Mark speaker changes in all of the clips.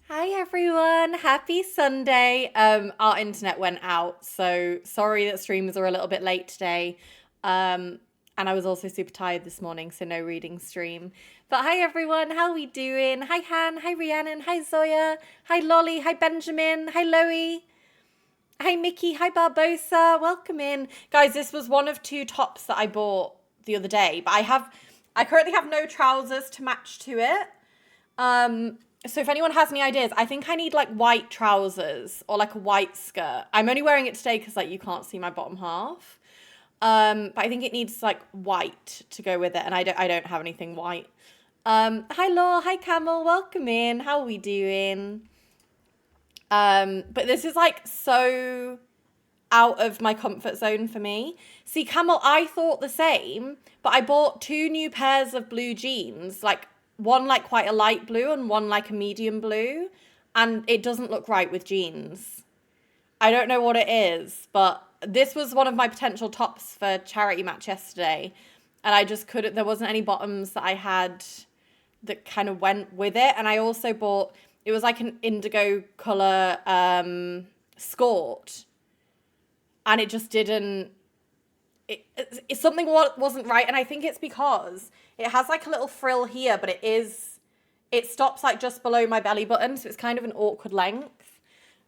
Speaker 1: Hi everyone, happy Sunday. Our internet went out, so sorry that streams are a little bit late today. And I was also super tired this morning, so no reading stream. But hi everyone, how are we doing? Hi Han, hi Rhiannon, hi Zoya, hi Lolly, hi Benjamin, hi Loie, hi Mickey, hi Barbosa, welcome in. Guys, this was one of two tops that I bought the other day, but I currently have no trousers to match to it. So if anyone has any ideas, I think I need like white trousers or like a white skirt. I'm only wearing it today because like you can't see my bottom half. But I think it needs like white to go with it, and I don't have anything white. Hi Law, hi Camel, welcome in. How are we doing? But this is like so out of my comfort zone for me. See, Camel, I thought the same, but I bought two new pairs of blue jeans, like one like quite a light blue and one like a medium blue, and it doesn't look right with jeans. I don't know what it is, but this was one of my potential tops for charity match yesterday, and I just couldn't, there wasn't any bottoms that I had that kind of went with it. And I also bought, it was like an indigo color skort, and it just didn't, it something wasn't right. And I think it's because it has like a little frill here, but it stops like just below my belly button, so it's kind of an awkward length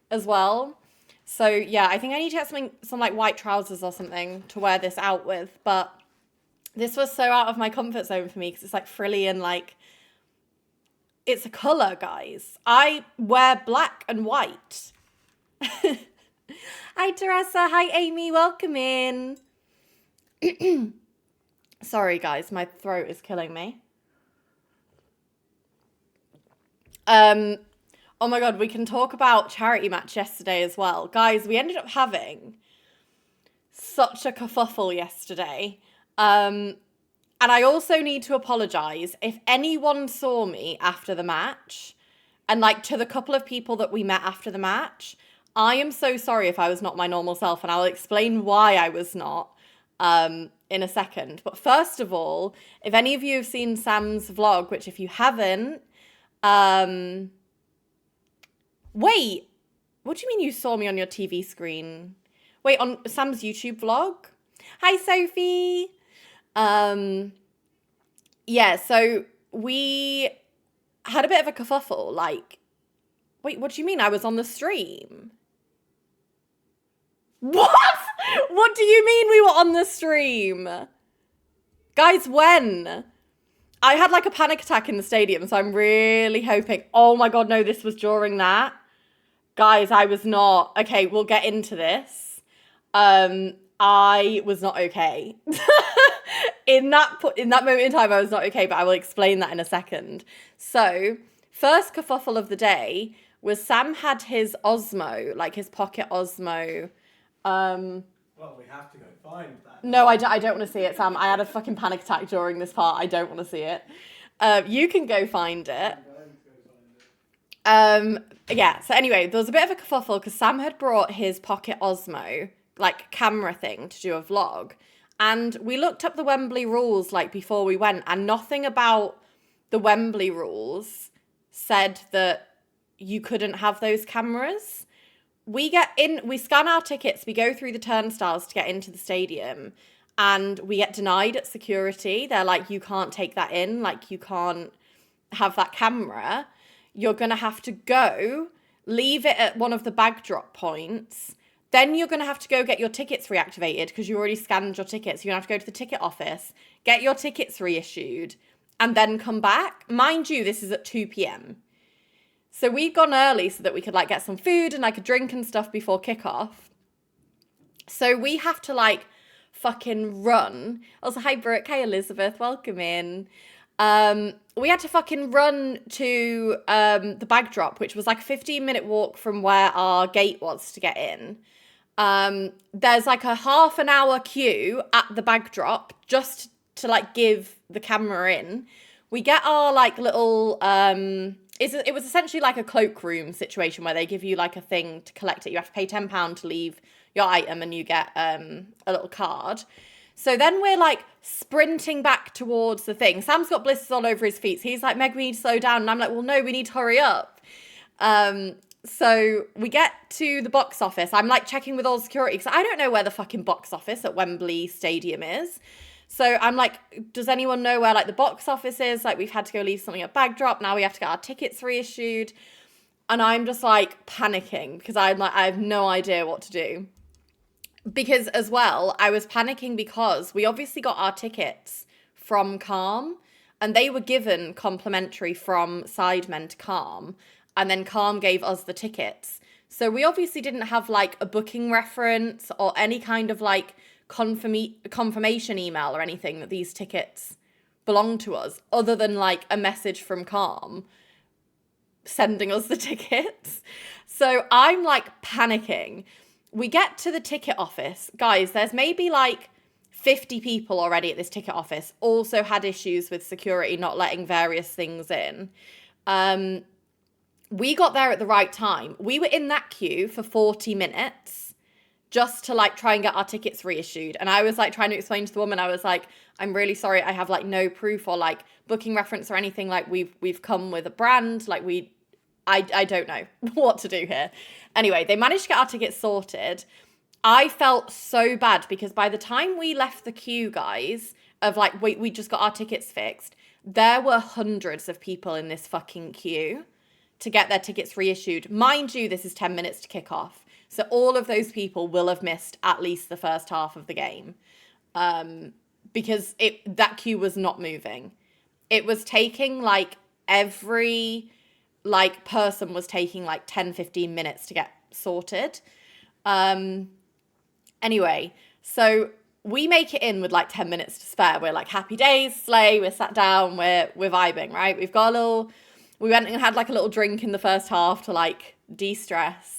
Speaker 1: as well. So yeah, I think I need to get some like white trousers or something to wear this out with. But this was so out of my comfort zone for me because it's like frilly and like, it's a color, guys. I wear black and white. Hi Teresa, hi Amy, welcome in. Sorry guys, my throat is killing me. Oh my god, we can talk about charity match yesterday as well. Guys, we ended up having such a kerfuffle yesterday. And I also need to apologise if anyone saw me after the match, and like to the couple of people that we met after the match, I am so sorry if I was not my normal self, and I'll explain why I was not in a second. But first of all, if any of you have seen Sam's vlog, which if you haven't, wait, what do you mean you saw me on your TV screen? Wait, on Sam's YouTube vlog? Hi, Sophie. Yeah, so we had a bit of a kerfuffle. Like, wait, what do you mean I was on the stream? What? What do you mean we were on the stream? Guys, when? I had like a panic attack in the stadium, so I'm really hoping. Oh my god, no, this was during that. Guys, I was not. Okay, we'll get into this. I was not okay. In that moment in time, I was not okay, but I will explain that in a second. So, first kerfuffle of the day was Sam had his Osmo, like his pocket Osmo.
Speaker 2: Well, we have to go find that.
Speaker 1: No, I don't want to see it, Sam. I had a fucking panic attack during this part. I don't want to see it. You can go find it. Yeah, so anyway, there was a bit of a kerfuffle because Sam had brought his pocket Osmo, like camera thing, to do a vlog. And we looked up the Wembley rules like before we went, and nothing about the Wembley rules said that you couldn't have those cameras. We get in, we scan our tickets, we go through the turnstiles to get into the stadium, and we get denied at security. They're like, you can't take that in, like you can't have that camera. You're gonna have to go, leave it at one of the bag drop points. Then you're gonna have to go get your tickets reactivated because you already scanned your tickets. You're gonna have to go to the ticket office, get your tickets reissued, and then come back. Mind you, this is at 2 p.m. So we'd gone early so that we could like get some food and like a drink and stuff before kickoff. So we have to like fucking run. Also, hi Brooke, hi Elizabeth, welcome in. We had to fucking run to the bag drop, which was like a 15-minute walk from where our gate was to get in. There's like a half an hour queue at the bag drop just to like give the camera in. We get our like little it was essentially like a cloakroom situation where they give you like a thing to collect it. You have to pay £10 to leave your item and you get a little card. So then we're like sprinting back towards the thing. Sam's got blisters all over his feet. So he's like, Meg, we need to slow down. And I'm like, well, no, we need to hurry up. So we get to the box office. I'm like checking with all security because I don't know where the fucking box office at Wembley Stadium is. So I'm like, does anyone know where like the box office is? Like we've had to go leave something at bag drop. Now we have to get our tickets reissued. And I'm just like panicking because I'm like, I have no idea what to do. Because as well, I was panicking because we obviously got our tickets from Calm and they were given complimentary from Sidemen to Calm. And then Calm gave us the tickets. So we obviously didn't have like a booking reference or any kind of like confirmation email or anything that these tickets belong to us other than like a message from Calm sending us the tickets. So I'm like panicking. We get to the ticket office. Guys, there's maybe like 50 people already at this ticket office also had issues with security not letting various things in. We got there at the right time. We were in that queue for 40 minutes just to like try and get our tickets reissued. And I was like trying to explain to the woman, I was like, I'm really sorry, I have like no proof or like booking reference or anything. Like we've come with a brand, like I don't know what to do here. Anyway, they managed to get our tickets sorted. I felt so bad because by the time we left the queue, guys, of like, we just got our tickets fixed, there were hundreds of people in this fucking queue to get their tickets reissued. Mind you, this is 10 minutes to kick off. So all of those people will have missed at least the first half of the game because that queue was not moving. It was taking like every like person was taking like 10, 15 minutes to get sorted. Anyway, so we make it in with like 10 minutes to spare. We're like happy days, slay, we're sat down, we're vibing, right? We went and had like a little drink in the first half to like de-stress.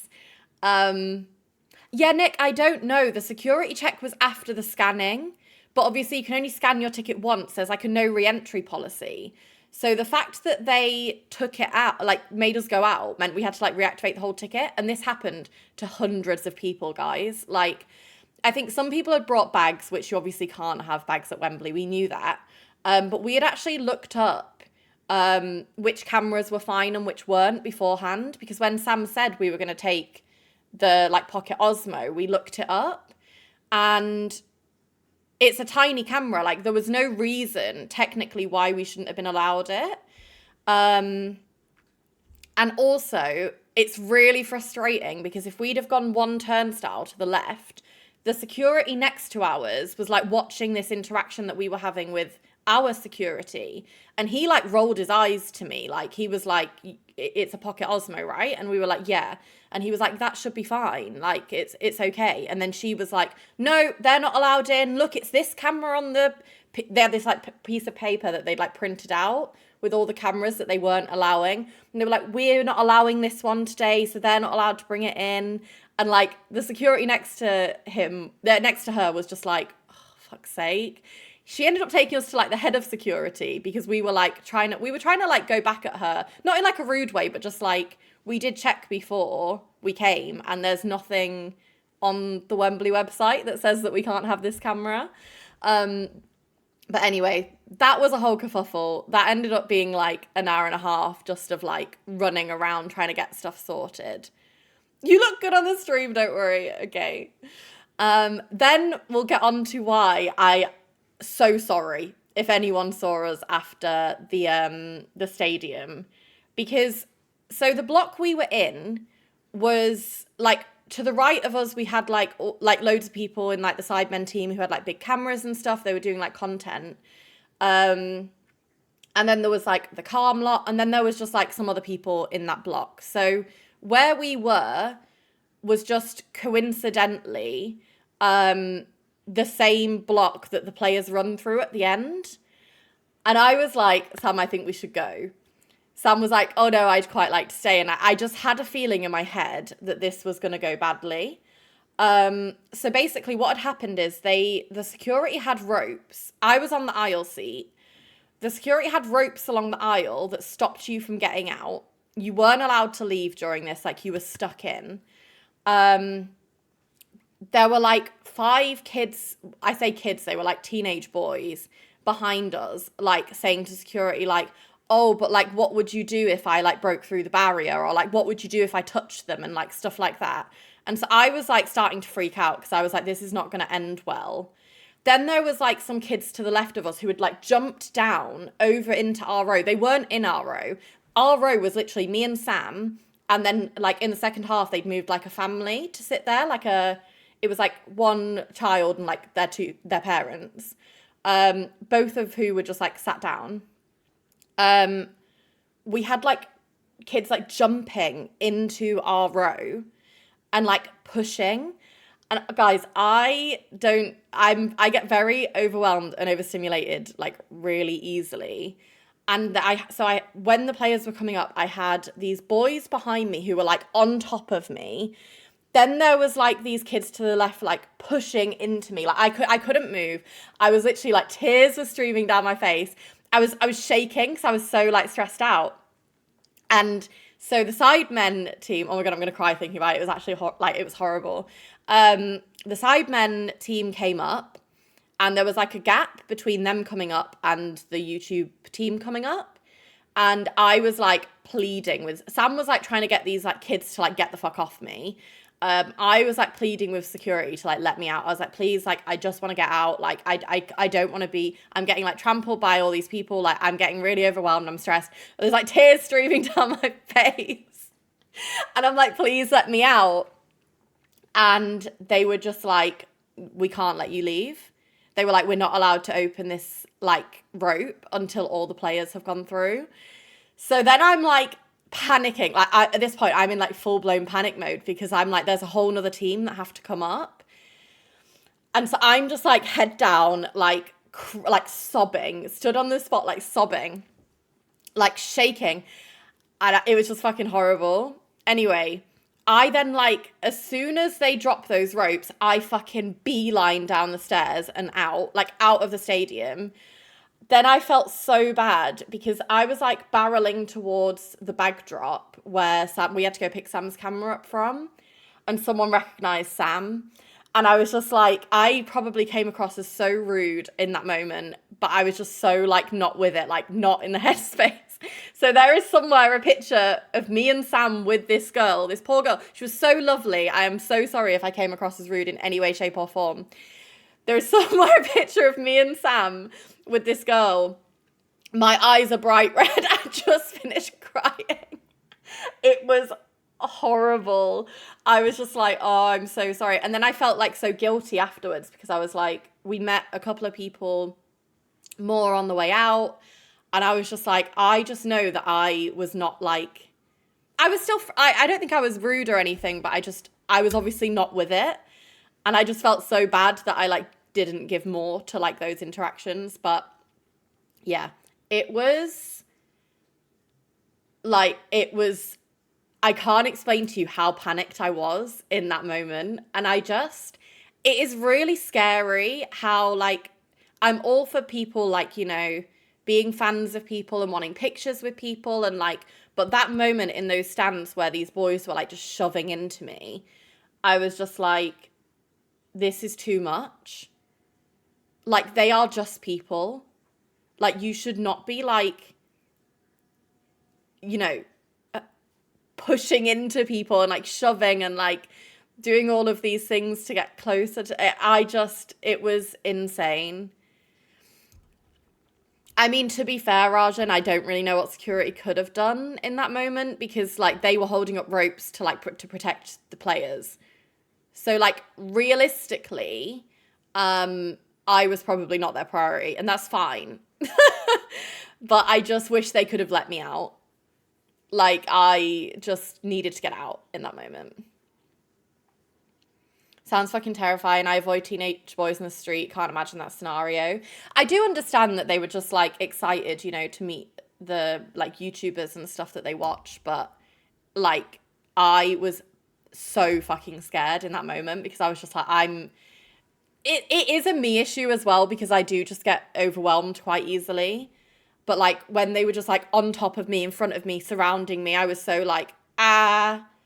Speaker 1: Yeah, Nick, I don't know. The security check was after the scanning, but obviously you can only scan your ticket once. There's like a no re-entry policy. So the fact that they took it out, like made us go out, meant we had to like reactivate the whole ticket. And this happened to hundreds of people, guys. Like, I think some people had brought bags, which you obviously can't have bags at Wembley. We knew that. But we had actually looked up which cameras were fine and which weren't beforehand. Because when Sam said we were going to take the like Pocket Osmo, we looked it up. And it's a tiny camera. Like there was no reason technically why we shouldn't have been allowed it. And also it's really frustrating because if we'd have gone one turnstile to the left, the security next to ours was like watching this interaction that we were having with our security. And he like rolled his eyes to me. Like he was like, it's a Pocket Osmo, right? And we were like, yeah. And he was like, that should be fine. Like, it's okay. And then she was like, no, they're not allowed in. Look, it's this camera on the... They had this, like, piece of paper that they'd, like, printed out with all the cameras that they weren't allowing. And they were like, we're not allowing this one today, so they're not allowed to bring it in. And, like, the security next to her was just like, oh, fuck's sake. She ended up taking us to, like, the head of security because we were, like, trying to, like, go back at her. Not in, like, a rude way, but just, like... We did check before we came and there's nothing on the Wembley website that says that we can't have this camera. But anyway, that was a whole kerfuffle. That ended up being like an hour and a half just of like running around trying to get stuff sorted. You look good on the stream, don't worry. Okay. Then we'll get on to why so sorry if anyone saw us after the stadium because so the block we were in was like to the right of us. We had like loads of people in like the Sidemen team who had like big cameras and stuff. They were doing like content. And then there was like the Calm lot. And then there was just like some other people in that block. So where we were was just coincidentally the same block that the players run through at the end. And I was like, Sam, I think we should go. Sam was like, oh no, I'd quite like to stay. And I just had a feeling in my head that this was going to go badly. So basically what had happened is the security had ropes. I was on the aisle seat. The security had ropes along the aisle that stopped you from getting out. You weren't allowed to leave during this, like you were stuck in. There were like 5 kids, I say kids, they were like teenage boys behind us, like saying to security, like, oh, but like, what would you do if I like broke through the barrier? Or like, what would you do if I touched them? And like stuff like that. And so I was like starting to freak out because I was like, this is not going to end well. Then there was like some kids to the left of us who had like jumped down over into our row. They weren't in our row. Our row was literally me and Sam. And then like in the second half, they'd moved like a family to sit there. It was like one child and like their parents. Both of who were just like sat down. We had like kids like jumping into our row and like pushing. And guys, I get very overwhelmed and overstimulated like really easily. And when the players were coming up, I had these boys behind me who were like on top of me. Then there was like these kids to the left, like pushing into me. Like I couldn't move. I was literally like tears were streaming down my face. I was shaking because I was so like stressed out. And so the Sidemen team, oh my God, I'm going to cry thinking about it. It was actually it was horrible. The Sidemen team came up and there was like a gap between them coming up and the YouTube team coming up. And I was like pleading with, Sam was like trying to get these like kids to like get the fuck off me. I was like pleading with security to like let me out. I was like, please, like, I just want to get out. Like, I don't want to be, I'm getting like trampled by all these people. Like, I'm getting really overwhelmed. I'm stressed. There's like tears streaming down my face. And I'm like, please let me out. And they were just like, we can't let you leave. They were like, we're not allowed to open this like rope until all the players have gone through. So then I'm like, panicking. Like at this point I'm in like full-blown panic mode because I'm like there's a whole nother team that have to come up, and so I'm just like head down like sobbing, stood on the spot like sobbing, like shaking, and it was just fucking horrible. Anyway, I then like as soon as they drop those ropes, I fucking beeline down the stairs and out of the stadium. Then I felt so bad because I was like barreling towards the bag drop where we had to go pick Sam's camera up from, and someone recognized Sam. And I was just like, I probably came across as so rude in that moment, but I was just so like not with it, like not in the headspace. So there is somewhere a picture of me and Sam with this girl, this poor girl. She was so lovely. I am so sorry if I came across as rude in any way, shape or form. There is somewhere a picture of me and Sam with this girl. My eyes are bright red. I just finished crying. It was horrible. I was just like, oh, I'm so sorry. And then I felt like so guilty afterwards because I was like, we met a couple of people more on the way out. And I was just like, I just know that I was not like, I was still, I don't think I was rude or anything, but I was obviously not with it. And I just felt so bad that I like didn't give more to like those interactions. But yeah, it was, I can't explain to you how panicked I was in that moment. And it is really scary how like, I'm all for people like, you know, being fans of people and wanting pictures with people and like, but that moment in those stands where these boys were like just shoving into me, I was just like, this is too much. Like, they are just people. Like, you should not be like, you know, pushing into people and like shoving and like doing all of these things to get closer to it. It was insane. I mean, to be fair, Rajan, I don't really know what security could have done in that moment because like they were holding up ropes to like to protect the players. So like realistically, I was probably not their priority, and that's fine. But I just wish they could have let me out. Like, I just needed to get out in that moment. Sounds fucking terrifying. I avoid teenage boys in the street. Can't imagine that scenario. I do understand that they were just, like, excited, you know, to meet the, like, YouTubers and stuff that they watch. But, like, I was so fucking scared in that moment because I was just like, It is a me issue as well because I do just get overwhelmed quite easily. But like when they were just like on top of me, in front of me, surrounding me, I was so like, Catriona,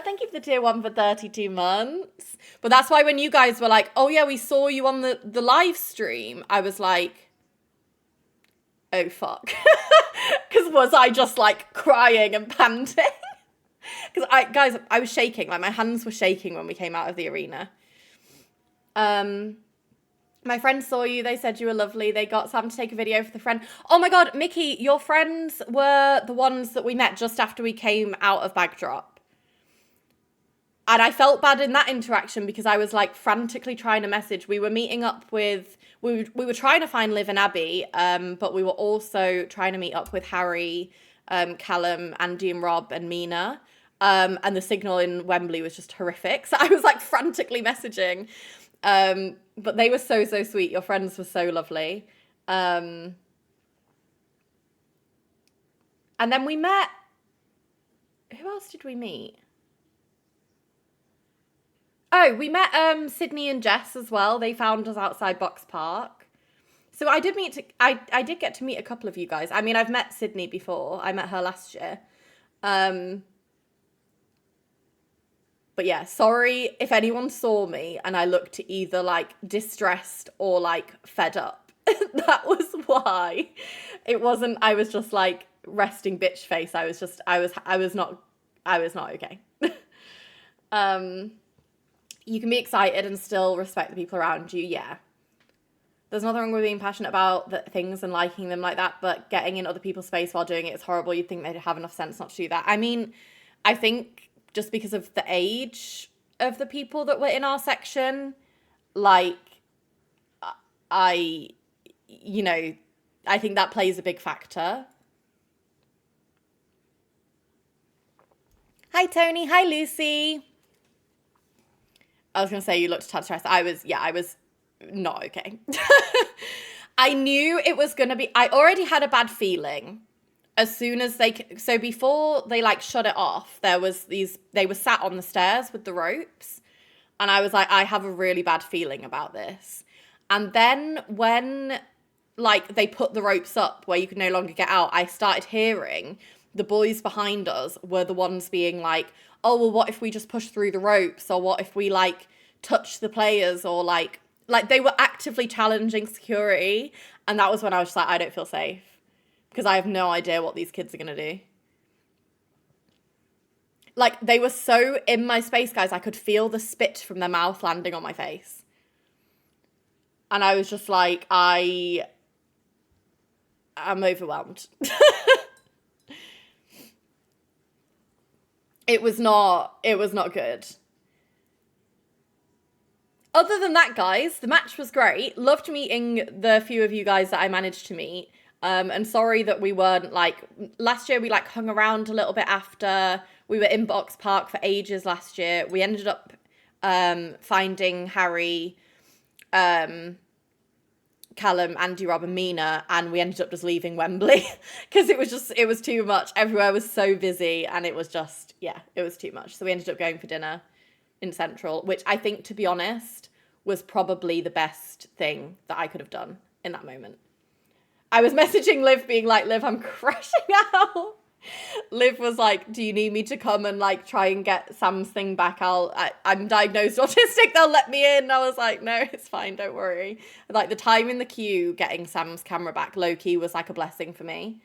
Speaker 1: thank you for the tier 1 for 32 months. But that's why when you guys were like, oh yeah, we saw you on the live stream, I was like, oh fuck. Because was I just like crying and panting? Because I was shaking, like my hands were shaking when we came out of the arena. My friends saw you, they said you were lovely. They got Sam to take a video for the friend. Oh my god, Mickey, your friends were the ones that we met just after we came out of Bagdrop. And I felt bad in that interaction because I was like frantically trying to message. We were meeting up with, we were trying to find Liv and Abby, but we were also trying to meet up with Harry, Callum, Andy and Rob and Mina. And the signal in Wembley was just horrific. So I was like frantically messaging. But they were so, so sweet. Your friends were so lovely. And then we met, who else did we meet? Oh, we met Sydney and Jess as well. They found us outside Box Park. So I did I did get to meet a couple of you guys. I mean, I've met Sydney before. I met her last year. But yeah, sorry if anyone saw me and I looked either like distressed or like fed up. That was why. It wasn't, I was just like resting bitch face. I was not okay. You can be excited and still respect the people around you, yeah. There's nothing wrong with being passionate about things and liking them like that, but getting in other people's space while doing it is horrible. You'd think they'd have enough sense not to do that. I mean, I think just because of the age of the people that were in our section, like, I think that plays a big factor. Hi, Tony. Hi, Lucy. I was going to say you looked a tad stressed. I was not okay. I knew it was going to be, I already had a bad feeling as soon as so before they like shut it off, they were sat on the stairs with the ropes. And I was like, I have a really bad feeling about this. And then when like they put the ropes up where you could no longer get out, I started hearing the boys behind us were the ones being like, oh, well, what if we just push through the ropes? Or what if we like touch the players? Or like they were actively challenging security. And that was when I was just like, I don't feel safe because I have no idea what these kids are going to do. Like they were so in my space, guys. I could feel the spit from their mouth landing on my face. And I was just like, I'm overwhelmed. It was not good. Other than that, guys, the match was great. Loved meeting the few of you guys that I managed to meet. And sorry that we weren't like, last year we like hung around a little bit after. We were in Box Park for ages last year. We ended up finding Harry, Callum, Andy, Rob and Mina, and we ended up just leaving Wembley because it was too much. Everywhere was so busy and it was just, yeah, it was too much. So we ended up going for dinner in Central, which I think, to be honest, was probably the best thing that I could have done in that moment. I was messaging Liv being like, Liv, I'm crashing out. Liv was like, do you need me to come and like try and get Sam's thing back? I'm diagnosed autistic, they'll let me in. I was like, no, it's fine, don't worry. Like the time in the queue getting Sam's camera back low-key was like a blessing for me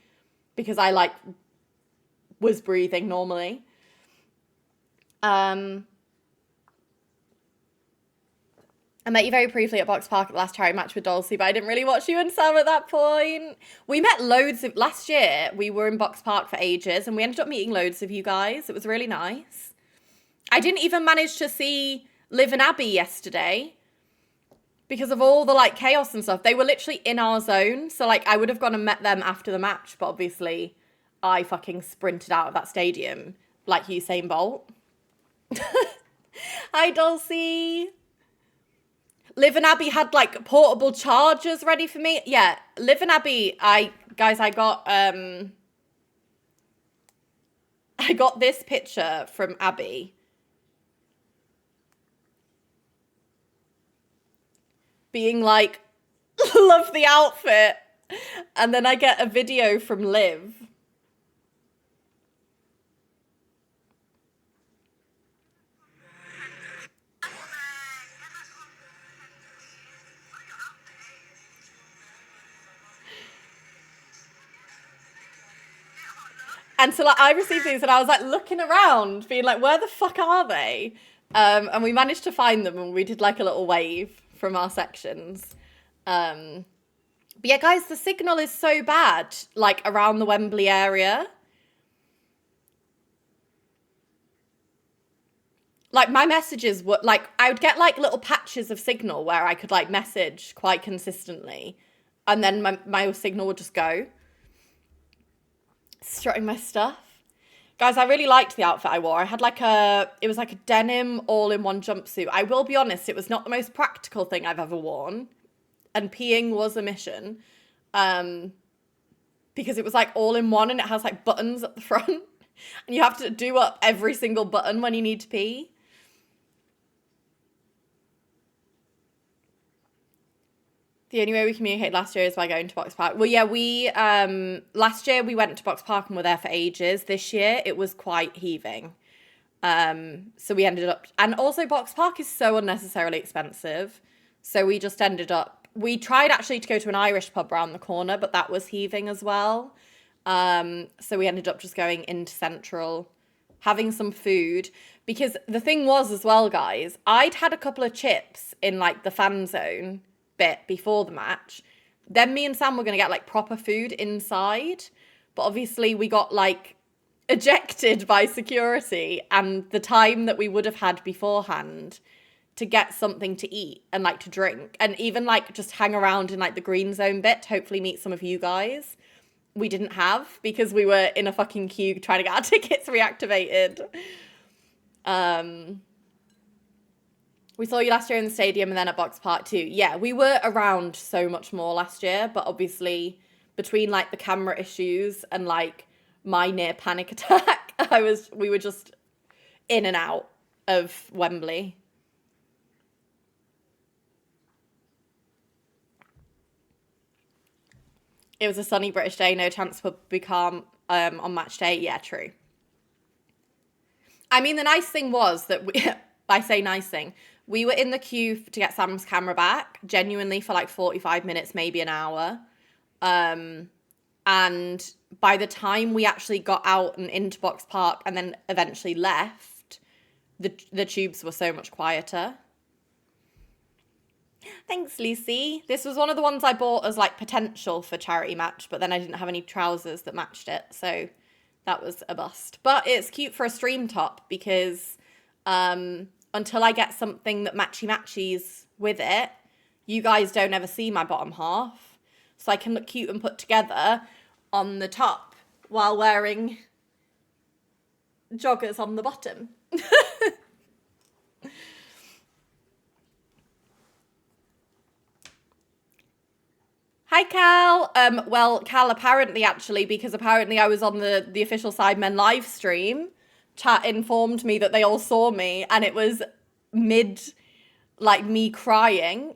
Speaker 1: because I like was breathing normally. I met you very briefly at Box Park at the last charity match with Dulcie, but I didn't really watch you and Sam at that point. We met last year, we were in Box Park for ages, and we ended up meeting loads of you guys. It was really nice. I didn't even manage to see Liv and Abby yesterday because of all the like chaos and stuff. They were literally in our zone, so like I would have gone and met them after the match, but obviously I fucking sprinted out of that stadium like Usain Bolt. Hi, Dulcie. Liv and Abby had like portable chargers ready for me. Yeah, Liv and Abby, I got this picture from Abby. Being like, love the outfit. And then I get a video from Liv. And so like I received these and I was like looking around, being like, where the fuck are they? And we managed to find them and we did like a little wave from our sections. But yeah, guys, the signal is so bad, like around the Wembley area. Like my messages were like, I would get like little patches of signal where I could like message quite consistently. And then my signal would just go. Strutting my stuff. Guys, I really liked the outfit I wore. I had it was like a denim all-in-one jumpsuit. I will be honest, it was not the most practical thing I've ever worn. And peeing was a mission. Because it was like all-in-one and it has like buttons at the front. And you have to do up every single button when you need to pee. The only way we communicated last year is by going to Box Park. Well, yeah, last year we went to Box Park and were there for ages. This year it was quite heaving. So we ended up, and also Box Park is so unnecessarily expensive. So we just ended up, we tried actually to go to an Irish pub around the corner, but that was heaving as well. So we ended up just going into Central, having some food. Because the thing was as well, guys, I'd had a couple of chips in like the fan zone bit before the match. Then me and Sam were going to get like proper food inside. But obviously we got like ejected by security, and the time that we would have had beforehand to get something to eat and like to drink and even like just hang around in like the green zone bit to hopefully meet some of you guys, we didn't have because we were in a fucking queue trying to get our tickets reactivated. We saw you last year in the stadium and then at Box Park too. Yeah, we were around so much more last year, but obviously between like the camera issues and like my near panic attack, we were just in and out of Wembley. It was a sunny British day, no chance for be calm on match day. Yeah, true. I mean, the nice thing was that I say nice thing, we were in the queue to get Sam's camera back, genuinely for like 45 minutes, maybe an hour. And by the time we actually got out and into Box Park and then eventually left, the tubes were so much quieter. Thanks, Lucy. This was one of the ones I bought as like potential for charity match, but then I didn't have any trousers that matched it, so that was a bust. But it's cute for a stream top because until I get something that matchy-matchies with it, you guys don't ever see my bottom half. So I can look cute and put together on the top while wearing joggers on the bottom. Hi, Cal. Well, Cal, apparently, actually, because apparently I was on the official Sidemen live stream, chat informed me that they all saw me, and it was mid, like, me crying.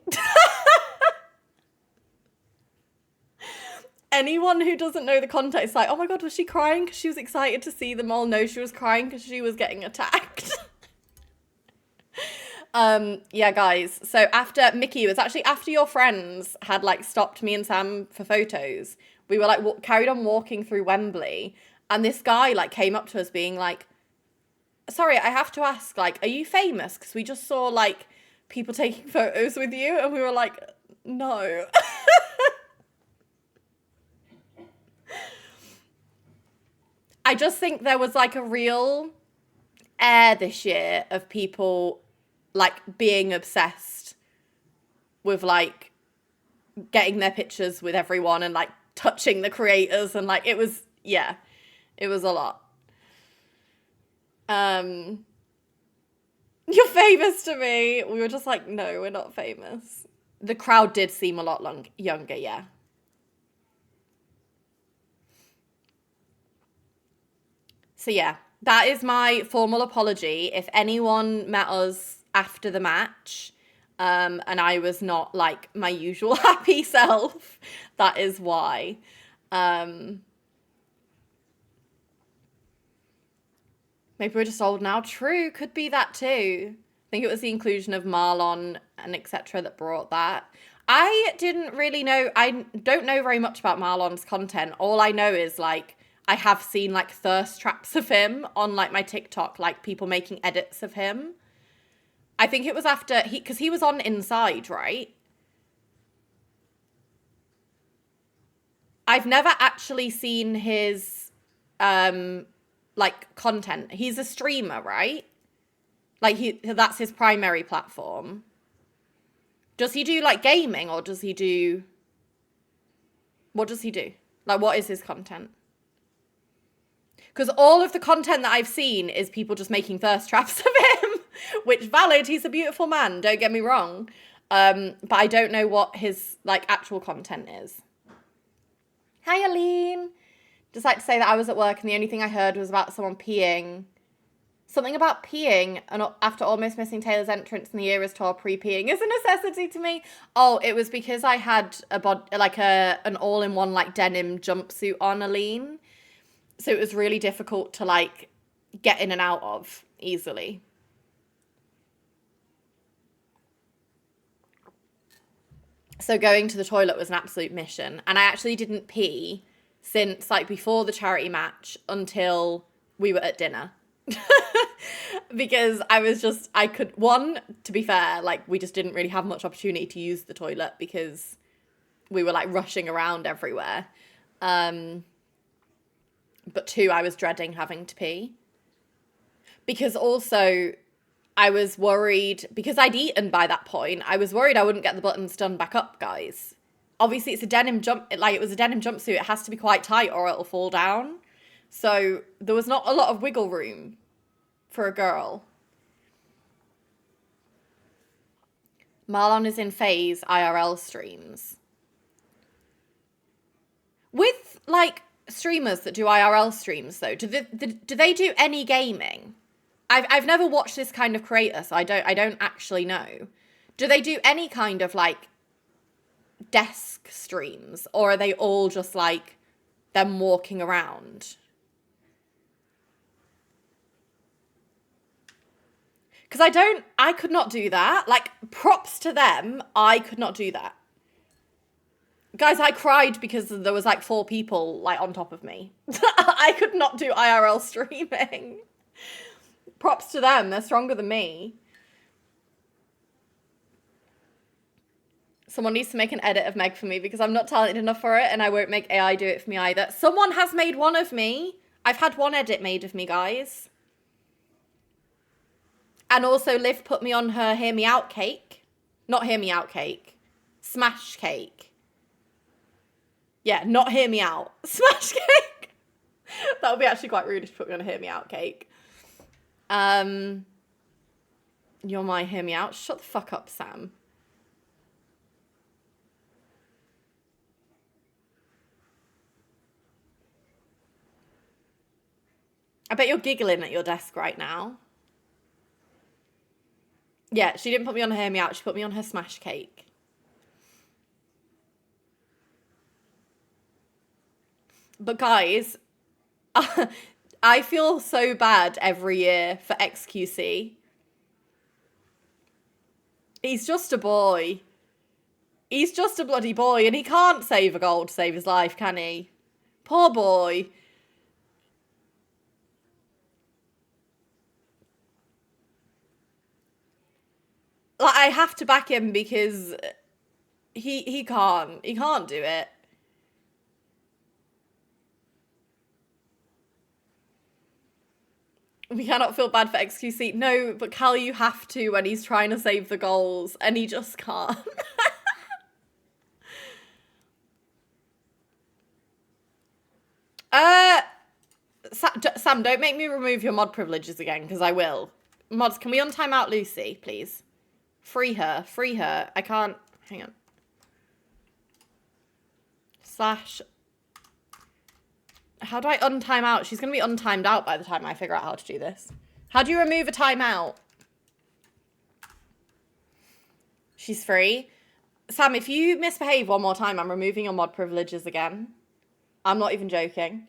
Speaker 1: Anyone who doesn't know the context, like, oh my god, was she crying because she was excited to see them all? No, she was crying because she was getting attacked. Yeah, guys, so after Mickey, it was actually after your friends had like stopped me and Sam for photos, we were like carried on walking through Wembley, and this guy like came up to us being like, sorry, I have to ask, like, are you famous? Because we just saw like people taking photos with you, and we were like, no. I just think there was like a real air this year of people like being obsessed with like getting their pictures with everyone and like touching the creators, and like it was a lot. You're famous to me. We were just like, no, we're not famous. The crowd did seem a lot younger, yeah. So yeah, that is my formal apology. If anyone met us after the match, and I was not like my usual happy self, that is why. Maybe we're just old now. True, could be that too. I think it was the inclusion of Marlon and etc. that brought that. I didn't really know, I don't know very much about Marlon's content. All I know is like, I have seen like thirst traps of him on like my TikTok, like people making edits of him. I think it was after because he was on Inside, right? I've never actually seen his like content. He's a streamer, right? Like that's his primary platform. Does he do like gaming or does he do what does he do? Like what is his content? Because all of the content that I've seen is people just making thirst traps of him, which valid, he's a beautiful man, don't get me wrong. But I don't know what his like actual content is. Hi, Aline. Just like to say that I was at work and the only thing I heard was about someone peeing. Something about peeing and after almost missing Taylor's entrance in the Eras tour, pre-peeing is a necessity to me. Oh, it was because I had an all-in-one like denim jumpsuit on, Aline. So it was really difficult to like get in and out of easily. So going to the toilet was an absolute mission. And I actually didn't pee since like before the charity match until we were at dinner. Because to be fair, like we just didn't really have much opportunity to use the toilet because we were like rushing around everywhere. But two, I was dreading having to pee. Because also I was worried, because I'd eaten by that point, I was worried I wouldn't get the buttons done back up, guys. Obviously, it's a denim it was a denim jumpsuit. It has to be quite tight or it'll fall down. So there was not a lot of wiggle room for a girl. Marlon is in phase IRL streams. With, like, streamers that do IRL streams, though, do they do any gaming? I've never watched this kind of creator, so I don't actually know. Do they do any kind of like desk streams, or are they all just like them walking around? Because I could not do that. Like, props to them, I could not do that. Guys, I cried because there was like 4 people like on top of me. I could not do IRL streaming. Props to them, they're stronger than me. Someone needs to make an edit of Meg for me because I'm not talented enough for it and I won't make AI do it for me either. Someone has made one of me. I've had one edit made of me, guys. And also Liv put me on her Hear Me Out cake. Not Hear Me Out cake. Smash cake. Yeah, not Hear Me Out. Smash cake. That would be actually quite rude to put me on a Hear Me Out cake. You're my Hear Me Out. Shut the fuck up, Sam. I bet you're giggling at your desk right now. Yeah, she didn't put me on her Hear Me Out. She put me on her smash cake. But guys, I feel so bad every year for XQC. He's just a boy. He's just a bloody boy, and he can't save a goal to save his life, can he? Poor boy. Like, I have to back him because he can't do it. We cannot feel bad for XQC. No, but Cal, you have to when he's trying to save the goals, and he just can't. Sam, don't make me remove your mod privileges again, because I will. Mods, can we untime out Lucy, please? Free her. Free her. I can't... Hang on. Slash... How do I untime out? She's going to be untimed out by the time I figure out how to do this. How do you remove a timeout? She's free. Sam, if you misbehave one more time, I'm removing your mod privileges again. I'm not even joking.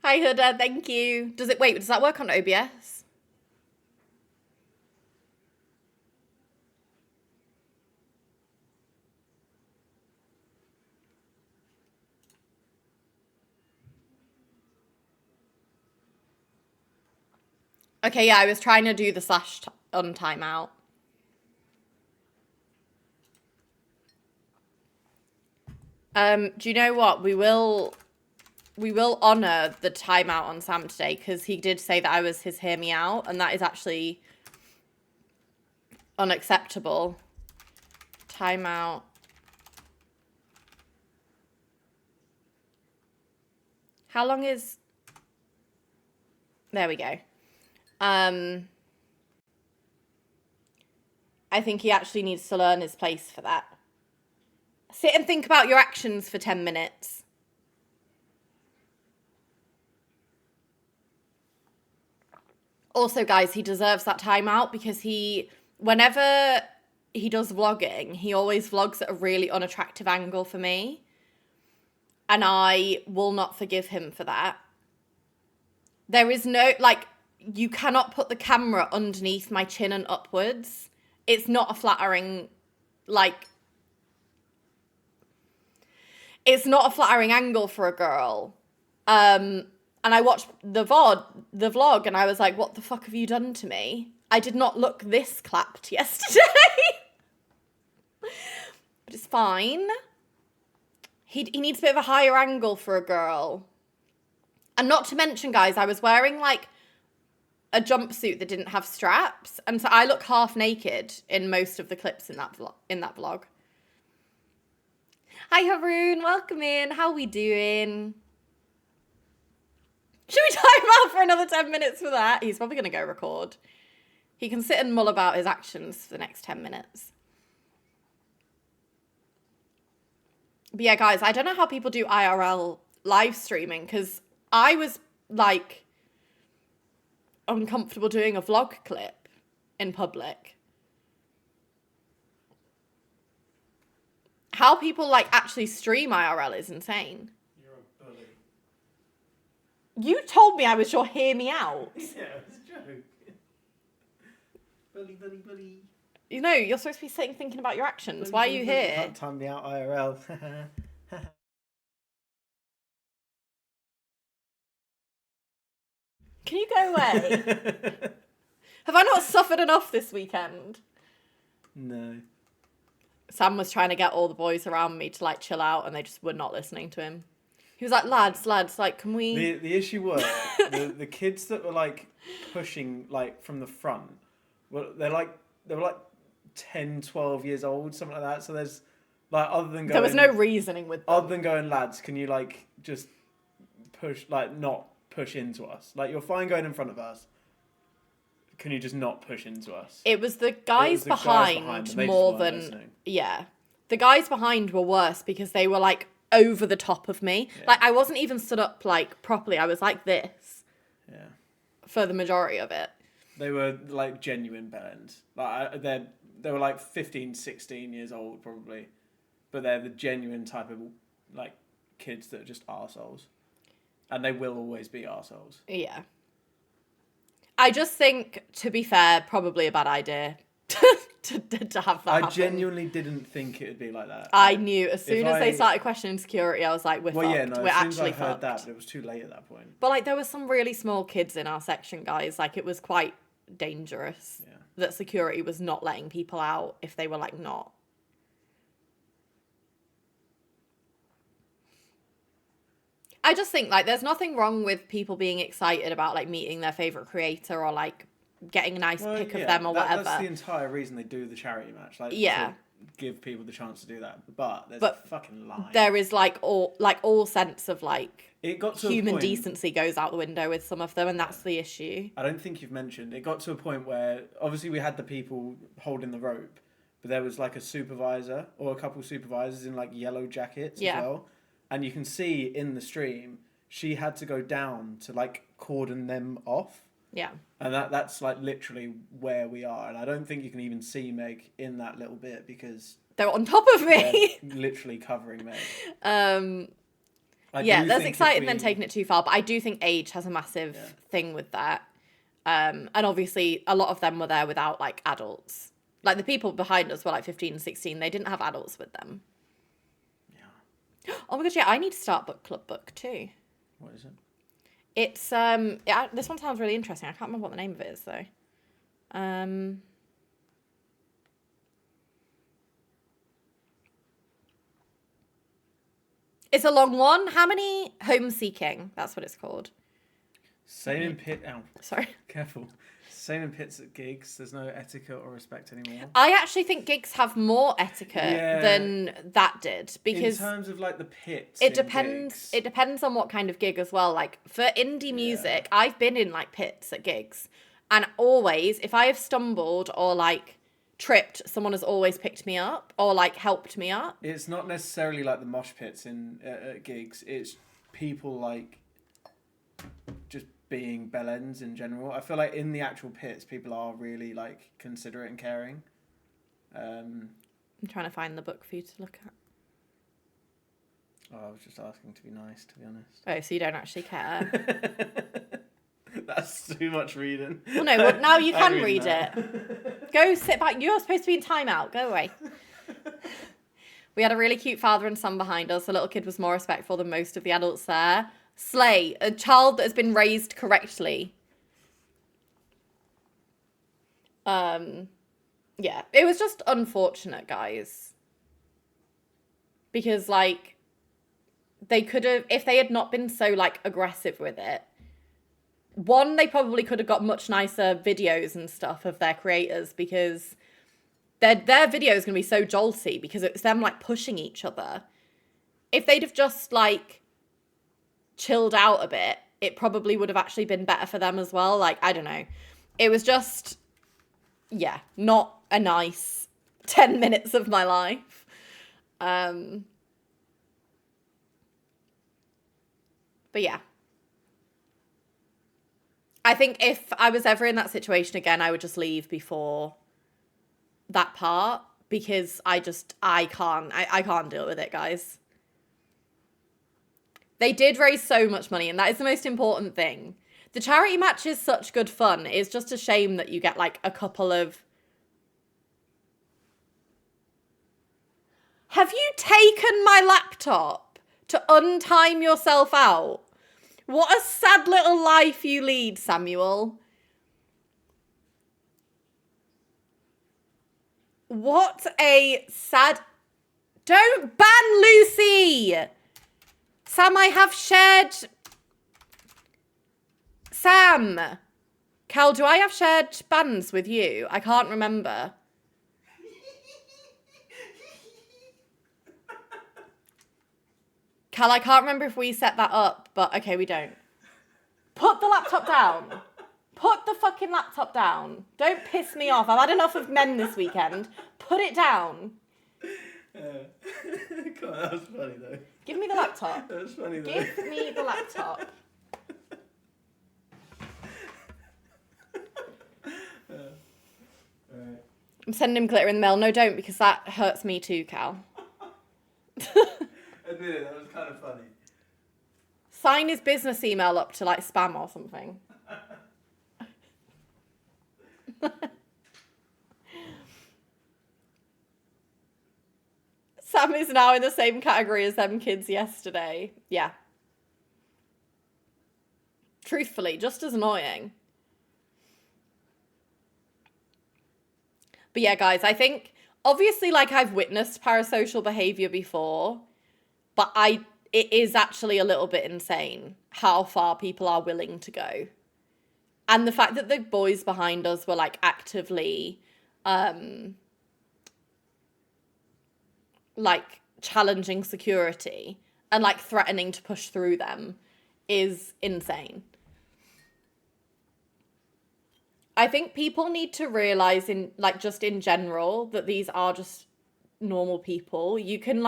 Speaker 1: Hi, Huda. Thank you. Does that work on OBS? Okay, yeah, I was trying to do the slash on timeout. Do you know what? We will honour the timeout on Sam today because he did say that I was his hear me out, and that is actually unacceptable. Timeout. How long is... There we go. I think he actually needs to learn his place for that. Sit and think about your actions for 10 minutes. Also, guys, he deserves that timeout because whenever he does vlogging, he always vlogs at a really unattractive angle for me. And I will not forgive him for that. There is no, like, you cannot put the camera underneath my chin and upwards. It's not a flattering, like, it's not a flattering angle for a girl. And I watched the vlog, and I was like, what the fuck have you done to me? I did not look this clapped yesterday. But it's fine. He needs a bit of a higher angle for a girl. And not to mention, guys, I was wearing, like, a jumpsuit that didn't have straps. And so I look half naked in most of the clips in that vlog. Hi, Haroon. Welcome in. How we doing? Should we time out for another 10 minutes for that? He's probably going to go record. He can sit and mull about his actions for the next 10 minutes. But yeah, guys, I don't know how people do IRL live streaming because I was, like, uncomfortable doing a vlog clip in public. How people, like, actually stream IRL is insane.
Speaker 2: You're a bully.
Speaker 1: You told me I was your hear me out.
Speaker 2: Yeah, it's a joke. Bully, bully, bully.
Speaker 1: You know, you're supposed to be sitting thinking about your actions.
Speaker 2: Bully,
Speaker 1: Why are
Speaker 2: bully,
Speaker 1: you
Speaker 2: bully.
Speaker 1: here?
Speaker 2: Can't time me out IRL.
Speaker 1: Can you go away? Have I not suffered enough this weekend?
Speaker 2: No.
Speaker 1: Sam was trying to get all the boys around me to, like, chill out, and they just were not listening to him. He was like, lads, like, can we...
Speaker 2: The issue was, the kids that were, like, pushing, like, from the front, they were, like, 10, 12 years old, something like that. So there's, like, other than going...
Speaker 1: There was no reasoning with them.
Speaker 2: Other than going, lads, can you, like, just push, like, not push into us? Like, you're fine going in front of us. Can you just not push into us?
Speaker 1: It was the guys behind more than...
Speaker 2: Listening.
Speaker 1: Yeah. The guys behind were worse because they were, like, over the top of me. Yeah. Like, I wasn't even stood up, like, properly. I was like this.
Speaker 2: Yeah.
Speaker 1: For the majority of it.
Speaker 2: They were, like, genuine bellends. Like, they were, like, 15, 16 years old, probably. But they're the genuine type of, like, kids that are just arseholes. And they will always be arseholes.
Speaker 1: Yeah. I just think, to be fair, probably a bad idea to have that happen.
Speaker 2: Genuinely didn't think it would be like that.
Speaker 1: I knew. As soon as they started questioning security, I was like, we're fucked.
Speaker 2: Yeah, no,
Speaker 1: we're actually
Speaker 2: as soon as I
Speaker 1: fucked.
Speaker 2: heard that, but it was too late at that point.
Speaker 1: But, like, there were some really small kids in our section, guys. Like, it was quite dangerous that security was not letting people out if they were, like, not. I just think, like, there's nothing wrong with people being excited about, like, meeting their favourite creator or, like, getting a nice pic of them or whatever.
Speaker 2: That's the entire reason they do the charity match. Like,
Speaker 1: yeah.
Speaker 2: To give people the chance to do that. But there's a fucking line.
Speaker 1: There is, like, all sense of, like,
Speaker 2: it got to
Speaker 1: human
Speaker 2: a point,
Speaker 1: decency goes out the window with some of them, and that's the issue.
Speaker 2: I don't think you've mentioned, it got to a point where, obviously we had the people holding the rope, but there was, like, a supervisor or a couple supervisors in, like, yellow jackets as well. And you can see in the stream, she had to go down to, like, cordon them off.
Speaker 1: Yeah.
Speaker 2: And that's, like, literally where we are. And I don't think you can even see Meg in that little bit because...
Speaker 1: They're on top of me.
Speaker 2: They're literally covering Meg.
Speaker 1: Yeah, there's exciting them taking it too far. But I do think age has a massive thing with that. And obviously, a lot of them were there without, like, adults. Like, the people behind us were, like, 15 and 16. They didn't have adults with them. Oh my god, yeah, I need to start book club book too.
Speaker 2: What is it?
Speaker 1: It's yeah, this one sounds really interesting. I can't remember what the name of it is though. It's a long one. How many? Home seeking. That's what it's called.
Speaker 2: Same in pit. Ow.
Speaker 1: Sorry.
Speaker 2: Careful. Same in pits at gigs. There's no etiquette or respect anymore.
Speaker 1: I actually think gigs have more etiquette than that did, because
Speaker 2: in terms of like the pits,
Speaker 1: it depends. Gigs. It depends on what kind of gig as well. Like for indie music, I've been in like pits at gigs, and always if I have stumbled or like tripped, someone has always picked me up or like helped me up.
Speaker 2: It's not necessarily like the mosh pits in at gigs. It's people like just being bellends in general. I feel like in the actual pits, people are really like considerate and caring.
Speaker 1: I'm trying to find the book for you to look at.
Speaker 2: Oh, I was just asking to be nice, to be honest.
Speaker 1: Oh, so you don't actually care?
Speaker 2: That's too much reading.
Speaker 1: Well, no, well, now you can read it. Go sit back. You're supposed to be in timeout. Go away. We had a really cute father and son behind us. The little kid was more respectful than most of the adults there. Slay, a child that has been raised correctly. Yeah, it was just unfortunate, guys. Because, like, they could have, if they had not been so, like, aggressive with it, one, they probably could have got much nicer videos and stuff of their creators, because their video is going to be so jolty because it's them, like, pushing each other. If they'd have just, like, chilled out a bit, it probably would have actually been better for them as well. Like, I don't know. It was just, yeah, not a nice 10 minutes of my life. But yeah. I think if I was ever in that situation again, I would just leave before that part, because I can't deal with it, guys. They did raise so much money, and that is the most important thing. The charity match is such good fun. It's just a shame that you get like a couple of... Have you taken my laptop to untime yourself out? What a sad little life you lead, Samuel. What a sad... Don't ban Lucy! Sam, I have shared... Sam! Cal, do I have shared bans with you? I can't remember. Cal, I can't remember if we set that up, but okay, we don't. Put the laptop down. Put the fucking laptop down. Don't piss me off. I've had enough of men this weekend. Put it down.
Speaker 2: God, that was funny though.
Speaker 1: Give me the laptop.
Speaker 2: That was funny though.
Speaker 1: Give me the laptop. I'm sending him glitter in the mail. No, don't, because that hurts me too, Cal.
Speaker 2: Admit it, that was kind of funny.
Speaker 1: Sign his business email up to like spam or something. Sam is now in the same category as them kids yesterday. Yeah. Truthfully, just as annoying. But yeah, guys, I think, obviously, like, I've witnessed parasocial behavior before, but it is actually a little bit insane how far people are willing to go. And the fact that the boys behind us were, like, actively, like, challenging security and, like, threatening to push through them is insane. I think people need to realize in, like, just in general, that these are just normal people. You can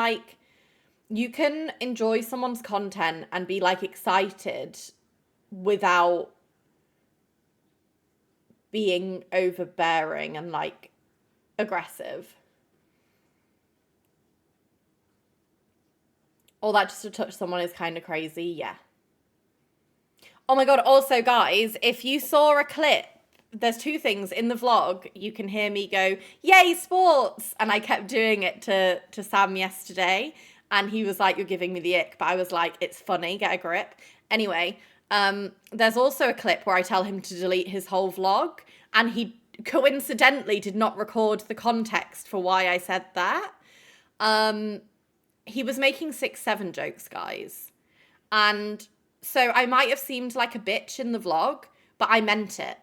Speaker 1: enjoy someone's content and be, like, excited without being overbearing and, like, aggressive. Or that just to touch someone is kind of crazy, yeah. Oh my God, also, guys, if you saw a clip, there's two things. In the vlog, you can hear me go, yay, sports! And I kept doing it to Sam yesterday. And he was like, you're giving me the ick. But I was like, it's funny, get a grip. Anyway, there's also a clip where I tell him to delete his whole vlog. And he coincidentally did not record the context for why I said that. He was making 6-7 jokes, guys. And so I might have seemed like a bitch in the vlog, but I meant it.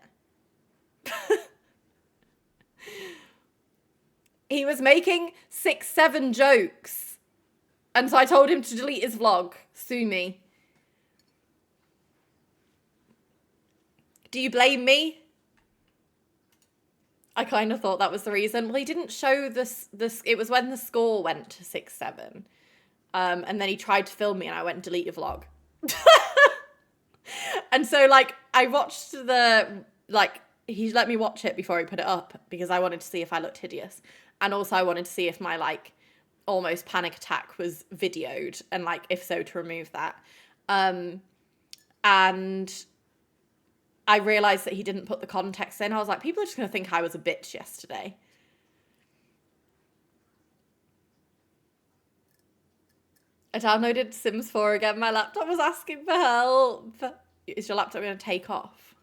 Speaker 1: He was making 6-7 jokes. And so I told him to delete his vlog. Sue me. Do you blame me? I kind of thought that was the reason. Well, he didn't show this. It was when the score went to 6-7. And then he tried to film me and I went, delete your vlog. And so, like, I watched he let me watch it before he put it up because I wanted to see if I looked hideous. And also I wanted to see if my, like, almost panic attack was videoed and, like, if so, to remove that. And I realised that he didn't put the context in. I was like, people are just going to think I was a bitch yesterday. I downloaded Sims 4 again. My laptop was asking for help. Is your laptop going to take off?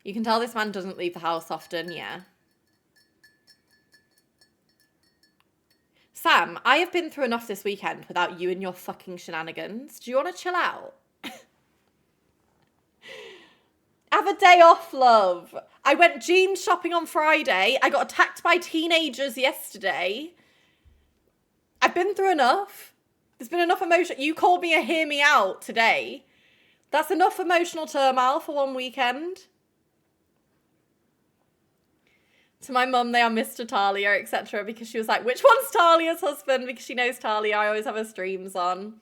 Speaker 1: You can tell this man doesn't leave the house often, yeah. Sam, I have been through enough this weekend without you and your fucking shenanigans. Do you want to chill out? Have a day off, love. I went jeans shopping on Friday. I got attacked by teenagers yesterday. I've been through enough. There's been enough emotion. You called me a hear me out today. That's enough emotional turmoil for one weekend. To my mum, they are Mr. Talia, etc. Because she was like, which one's Talia's husband? Because she knows Talia. I always have her streams on.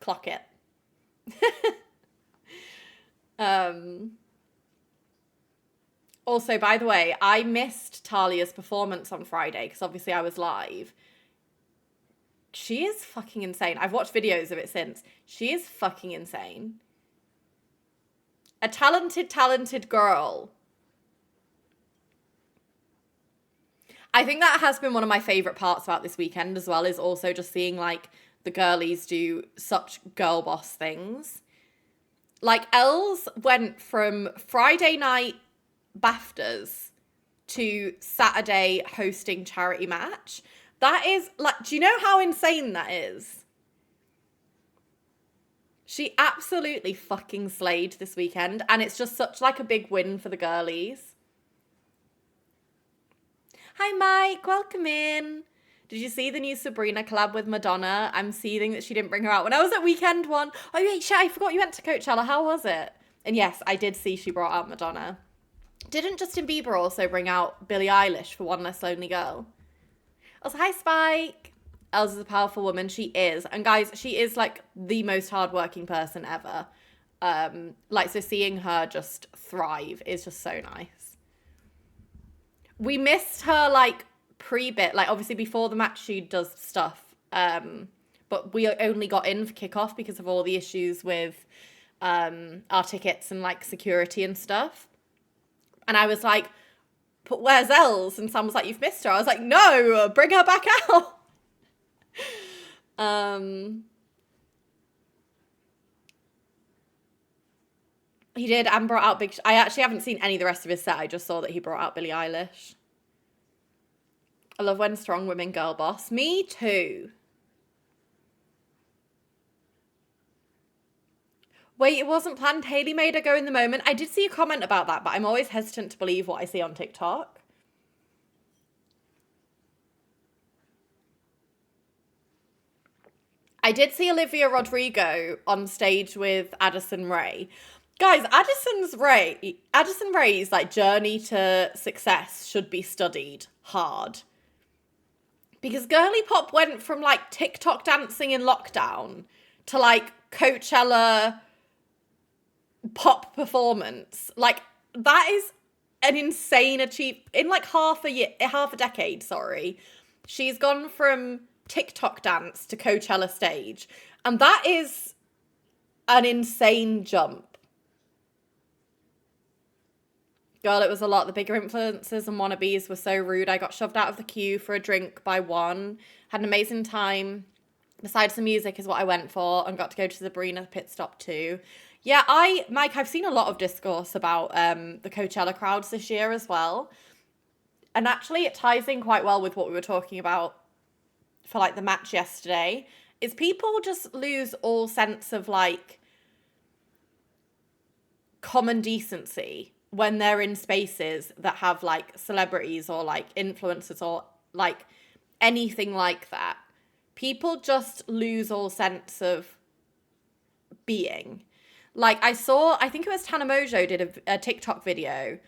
Speaker 1: Clock it. Also, by the way, I missed Talia's performance on Friday because obviously I was live. She is fucking insane. I've watched videos of it since. She is fucking insane. A talented girl. I think that has been one of my favourite parts about this weekend as well, is also just seeing, like, the girlies do such girl boss things. Like, Els went from Friday night BAFTAs to Saturday hosting charity match. That is, like, do you know how insane that is? She absolutely fucking slayed this weekend, and it's just such, like, a big win for the girlies. Hi, Mike. Welcome in. Did you see the new Sabrina collab with Madonna? I'm seething that she didn't bring her out when I was at Weekend One. Oh, wait, shit, I forgot you went to Coachella. How was it? And yes, I did see she brought out Madonna. Didn't Justin Bieber also bring out Billie Eilish for One Less Lonely Girl? I was hi, Spike. Els is a powerful woman. She is. And guys, she is, like, the most hardworking person ever. Like, so seeing her just thrive is just so nice. We missed her, like, pre-bit. Like, obviously, before the match, she does stuff. But we only got in for kickoff because of all the issues with our tickets and, like, security and stuff. And I was like, but where's Els? And Sam was like, you've missed her. I was like, no, bring her back out. He did and brought out Big... I actually haven't seen any of the rest of his set. I just saw that he brought out Billie Eilish. I love when strong women girl boss. Me too. Wait, it wasn't planned. Hailey made her go in the moment. I did see a comment about that, but I'm always hesitant to believe what I see on TikTok. I did see Olivia Rodrigo on stage with Addison Rae. Guys, Addison Rae's, like, journey to success should be studied hard. Because girly pop went from, like, TikTok dancing in lockdown to, like, Coachella pop performance. Like, that is an insane achievement. In, like, half a decade, sorry. She's gone from TikTok dance to Coachella stage. And that is an insane jump. Girl, it was a lot. The bigger influencers and wannabes were so rude. I got shoved out of the queue for a drink by one. Had an amazing time. besides the music is what I went for, and got to go to Sabrina pit stop too. Yeah, Mike, I've seen a lot of discourse about the Coachella crowds this year as well. And actually it ties in quite well with what we were talking about for like the match yesterday, is people just lose all sense of like common decency when they're in spaces that have like celebrities or like influencers or like anything like that. People just lose all sense of being. Like I think it was Tana Mojo did a TikTok video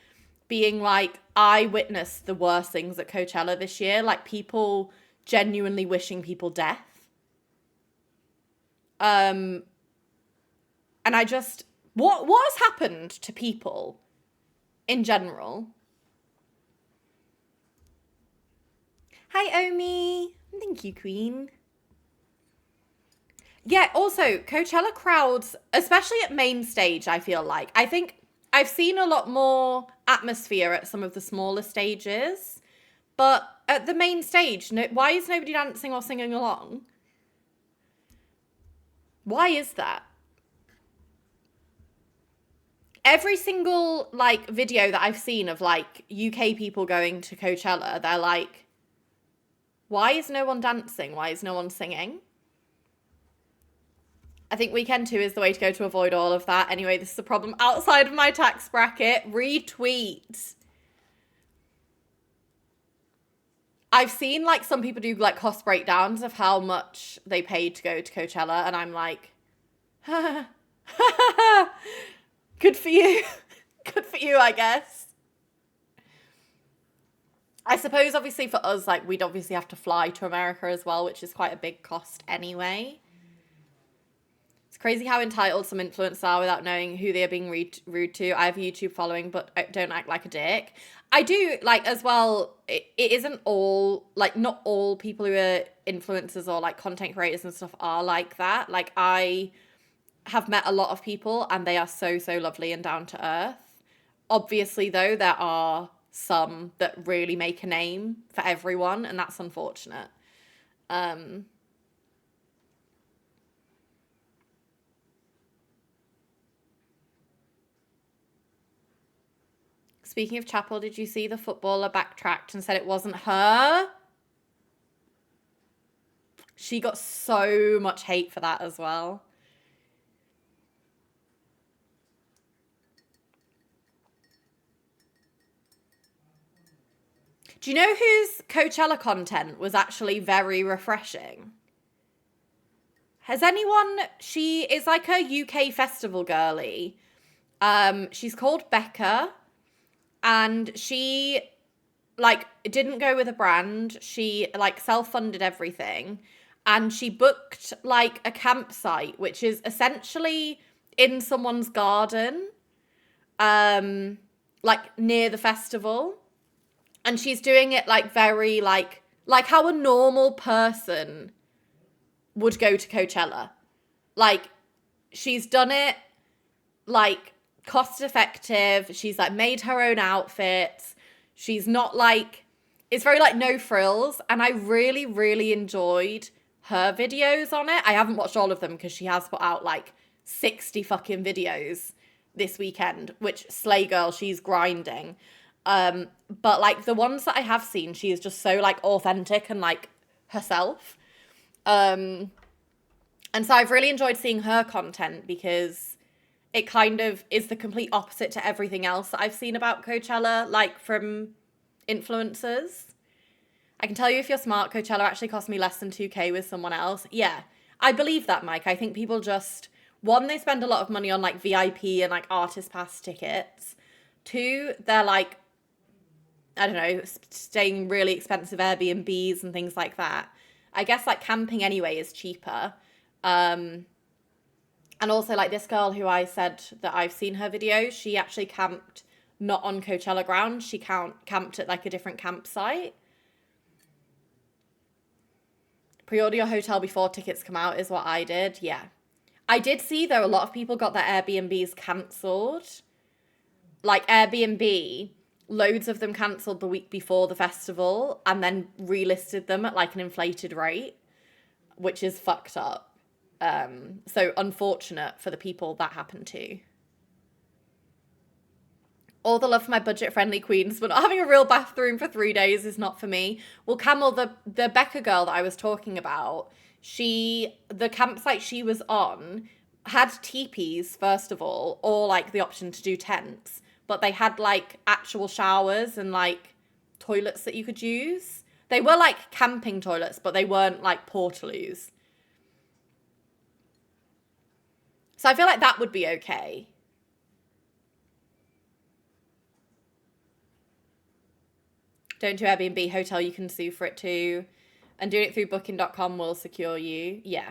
Speaker 1: being like, I witnessed the worst things at Coachella this year, like people genuinely wishing people death. And I just, what has happened to people in general? Hi, Omi. Thank you, Queen. Yeah, also, Coachella crowds, especially at main stage, I feel like. I think I've seen a lot more atmosphere at some of the smaller stages, but at the main stage, why is nobody dancing or singing along? Why is that? Every single, like, video that I've seen of, like, UK people going to Coachella, they're like, why is no one dancing? Why is no one singing? I think weekend 2 is the way to go to avoid all of that. Anyway, this is a problem outside of my tax bracket. Retweet. I've seen like some people do like cost breakdowns of how much they paid to go to Coachella, and I'm like, good for you. Good for you, I guess. I suppose obviously for us, like we'd obviously have to fly to America as well, which is quite a big cost anyway. It's crazy how entitled some influencers are without knowing who they are being rude to. I have a YouTube following, but don't act like a dick. I do, like, as well, it isn't all, like, not all people who are influencers or, like, content creators and stuff are like that. Like, I have met a lot of people, and they are so, so lovely and down to earth. Obviously, though, there are some that really make a name for everyone, and that's unfortunate. Speaking of Chapel, did you see the footballer backtracked and said it wasn't her? She got so much hate for that as well. Do you know whose Coachella content was actually very refreshing? Has anyone... She is like a UK festival girly. She's called Becca. And she, like, didn't go with a brand. She, like, self-funded everything. And she booked, like, a campsite, which is essentially in someone's garden, like, near the festival. And she's doing it, like, very, like how a normal person would go to Coachella. Like, she's done it, like, cost effective. She's like made her own outfits. She's not like, it's very like no frills. And I really, really enjoyed her videos on it. I haven't watched all of them because she has put out like 60 fucking videos this weekend, which slay girl, she's grinding. But like the ones that I have seen, she is just so like authentic and like herself. And so I've really enjoyed seeing her content because it kind of is the complete opposite to everything else that I've seen about Coachella, like from influencers. I can tell you if you're smart, Coachella actually cost me less than 2K with someone else. Yeah, I believe that, Mike. I think people just, one, they spend a lot of money on like VIP and like artist pass tickets. Two, they're like, I don't know, staying in really expensive Airbnbs and things like that. I guess like camping anyway is cheaper. And also, like, this girl who I said that I've seen her videos, she actually camped not on Coachella ground. She camped at, like, a different campsite. Pre-order your hotel before tickets come out is what I did. Yeah. I did see, though, a lot of people got their Airbnbs cancelled. Like, Airbnb, loads of them cancelled the week before the festival and then relisted them at, like, an inflated rate. which is fucked up. So unfortunate for the people that happened to. All the love for my budget-friendly queens, but not having a real bathroom for 3 days is not for me. Well, Camel, the Becca girl that I was talking about, the campsite she was on had teepees, first of all, or like the option to do tents, but they had like actual showers and like toilets that you could use. They were like camping toilets, but they weren't like portaloos. So I feel like that would be okay. Don't do Airbnb, hotel you can sue for it too. And doing it through booking.com will secure you. Yeah.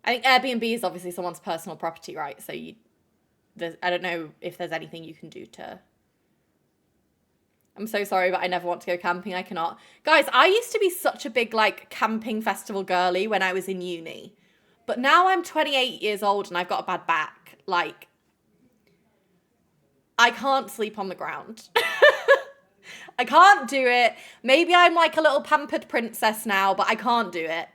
Speaker 1: I think Airbnb is obviously someone's personal property, right? So I don't know if there's anything you can do to... I'm so sorry, but I never want to go camping. I cannot. Guys, I used to be such a big like camping festival girly when I was in uni. But now I'm 28 years old and I've got a bad back. Like, I can't sleep on the ground. I can't do it. Maybe I'm like a little pampered princess now, but I can't do it.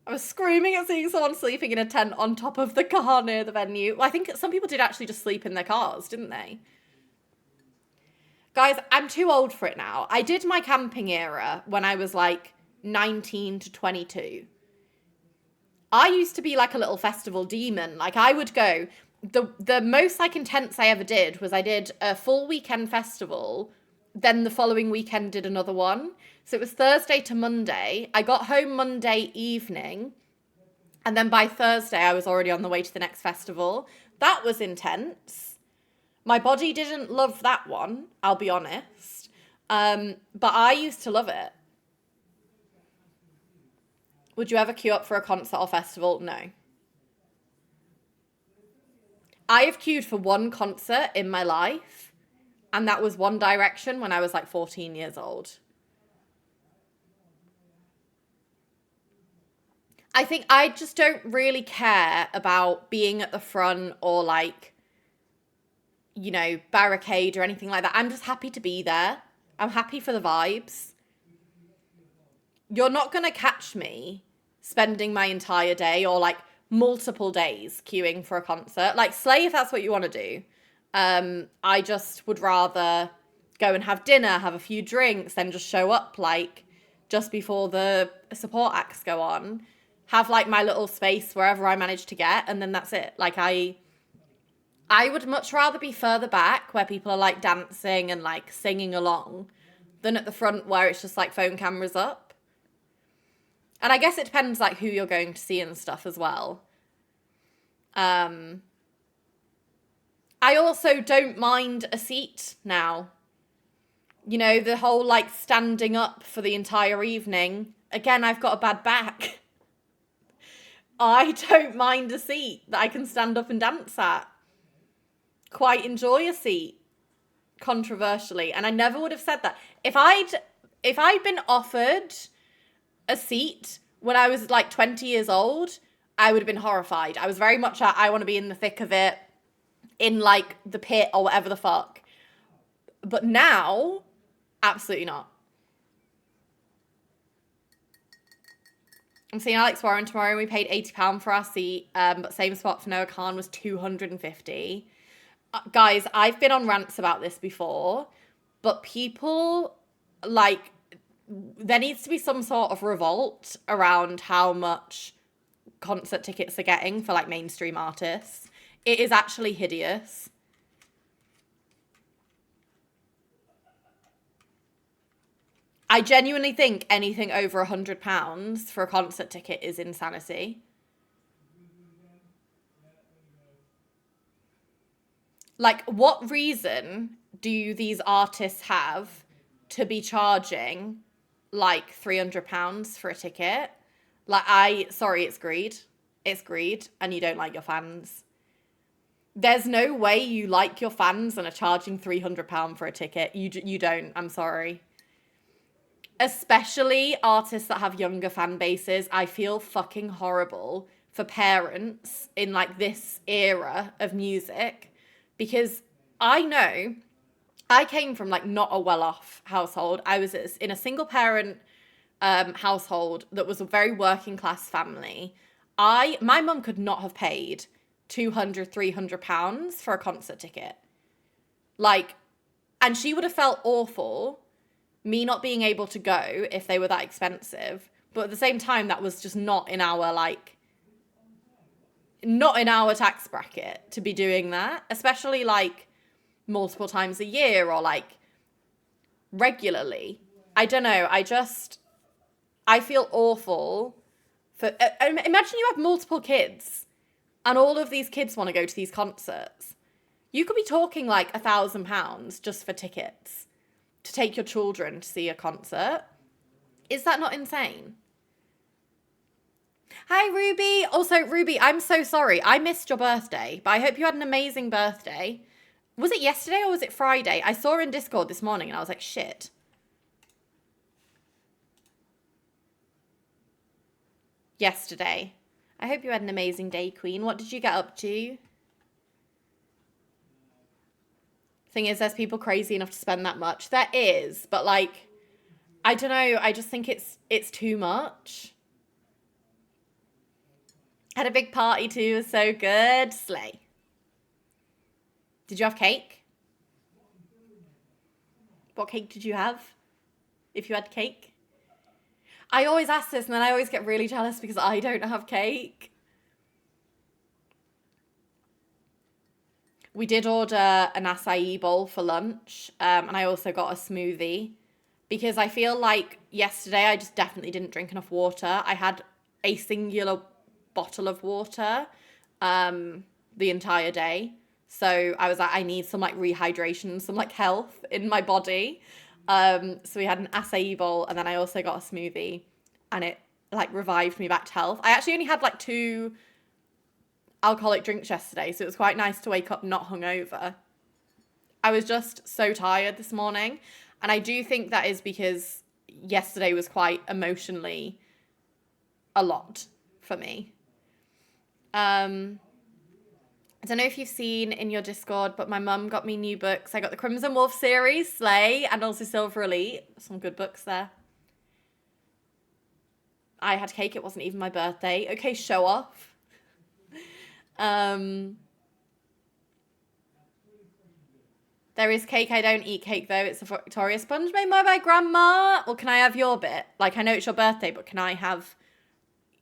Speaker 1: I was screaming at seeing someone sleeping in a tent on top of the car near the venue. Well, I think some people did actually just sleep in their cars, didn't they? Guys, I'm too old for it now. I did my camping era when I was like 19 to 22. I used to be like a little festival demon. Like I would go... The most like intense I ever did was I did a full weekend festival, then the following weekend did another one. So it was Thursday to Monday. I got home Monday evening, and then by Thursday I was already on the way to the next festival. That was intense. My body didn't love that one, I'll be honest. But I used to love it. Would you ever queue up for a concert or festival? No. I have queued for one concert in my life, and that was One Direction when I was like 14 years old. I think I just don't really care about being at the front or like, you know, barricade or anything like that. I'm just happy to be there. I'm happy for the vibes. You're not going to catch me spending my entire day or like multiple days queuing for a concert. Like, slay if that's what you want to do. I just would rather go and have dinner, have a few drinks, then just show up like just before the support acts go on. Have like my little space wherever I manage to get, and then that's it. Like I would much rather be further back where people are like dancing and like singing along than at the front where it's just like phone cameras up. And I guess it depends like who you're going to see and stuff as well. I also don't mind a seat now. You know, the whole like standing up for the entire evening. Again, I've got a bad back. I don't mind a seat that I can stand up and dance at. Quite enjoy a seat, controversially. And I never would have said that. If I'd been offered a seat when I was like 20 years old, I would have been horrified. I was very much I want to be in the thick of it, in like the pit or whatever the fuck. But now, absolutely not. I'm seeing Alex Warren tomorrow and we paid £80 for our seat, but same spot for Noah Khan was $250. Guys, I've been on rants about this before, but people like... There needs to be some sort of revolt around how much concert tickets are getting for like mainstream artists. It is actually hideous. I genuinely think anything over £100 for a concert ticket is insanity. Like, what reason do these artists have to be charging like £300 for a ticket? Like, sorry, it's greed. It's greed, and you don't like your fans. There's no way you like your fans and are charging £300 for a ticket. You don't. I'm sorry. Especially artists that have younger fan bases. I feel fucking horrible for parents in like this era of music, because I know I came from like not a well-off household. I was in a single parent household that was a very working class family. My mum could not have paid 200, 300 pounds for a concert ticket. Like, and she would have felt awful, me not being able to go if they were that expensive. But at the same time, that was just not in our tax bracket to be doing that, especially like multiple times a year or like regularly. I don't know. I feel awful for, imagine you have multiple kids and all of these kids want to go to these concerts. You could be talking like £1,000 just for tickets to take your children to see a concert. Is that not insane? Hi, Ruby. Also, Ruby, I'm so sorry. I missed your birthday, but I hope you had an amazing birthday. Was it yesterday or was it Friday? I saw her in Discord this morning and I was like, shit. Yesterday. I hope you had an amazing day, Queen. What did you get up to? Thing is, there's people crazy enough to spend that much. There is, but like, I don't know. I just think it's too much. Had a big party too. It was so good. Slay. Did you have cake? What cake did you have? If you had cake? I always ask this and then I always get really jealous because I don't have cake. We did order an acai bowl for lunch, and I also got a smoothie because I feel like yesterday I just definitely didn't drink enough water. I had a singular bottle of water the entire day. So I was like, I need some like rehydration, some like health in my body. So we had an acai bowl and then I also got a smoothie and it like revived me back to health. I actually only had like 2 alcoholic drinks yesterday, so it was quite nice to wake up not hungover. I was just so tired this morning, and I do think that is because yesterday was quite emotionally a lot for me. I don't know if you've seen in your Discord, but my mum got me new books. I got the Crimson Wolf series, Slay, and also Silver Elite. Some good books there. I had cake, it wasn't even my birthday. Okay, show off. There is cake. I don't eat cake though. It's a Victoria sponge made by my grandma. Or can I have your bit? Like, I know it's your birthday, but can I have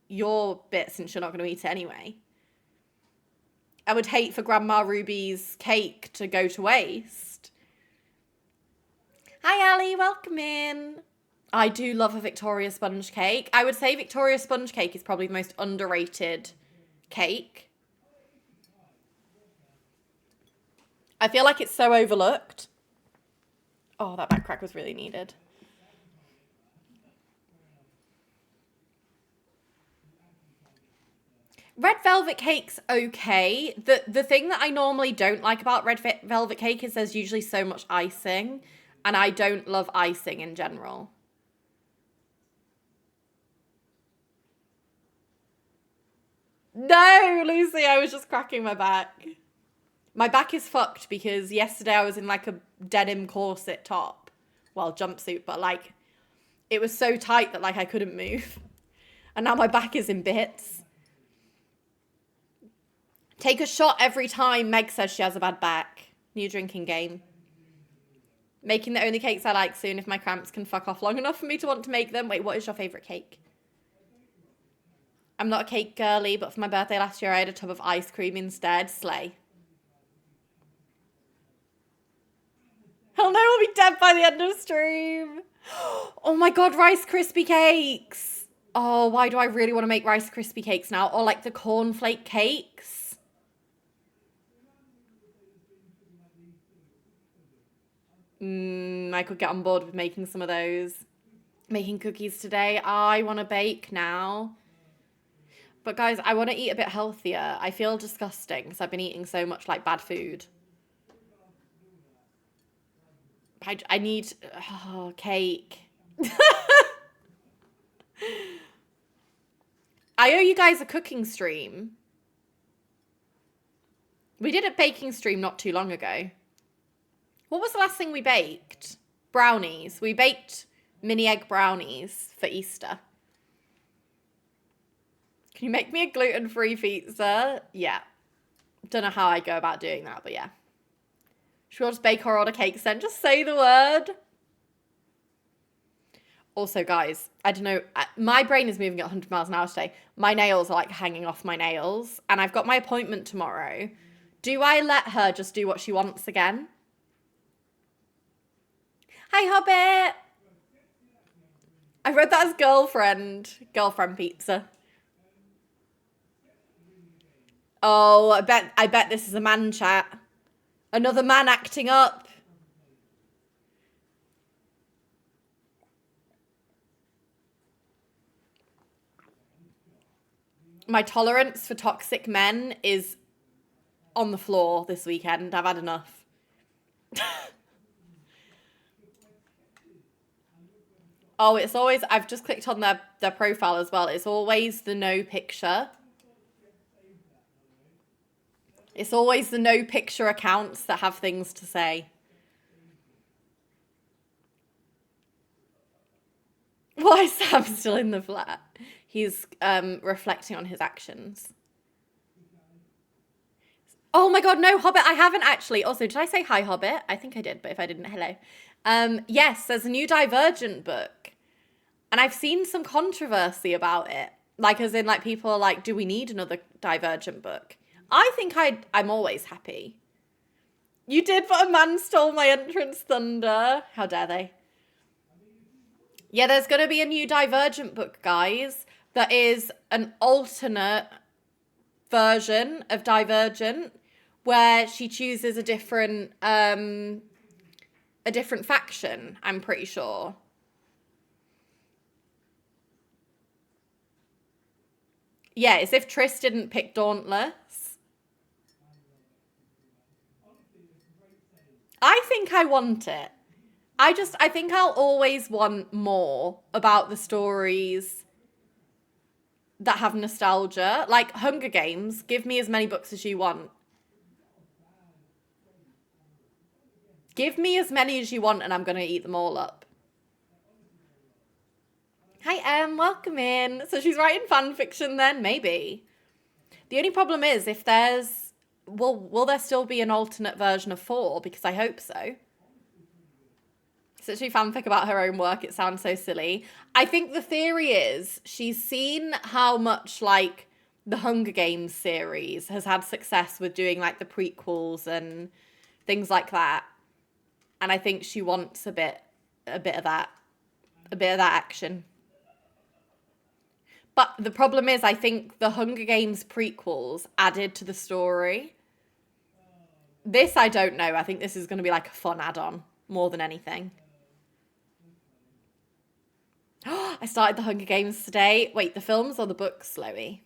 Speaker 1: your bit since you're not going to eat it anyway? I would hate for Grandma Ruby's cake to go to waste. Hi, Ali. Welcome in. I do love a Victoria sponge cake. I would say Victoria sponge cake is probably the most underrated cake. I feel like it's so overlooked. Oh, that back crack was really needed. Red velvet cake's okay. The thing that I normally don't like about red velvet cake is there's usually so much icing, and I don't love icing in general. No, Lucy, I was just cracking my back. My back is fucked because yesterday I was in like a denim corset top. Well, jumpsuit, but like it was so tight that like I couldn't move. And now my back is in bits. Take a shot every time Meg says she has a bad back. New drinking game. Making the only cakes I like soon if my cramps can fuck off long enough for me to want to make them. Wait, what is your favourite cake? I'm not a cake girly, but for my birthday last year I had a tub of ice cream instead. Slay. Hell no, we'll be dead by the end of stream. Oh my god, Rice Krispie cakes. Oh, why do I really want to make Rice Krispie cakes now? Or like the cornflake cakes. I could get on board with making some of those. Making cookies today. I want to bake now. But guys, I want to eat a bit healthier. I feel disgusting because I've been eating so much like bad food. I need cake. I owe you guys a cooking stream. We did a baking stream not too long ago. What was the last thing we baked? Brownies. We baked mini egg brownies for Easter. Can you make me a gluten-free pizza? Yeah. Don't know how I go about doing that, but yeah. Should we all just bake or order cakes then? Just say the word. Also, guys, I don't know. My brain is moving at 100 miles an hour today. My nails are like hanging off my nails. And I've got my appointment tomorrow. Do I let her just do what she wants again? Hi, Hobbit. I read that as girlfriend. Girlfriend pizza. Oh, I bet this is a man chat. Another man acting up. My tolerance for toxic men is on the floor this weekend. I've had enough. Oh, it's always, I've just clicked on their profile as well. It's always the no picture. It's always the no picture accounts that have things to say. Why is Sam still in the flat? He's reflecting on his actions. Oh my god, no, Hobbit, I haven't actually. Also, did I say hi, Hobbit? I think I did, but if I didn't, hello. Yes, there's a new Divergent book. And I've seen some controversy about it. Like, as in, like, people are like, do we need another Divergent book? I think I'm always happy. You did, but a man stole my entrance thunder. How dare they? Yeah, there's going to be a new Divergent book, guys. That is an alternate version of Divergent, where she chooses a different faction, I'm pretty sure. Yeah, it's if Triss didn't pick Dauntless. I think I want it. I think I'll always want more about the stories that have nostalgia. Like Hunger Games, give me as many books as you want. Give me as many as you want and I'm going to eat them all up. Hi, Em, welcome in. So she's writing fan fiction then? Maybe. The only problem is if there's... will there still be an alternate version of 4? Because I hope so. It's actually fanfic about her own work. It sounds so silly. I think the theory is she's seen how much, like, the Hunger Games series has had success with doing, like, the prequels and things like that. And I think she wants a bit of that action. But the problem is, I think the Hunger Games prequels added to the story. This, I don't know. I think this is going to be like a fun add-on more than anything. I started the Hunger Games today. Wait, the films or the books, Chloe?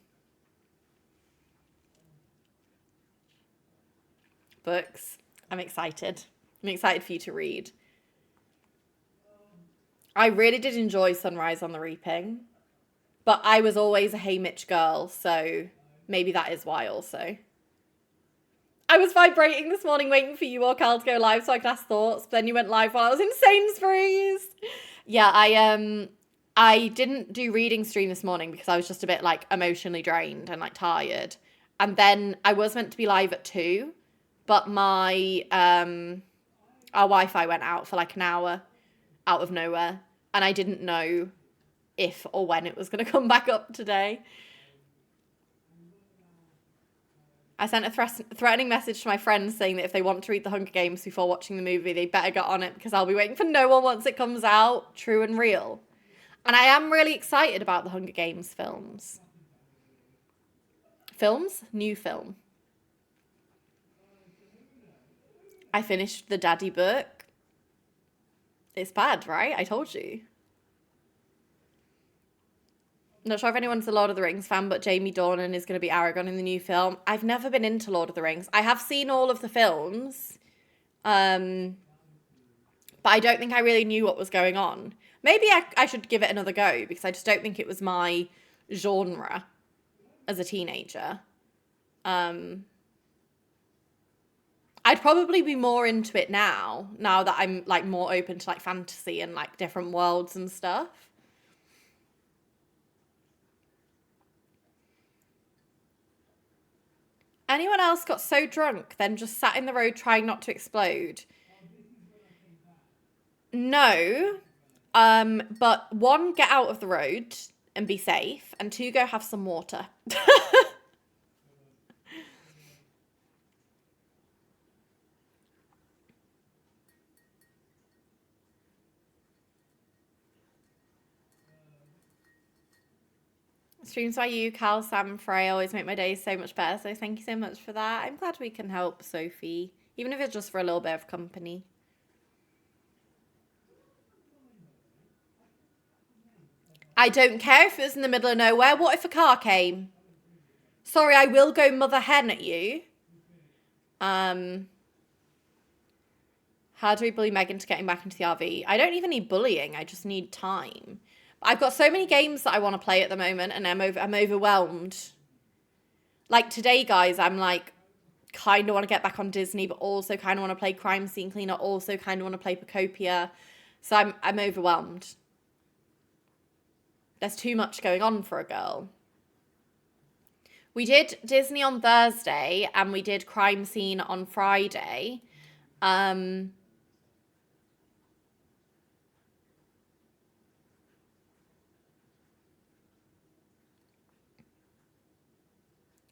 Speaker 1: Books. I'm excited. I'm excited for you to read. I really did enjoy Sunrise on the Reaping. But I was always a Hey Mitch girl, so maybe that is why also. I was vibrating this morning waiting for you or Carl to go live so I could ask thoughts, but then you went live while I was in Sainsbury's. Yeah, I didn't do reading stream this morning because I was just a bit like emotionally drained and like tired. And then I was meant to be live at 2, but my our Wi-Fi went out for like an hour out of nowhere, and I didn't know if or when it was going to come back up today. I sent a threatening message to my friends saying that if they want to read The Hunger Games before watching the movie, they better get on it because I'll be waiting for no one once it comes out. True and real. And I am really excited about the Hunger Games films. Films? New film. I finished the Daddy book. It's bad, right? I told you. Not sure if anyone's a Lord of the Rings fan, but Jamie Dornan is going to be Aragorn in the new film. I've never been into Lord of the Rings. I have seen all of the films, but I don't think I really knew what was going on. Maybe I should give it another go, because I just don't think it was my genre as a teenager. I'd probably be more into it now that I'm like more open to like fantasy and like different worlds and stuff. Anyone else got so drunk then just sat in the road trying not to explode? No. But one, get out of the road and be safe, and two, go have some water. Streams by you, Cal, Sam, and Frey always make my days so much better, so thank you so much for that. I'm glad we can help, Sophie, even if it's just for a little bit of company. I don't care if it's in the middle of nowhere. What if a car came? Sorry, I will go mother hen at you. How do we bully Megan to getting back into the RV? I don't even need bullying. I just need time. I've got so many games that I want to play at the moment, and I'm overwhelmed. Like today, guys, I'm like, kind of want to get back on Disney, but also kind of want to play Crime Scene Cleaner, also kind of want to play Pocopia. So I'm overwhelmed. There's too much going on for a girl. We did Disney on Thursday, and we did Crime Scene on Friday.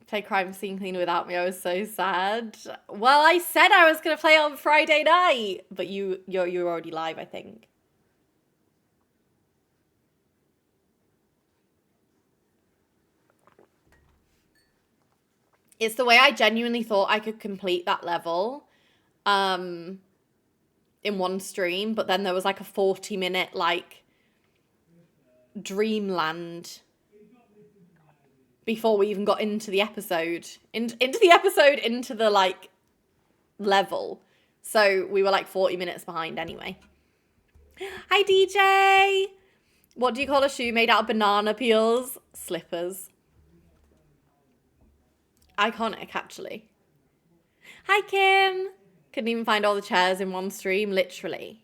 Speaker 1: Play Crime Scene Cleaner without me. I was so sad. Well, I said I was going to play it on Friday night, but you're already live, I think. It's the way I genuinely thought I could complete that level in one stream, but then there was like a 40-minute like dreamland before we even got into the episode. Into the like level. So we were like 40 minutes behind anyway. Hi DJ! What do you call a shoe made out of banana peels? Slippers. Iconic, actually. Hi, Kim. Couldn't even find all the chairs in one stream, literally.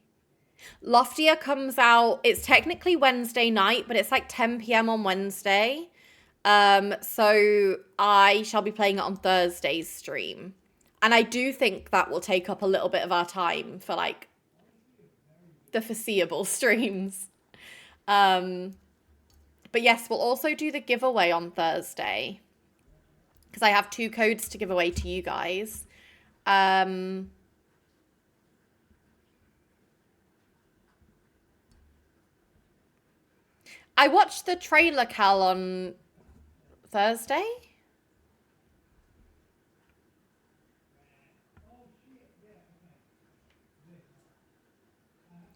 Speaker 1: Loftier comes out, it's technically Wednesday night, but it's like 10 p.m. on Wednesday. So I shall be playing it on Thursday's stream. And I do think that will take up a little bit of our time for like the foreseeable streams. But yes, we'll also do the giveaway on Thursday, because I have 2 codes to give away to you guys. I watched the trailer, Cal, on Thursday.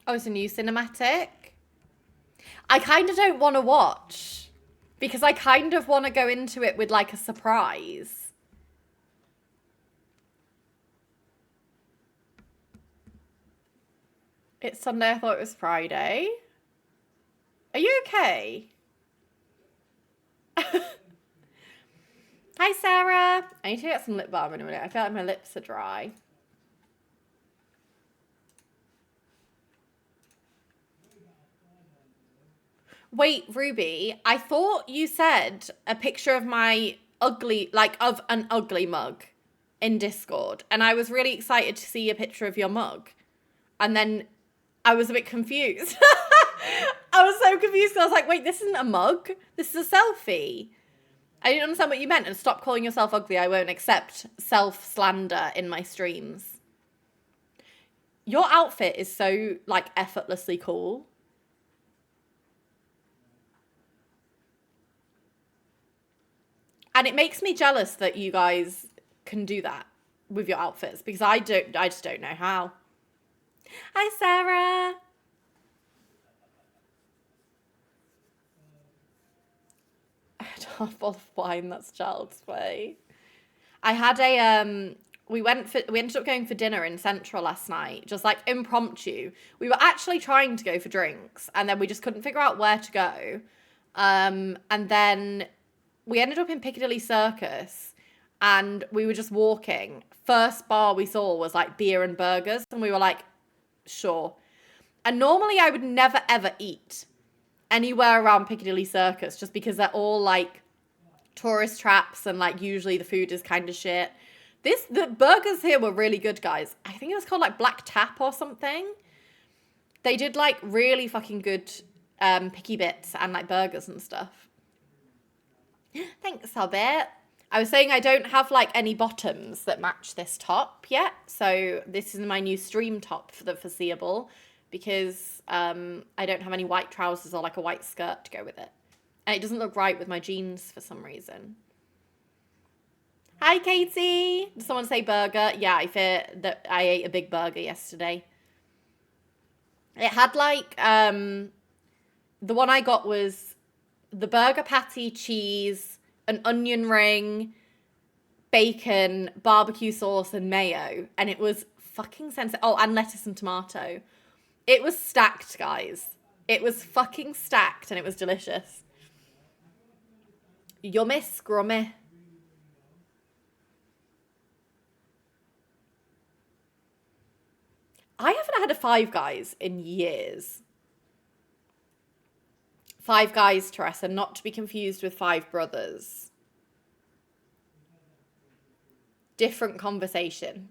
Speaker 1: Oh, it's a new cinematic. I kind of don't want to watch, because I kind of want to go into it with like a surprise. It's Sunday, I thought it was Friday. Are you okay? Hi, Sarah. I need to get some lip balm in a minute. I feel like my lips are dry. Wait, Ruby, I thought you said a picture of my ugly, like of an ugly mug in Discord. And I was really excited to see a picture of your mug. And then I was a bit confused. I was so confused. I was like, wait, this isn't a mug. This is a selfie. I didn't understand what you meant. And stop calling yourself ugly. I won't accept self-slander in my streams. Your outfit is so, like, effortlessly cool. And it makes me jealous that you guys can do that with your outfits, because I just don't know how. Hi, Sarah. Half bottle of wine, that's child's play. I had we ended up going for dinner in Central last night, just like impromptu. We were actually trying to go for drinks, and then we just couldn't figure out where to go. And then we ended up in Piccadilly Circus, and we were just walking. First bar we saw was like beer and burgers, and we were like, sure. And normally I would never ever eat anywhere around Piccadilly Circus just because they're all like tourist traps and like usually the food is kind of shit. The burgers here were really good, guys. I think it was called like Black Tap or something. They did like really fucking good picky bits and like burgers and stuff. Thanks, Hobbit. I was saying I don't have like any bottoms that match this top yet. So this is my new stream top for the foreseeable because I don't have any white trousers or like a white skirt to go with it. And it doesn't look right with my jeans for some reason. Hi, Katie. Did someone say burger? Yeah, I fear that I ate a big burger yesterday. It had like, the one I got was the burger patty, cheese, an onion ring, bacon, barbecue sauce, and mayo. And it was fucking sensitive. Oh, and lettuce and tomato. It was stacked, guys. It was fucking stacked and it was delicious. Yummy scrummy. I haven't had a Five Guys in years. Five Guys, Teresa, not to be confused with Five Brothers. Different conversation.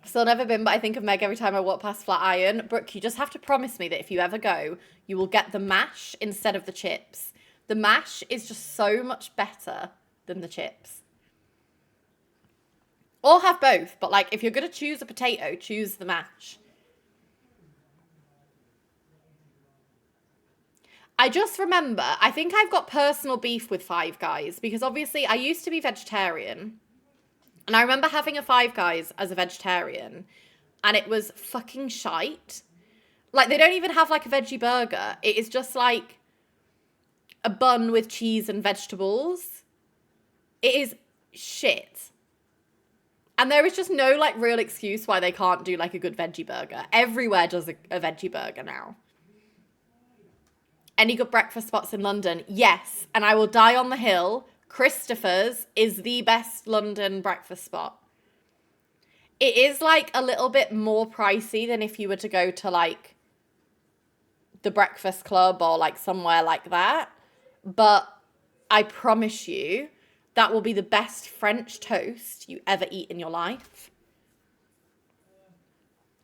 Speaker 1: Still never been, but I think of Meg every time I walk past Flatiron. Brooke, you just have to promise me that if you ever go, you will get the mash instead of the chips. The mash is just so much better than the chips. Or have both, but like if you're going to choose a potato, choose the mash. I just remember, I think I've got personal beef with Five Guys because obviously I used to be vegetarian. And I remember having a Five Guys as a vegetarian and it was fucking shite. Like they don't even have like a veggie burger. It is just like a bun with cheese and vegetables. It is shit. And there is just no like real excuse why they can't do like a good veggie burger. Everywhere does a veggie burger now. Any good breakfast spots in London? Yes. And I will die on the hill. Christopher's is the best London breakfast spot. It is like a little bit more pricey than if you were to go to like the Breakfast Club or like somewhere like that. But I promise you, that will be the best French toast you ever eat in your life.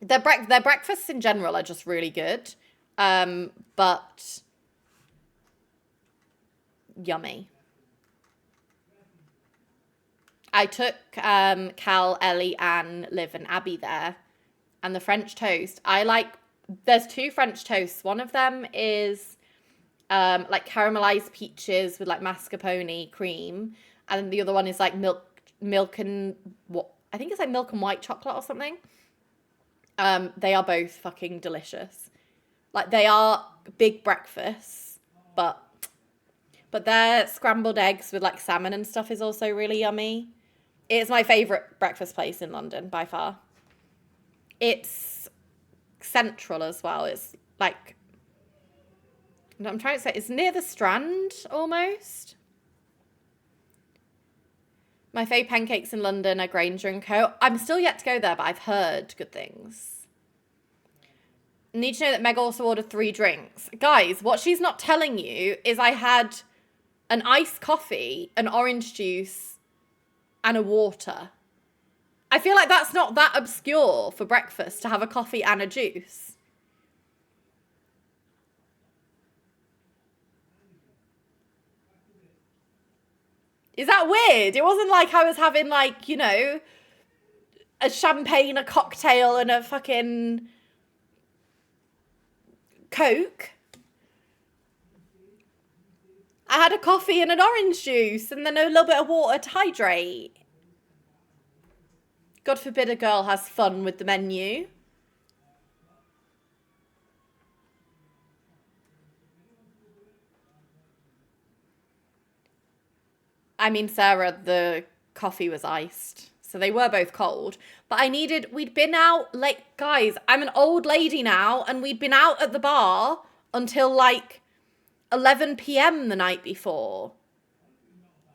Speaker 1: Their breakfasts in general are just really good. But yummy. I took Cal, Ellie, Anne, Liv, and Abby there. And the French toast, there's two French toasts. One of them is like caramelized peaches with like mascarpone cream. And the other one is like milk and what? I think it's like milk and white chocolate or something. They are both fucking delicious. Like they are big breakfasts, but their scrambled eggs with like salmon and stuff is also really yummy. It's my favourite breakfast place in London by far. It's central as well. It's like, I'm trying to say, it's near the Strand almost. My fave pancakes in London are Granger & Co. I'm still yet to go there, but I've heard good things. Need to know that Meg also ordered 3 drinks. Guys, what she's not telling you is I had an iced coffee, an orange juice, and a water. I feel like that's not that obscure for breakfast to have a coffee and a juice. Is that weird? It wasn't like I was having like, you know, a champagne, a cocktail, and a fucking Coke. I had a coffee and an orange juice and then a little bit of water to hydrate. God forbid a girl has fun with the menu. I mean, Sarah, the coffee was iced, So they were both cold. But we'd been out, like, guys, I'm an old lady now, and we'd been out at the bar until like 11 p.m. the night before.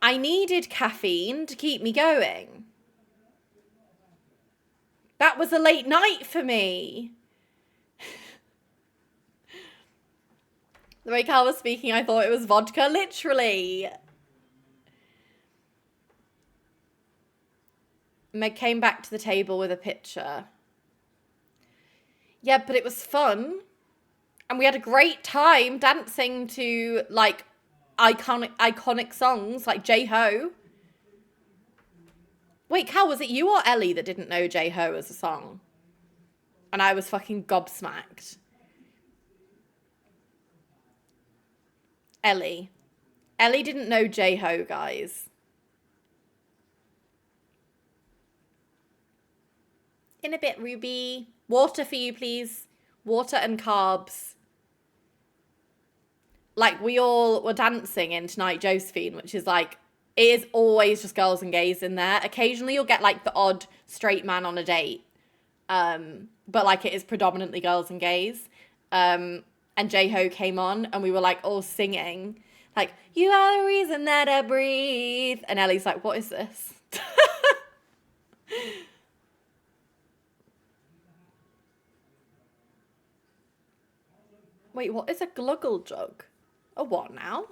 Speaker 1: I needed caffeine to keep me going. That was a late night for me. The way Cal was speaking, I thought it was vodka, literally. Meg came back to the table with a picture. Yeah, but it was fun. And we had a great time dancing to, like, iconic songs like J-Ho. Wait, Cal, was it you or Ellie that didn't know J-Ho as a song? And I was fucking gobsmacked. Ellie. Ellie didn't know J-Ho, guys. In a bit, Ruby. Water for you, please. Water and carbs. Like, we all were dancing in Tonight Josephine, which is like, it is always just girls and gays in there. Occasionally you'll get like the odd straight man on a date. But like it is predominantly girls and gays. And J-Ho came on and we were like all singing. Like, you are the reason that I breathe. And Ellie's like, what is this? Wait, what is a gluggle jug? A what now?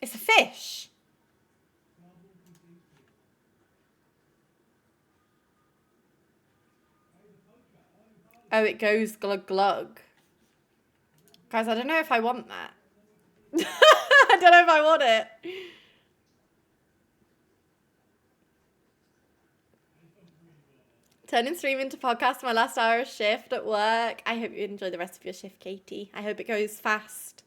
Speaker 1: It's a fish. Oh, it goes glug glug. Guys, I don't know if I want that. I don't know if I want it. Turning stream into podcast my last hour of shift at work. I hope you enjoy the rest of your shift, Katie. I hope it goes fast.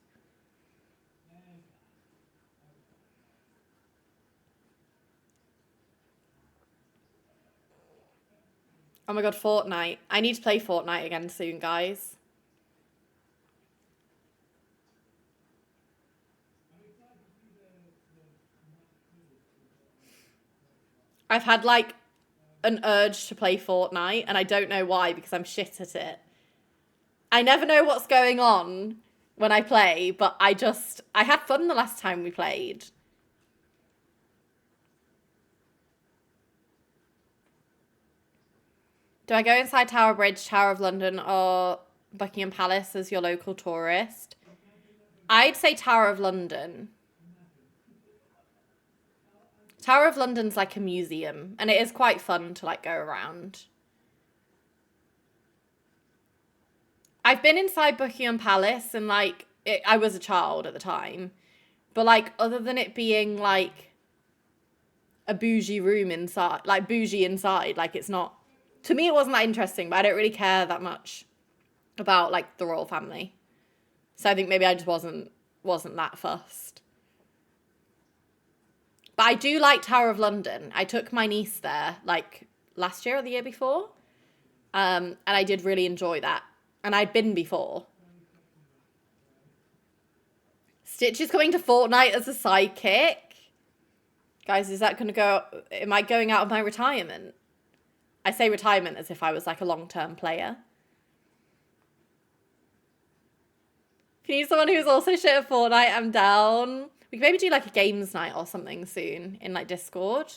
Speaker 1: Oh my god, Fortnite. I need to play Fortnite again soon, guys. I've had like an urge to play Fortnite and I don't know why because I'm shit at it. I never know what's going on when I play, but I had fun the last time we played. Do I go inside Tower Bridge, Tower of London, or Buckingham Palace as your local tourist? I'd say Tower of London. Tower of London's like a museum, and it is quite fun to like go around. I've been inside Buckingham Palace, and like, I was a child at the time, but like, other than it being like a bougie room inside, like bougie inside, like it's not, to me it wasn't that interesting, but I don't really care that much about like the royal family. So I think maybe I just wasn't that fussed. But I do like Tower of London. I took my niece there like last year or the year before. And I did really enjoy that. And I'd been before. Stitch is coming to Fortnite as a sidekick. Guys, is that going to go... Am I going out of my retirement? I say retirement as if I was like a long-term player. If you need someone who's also shit at Fortnite, I'm down. We could maybe do like a games night or something soon in like Discord.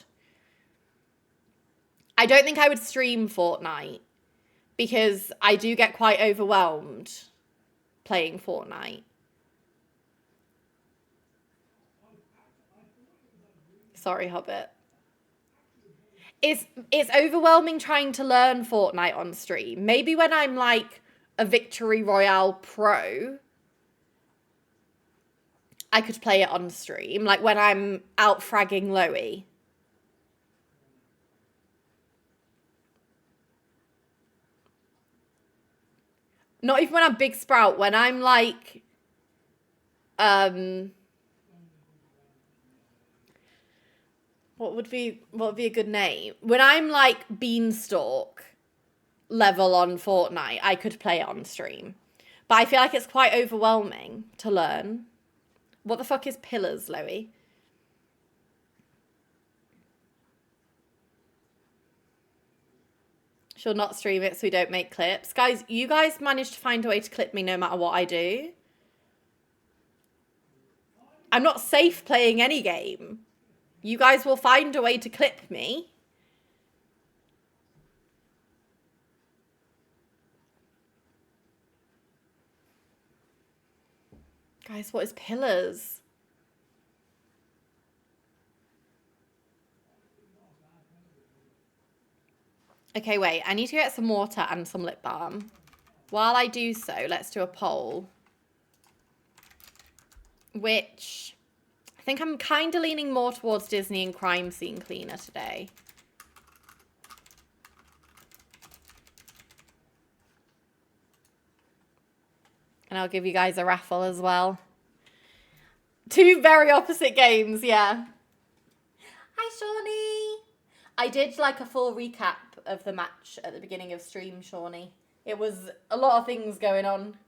Speaker 1: I don't think I would stream Fortnite because I do get quite overwhelmed playing Fortnite. Sorry, Hobbit. It's overwhelming trying to learn Fortnite on stream. Maybe when I'm like a Victory Royale pro, I could play it on stream, like when I'm out fragging Loey. Not even when I'm Big Sprout, when I'm like, what would be a good name? When I'm like Beanstalk level on Fortnite, I could play it on stream. But I feel like it's quite overwhelming to learn. What the fuck is pillars, Loey? She'll not stream it so we don't make clips. Guys, you guys manage to find a way to clip me no matter what I do. I'm not safe playing any game. You guys will find a way to clip me. Guys, what is pillars? Okay, wait. I need to get some water and some lip balm. While I do so, let's do a poll. Which, I think I'm kind of leaning more towards Disney and Crime Scene Cleaner today. And I'll give you guys a raffle as well. Two very opposite games, yeah. Hi, Shawnee. I did like a full recap of the match at the beginning of stream, Shawnee. It was a lot of things going on.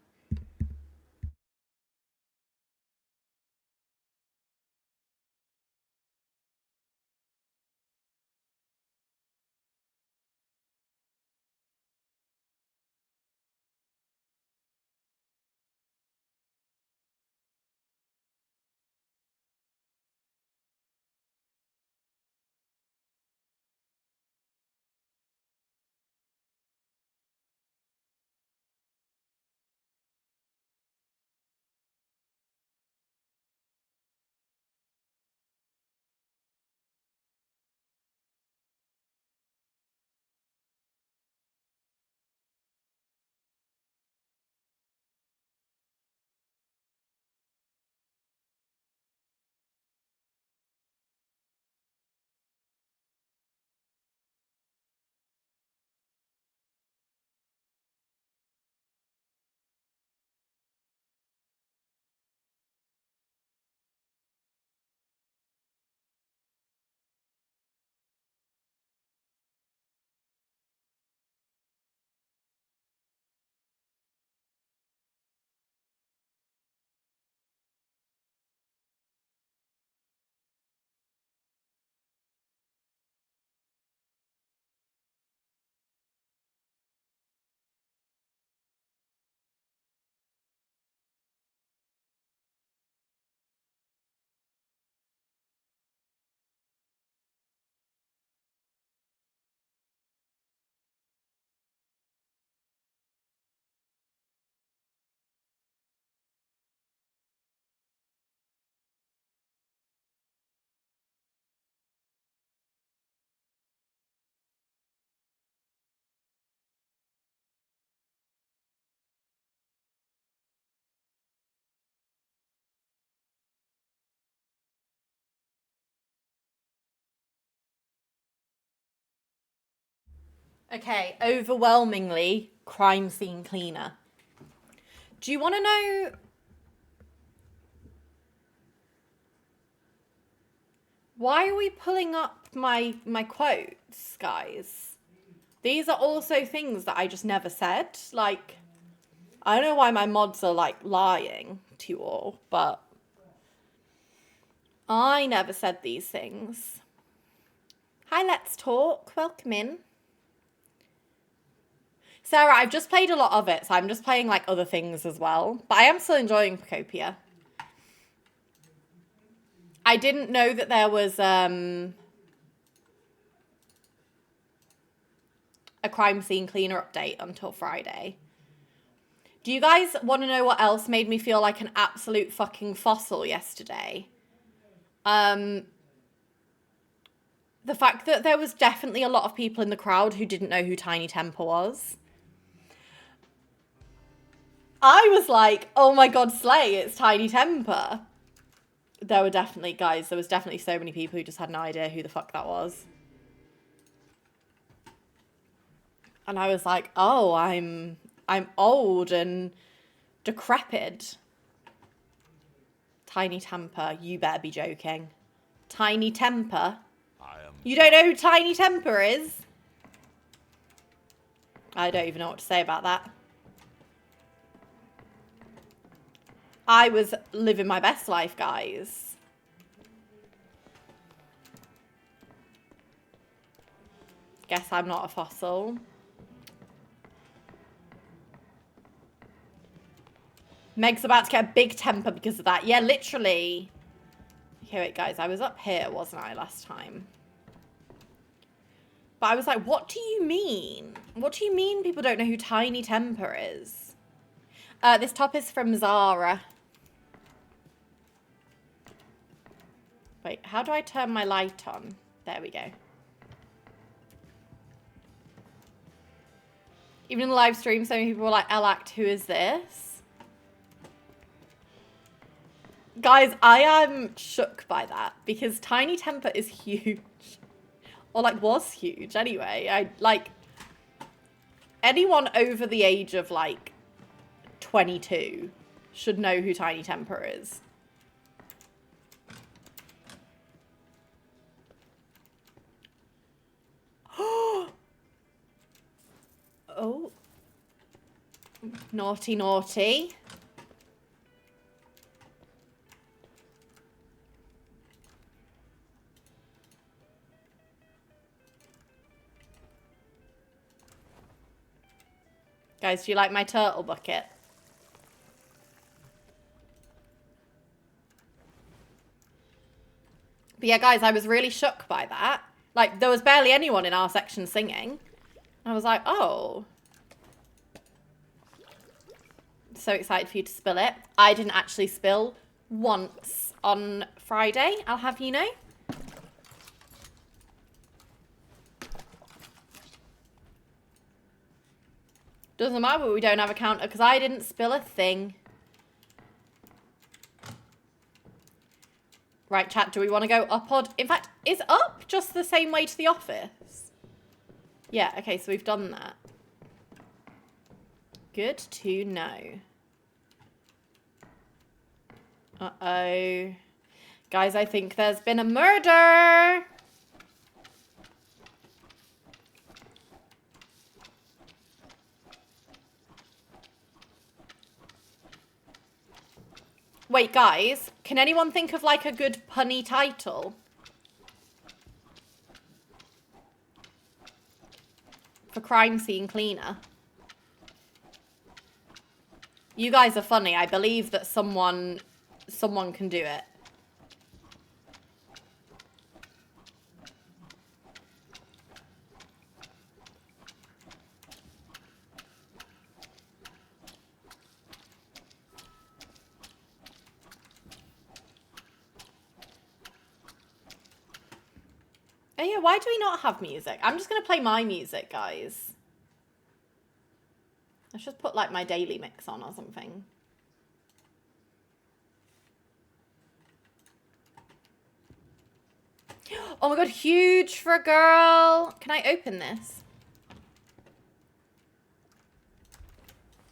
Speaker 1: Okay, overwhelmingly, Crime Scene Cleaner. Do you want to know... Why are we pulling up my quotes, guys? These are also things that I just never said. Like, I don't know why my mods are, like, lying to you all, but I never said these things. Hi, Let's Talk. Welcome in. Sarah, I've just played a lot of it, so I'm just playing, like, other things as well. But I am still enjoying Procopia. I didn't know that there was a Crime Scene Cleaner update until Friday. Do you guys want to know what else made me feel like an absolute fucking fossil yesterday? The fact that there was definitely a lot of people in the crowd who didn't know who Tiny Temper was. I was like, oh my god, Slay, it's Tiny Temper. There was definitely so many people who just had no idea who the fuck that was. And I was like, oh, I'm old and decrepit. Tiny Temper, you better be joking. Tiny Temper? You don't know who Tiny Temper is? I don't even know what to say about that. I was living my best life, guys. Guess I'm not a fossil. Meg's about to get a big temper because of that. Yeah, literally. Okay, wait, guys. I was up here, wasn't I, last time? But I was like, what do you mean? What do you mean people don't know who Tiny Temper is? This top is from Zara. Wait, how do I turn my light on? There we go. Even in the live stream, so many people were like, L-Act, who is this? Guys, I am shook by that because Tiny Temper is huge. Or like was huge anyway. I like anyone over the age of like 22 should know who Tiny Temper is. Oh. Naughty, naughty. Guys, do you like my turtle bucket? But yeah, guys, I was really shook by that. Like, there was barely anyone in our section singing. I was like, oh. So excited for you to spill it. I didn't actually spill once on Friday, I'll have you know. Doesn't matter, we don't have a counter because I didn't spill a thing. Right, chat, do we want to go up or... In fact, is up just the same way to the office? Yeah, okay, so we've done that. Good to know. Uh-oh. Guys, I think there's been a murder! Wait, guys, can anyone think of like a good punny title? For crime scene cleaner. You guys are funny. I believe that someone can do it. Oh yeah, why do we not have music? I'm just going to play my music, guys. Let's just put like my daily mix on or something. Oh my god, huge for a girl. Can I open this?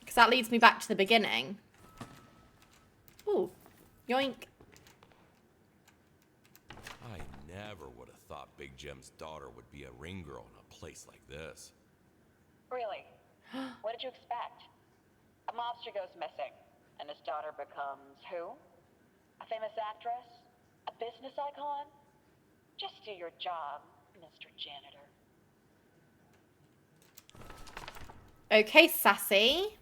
Speaker 1: Because that leads me back to the beginning. Ooh, yoink.
Speaker 3: I never would have thought Big Jim's daughter would be a ring girl in a place like this.
Speaker 4: Really? What did you expect? A mobster goes missing, and his daughter becomes who? A famous actress? A business icon? Just do your job, Mr. Janitor.
Speaker 1: Okay, sassy.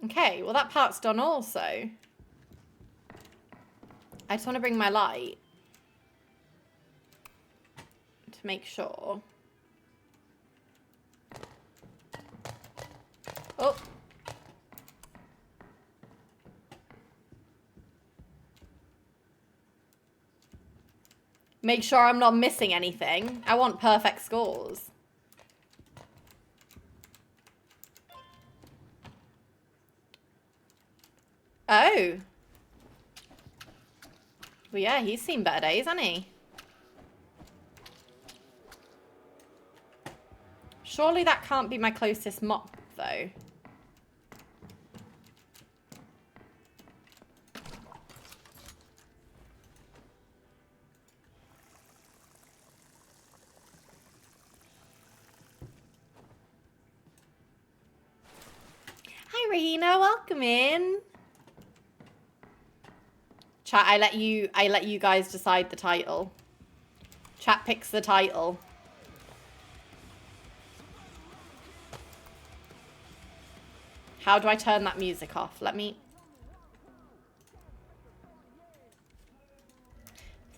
Speaker 1: Okay, well that part's done also. I just want to bring my light. To make sure. Oh. Make sure I'm not missing anything. I want perfect scores. Oh. Well, yeah, he's seen better days, hasn't he? Surely that can't be my closest mop, though. Hi, Hi, Rena. Welcome in. Chat, I let you guys decide the title. Chat picks the title. How do I turn that music off? Let me...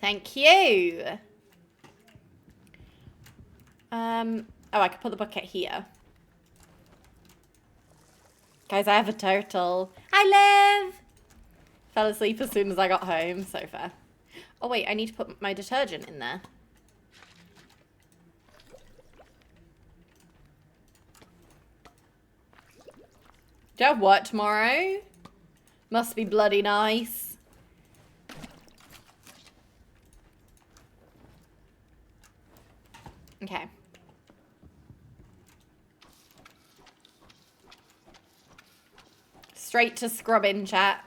Speaker 1: Thank you. Oh, I could put the bucket here. Guys, I have a turtle. Hi, Liv! Fell asleep as soon as I got home. So fair. Oh, wait, I need to put my detergent in there. Do you have work tomorrow? Must be bloody nice. Okay. Straight to scrubbing, chat.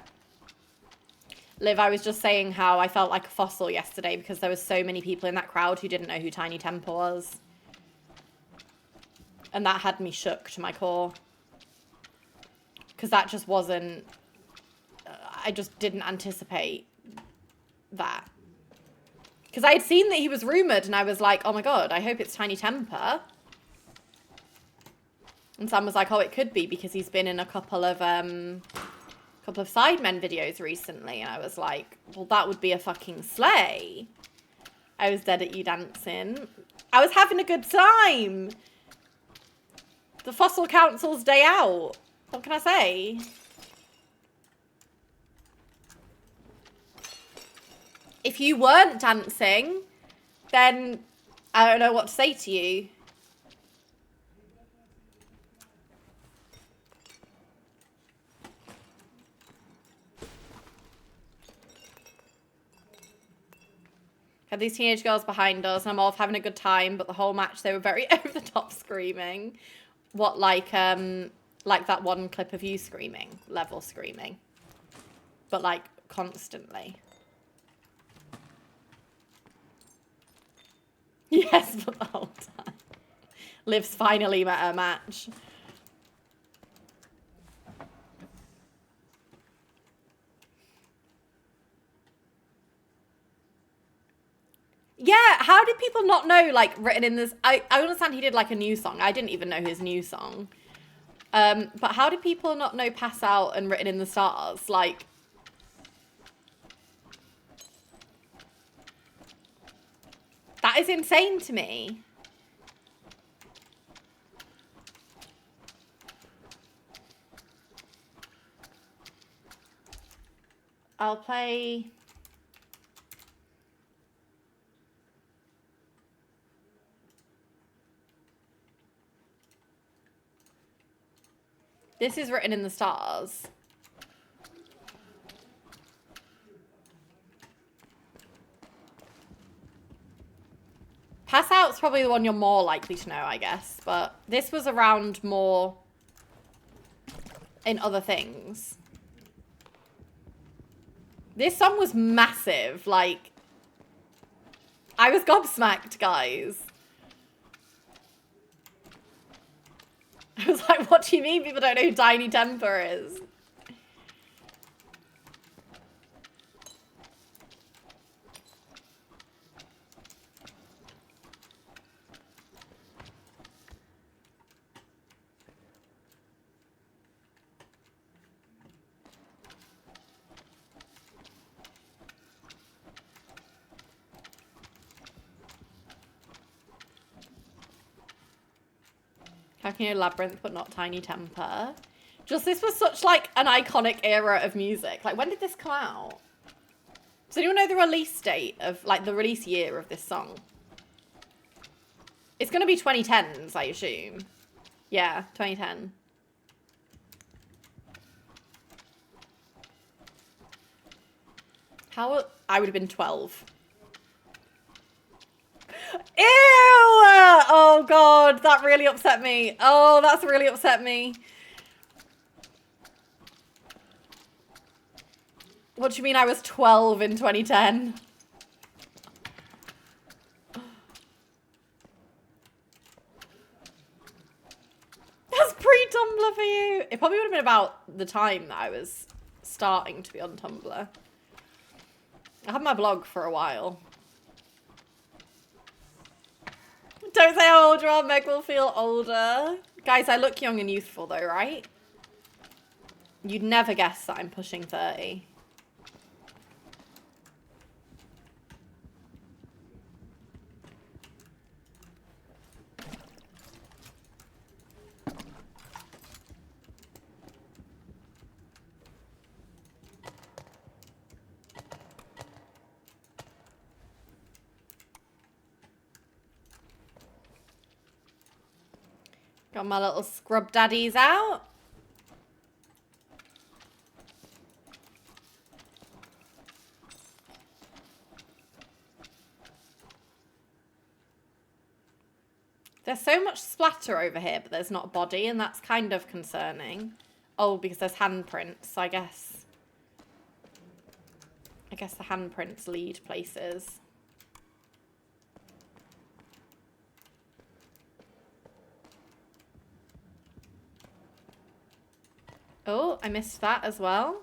Speaker 1: Liv, I was just saying how I felt like a fossil yesterday because there was so many people in that crowd who didn't know who Tiny Temper was. And that had me shook to my core. Because that just wasn't... I just didn't anticipate that. Because I had seen that he was rumoured and I was like, oh my god, I hope it's Tiny Temper. And Sam was like, oh, it could be because he's been in a couple of Sidemen videos recently. And I was like, well, that would be a fucking slay. I was dead at you dancing. I was having a good time. The Fossil Council's day out. What can I say? If you weren't dancing, then I don't know what to say to you. Had these teenage girls behind us, and I'm off having a good time, but the whole match they were very over the top screaming. What, like that one clip of you screaming, level screaming, but like constantly. Yes, but the whole time. Liv's finally met her match. Yeah, how did people not know, like, written in this... I understand he did, like, a new song. I didn't even know his new song. But how did people not know Pass Out and Written in the Stars? Like... That is insane to me. I'll play... This is Written in the Stars. Pass Out's probably the one you're more likely to know, I guess. But this was around more in other things. This song was massive. Like, I was gobsmacked, guys. I was like, what do you mean people don't know who Tiny Temper is? How can you Labyrinth but not Tiny Temper? Just this was such like an iconic era of music. Like, when did this come out? Does anyone know the release date of, like, the release year of this song? It's gonna be 2010s, I assume. Yeah, 2010. How... I would have been 12. Ew! Oh god, that really upset me. Oh, that's really upset me. What do you mean I was 12 in 2010? That's pre-Tumblr. Tumblr for you. It probably would have been about the time that I was starting to be on Tumblr. I had my blog for a while. Don't say how old you are, Meg will feel older. Guys, I look young and youthful though, right? You'd never guess that I'm pushing 30. Got my little scrub daddies out. There's so much splatter over here, but there's not a body, and that's kind of concerning. Oh, because there's handprints, I guess. I guess the handprints lead places. Oh, I missed that as well.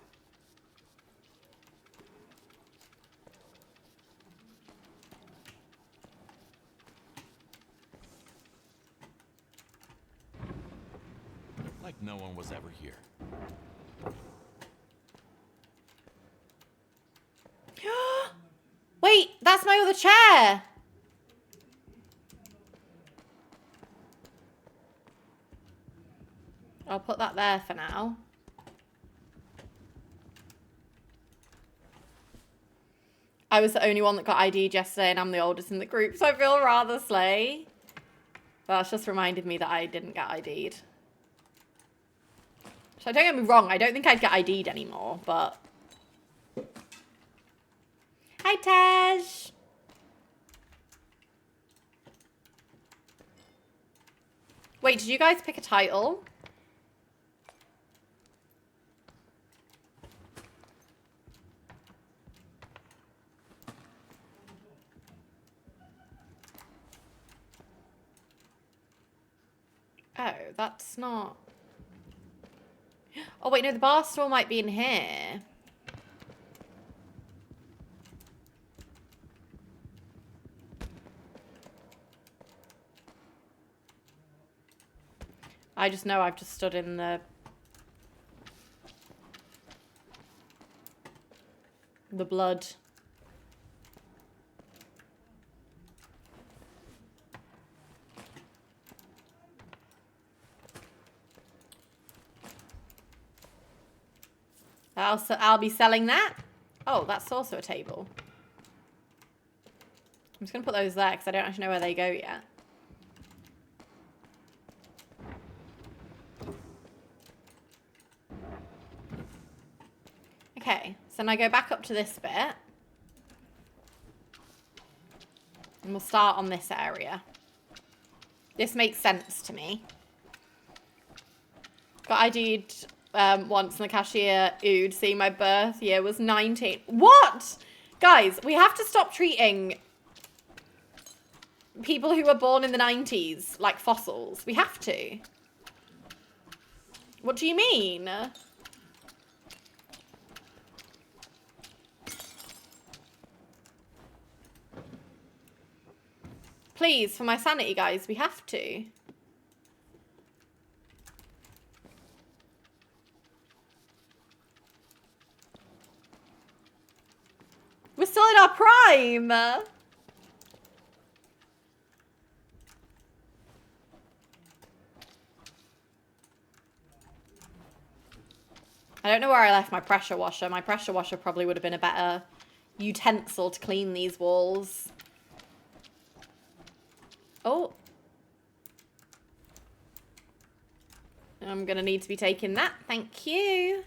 Speaker 3: Like no one was ever here.
Speaker 1: Wait, that's my other chair. I'll put that there for now. I was the only one that got ID'd yesterday and I'm the oldest in the group, so I feel rather slay. That's just reminded me that I didn't get ID'd. So don't get me wrong, I don't think I'd get ID'd anymore, but... Hi, Taj! Wait, did you guys pick a title? Oh, that's not... Oh, wait, no, the bar stool might be in here. I just know I've just stood in the blood. I'll be selling that. Oh, that's also a table. I'm just going to put those there because I don't actually know where they go yet. Okay, so now go back up to this bit. And we'll start on this area. This makes sense to me. Got ID'd once and the cashier oohed, seeing my birth year was 19. What? Guys, we have to stop treating people who were born in the 90s like fossils. We have to. What do you mean? Please, for my sanity, guys, we have to. We're still in our prime. I don't know where I left my pressure washer. My pressure washer probably would have been a better utensil to clean these walls. Oh. I'm going to need to be taking that. Thank you.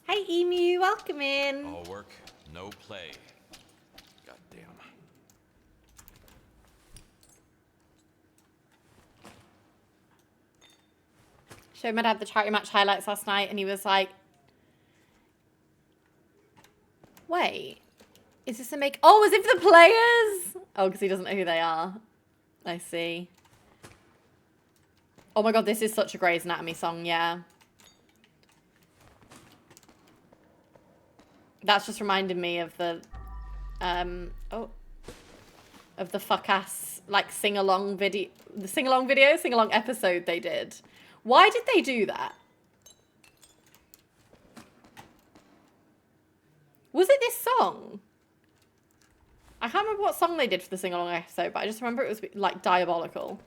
Speaker 1: Hi, Emu. Welcome in.
Speaker 3: All work, no play. Goddamn.
Speaker 1: Showed my dad the charity match highlights last night and he was like, wait, is this a make? Oh, is it for the players? Oh, because he doesn't know who they are. I see. Oh my god, this is such a Grey's Anatomy song, yeah. That's just reminding me of the, of the fuck-ass, like, sing-along episode they did. Why did they do that? Was it this song? I can't remember what song they did for the sing-along episode, but I just remember it was, like, diabolical.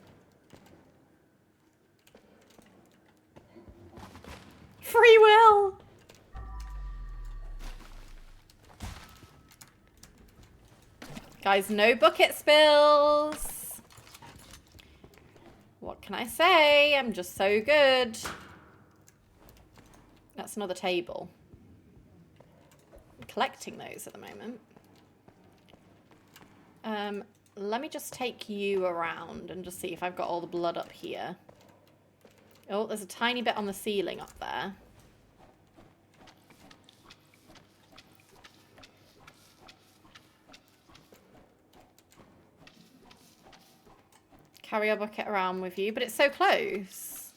Speaker 1: Free will! Guys, no bucket spills. What can I say? I'm just so good. That's another table. I'm collecting those at the moment. Let me just take you around and just see if I've got all the blood up here. Oh, there's a tiny bit on the ceiling up there. Carry your bucket around with you, but it's so close.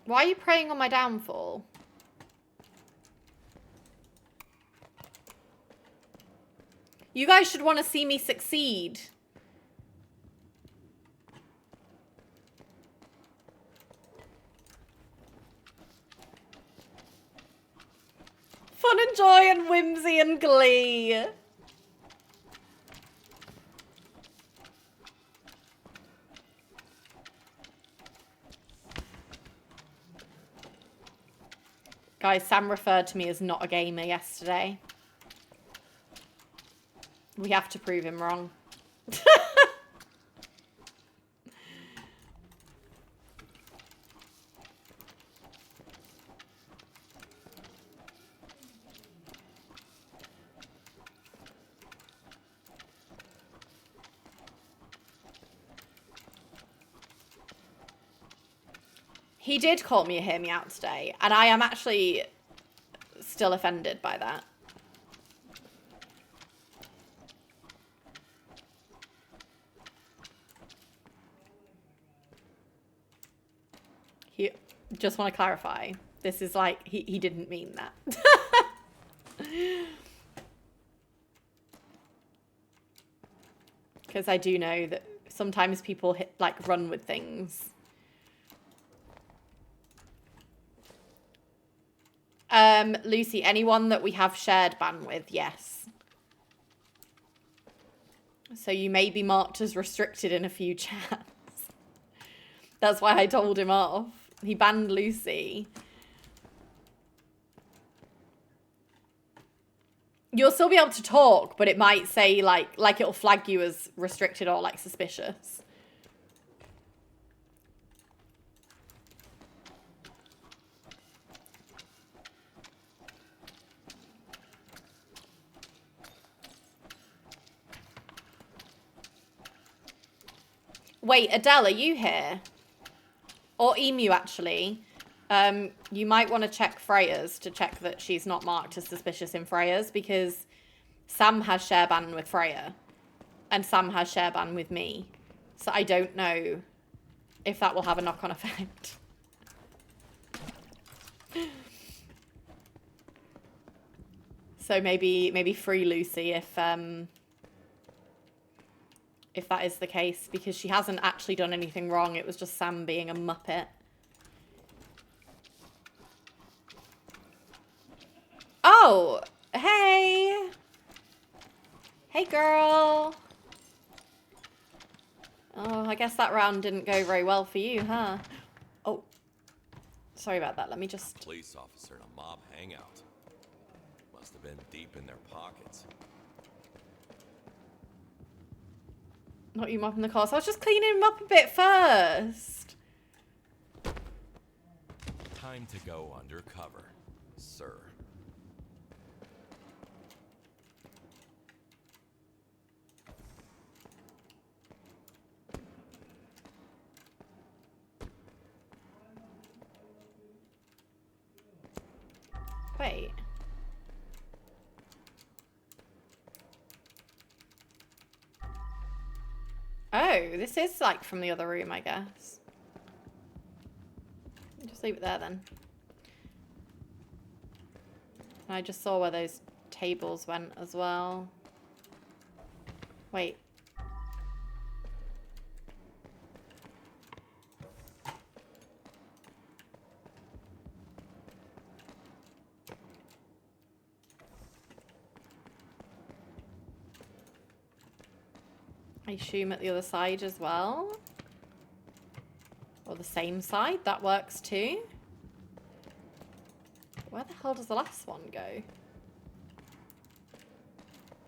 Speaker 1: Why are you preying on my downfall? You guys should want to see me succeed. Fun and joy and whimsy and glee. Guys, Sam referred to me as not a gamer yesterday. We have to prove him wrong. He did call me a hear me out today, and I am actually still offended by that. He just want to clarify. This is like, he didn't mean that. Because I do know that sometimes people run with things. Lucy, anyone that we have shared ban with, yes. So you may be marked as restricted in a few chats. That's why I told him off. He banned Lucy. You'll still be able to talk, but it might say like it'll flag you as restricted or like suspicious. Wait, Adele, are you here? Or Emu, actually. You might want to check Freya's to check that she's not marked as suspicious in Freya's, because Sam has share ban with Freya. And Sam has share ban with me. So I don't know if that will have a knock-on effect. So maybe free Lucy if that is the case, because she hasn't actually done anything wrong. It was just Sam being a muppet. Oh, hey. Hey, girl. Oh, I guess that round didn't go very well for you, huh? Oh, sorry about that. Let me just...
Speaker 3: Police officer in a mob hangout. Must have been deep in their pockets.
Speaker 1: Not you mopping the car. So I was just cleaning him up a bit first.
Speaker 3: Time to go undercover, sir.
Speaker 1: Wait. Oh, this is like from the other room, I guess. Just leave it there then. I just saw where those tables went as well. Wait. I assume at the other side as well. Or the same side, that works too. Where the hell does the last one go?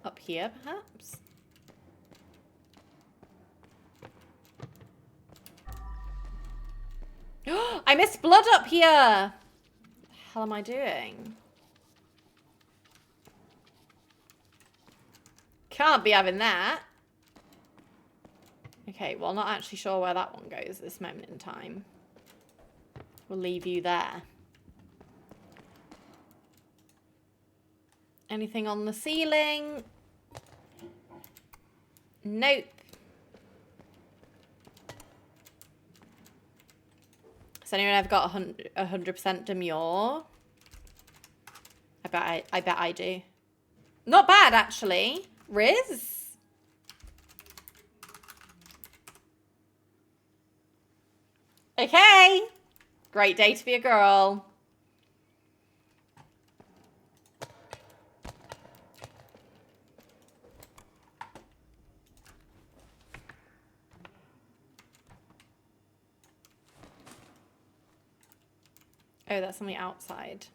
Speaker 1: Up here, perhaps? I missed blood up here! What the hell am I doing? Can't be having that. Okay, well, not actually sure where that one goes at this moment in time. We'll leave you there. Anything on the ceiling? Nope. Has anyone ever got 100% demure? I bet I do. Not bad, actually. Riz? Okay. Great day to be a girl. Oh, that's on the outside.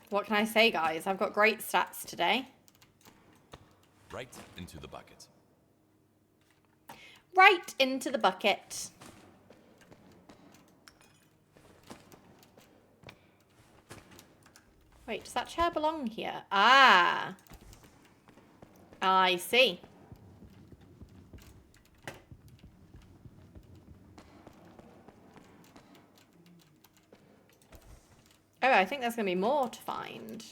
Speaker 1: What can I say, guys? I've got great stats today.
Speaker 3: Right into the bucket.
Speaker 1: Right into the bucket. Wait, does that chair belong here? Ah. I see. Oh, I think there's going to be more to find.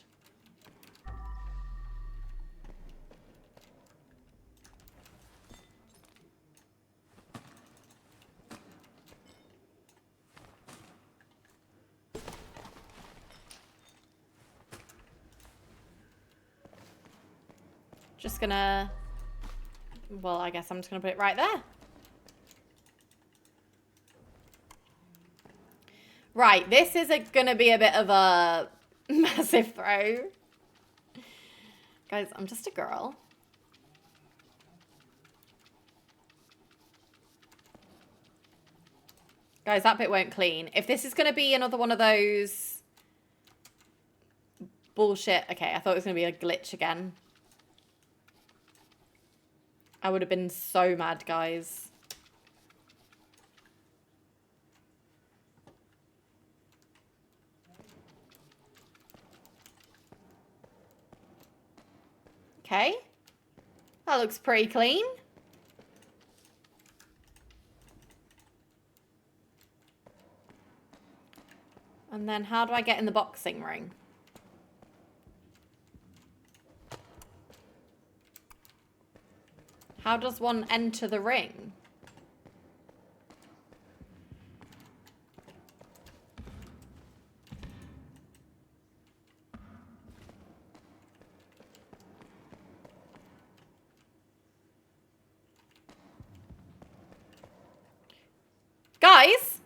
Speaker 1: Just gonna... Well, I guess I'm just going to put it right there. Right, this is going to be a bit of a massive throw. Guys, I'm just a girl. Guys, that bit won't clean. If this is going to be another one of those... Bullshit. Okay, I thought it was going to be a glitch again. I would have been so mad, guys. Okay. That looks pretty clean. And then how do I get in the boxing ring? How does one enter the ring? Guys?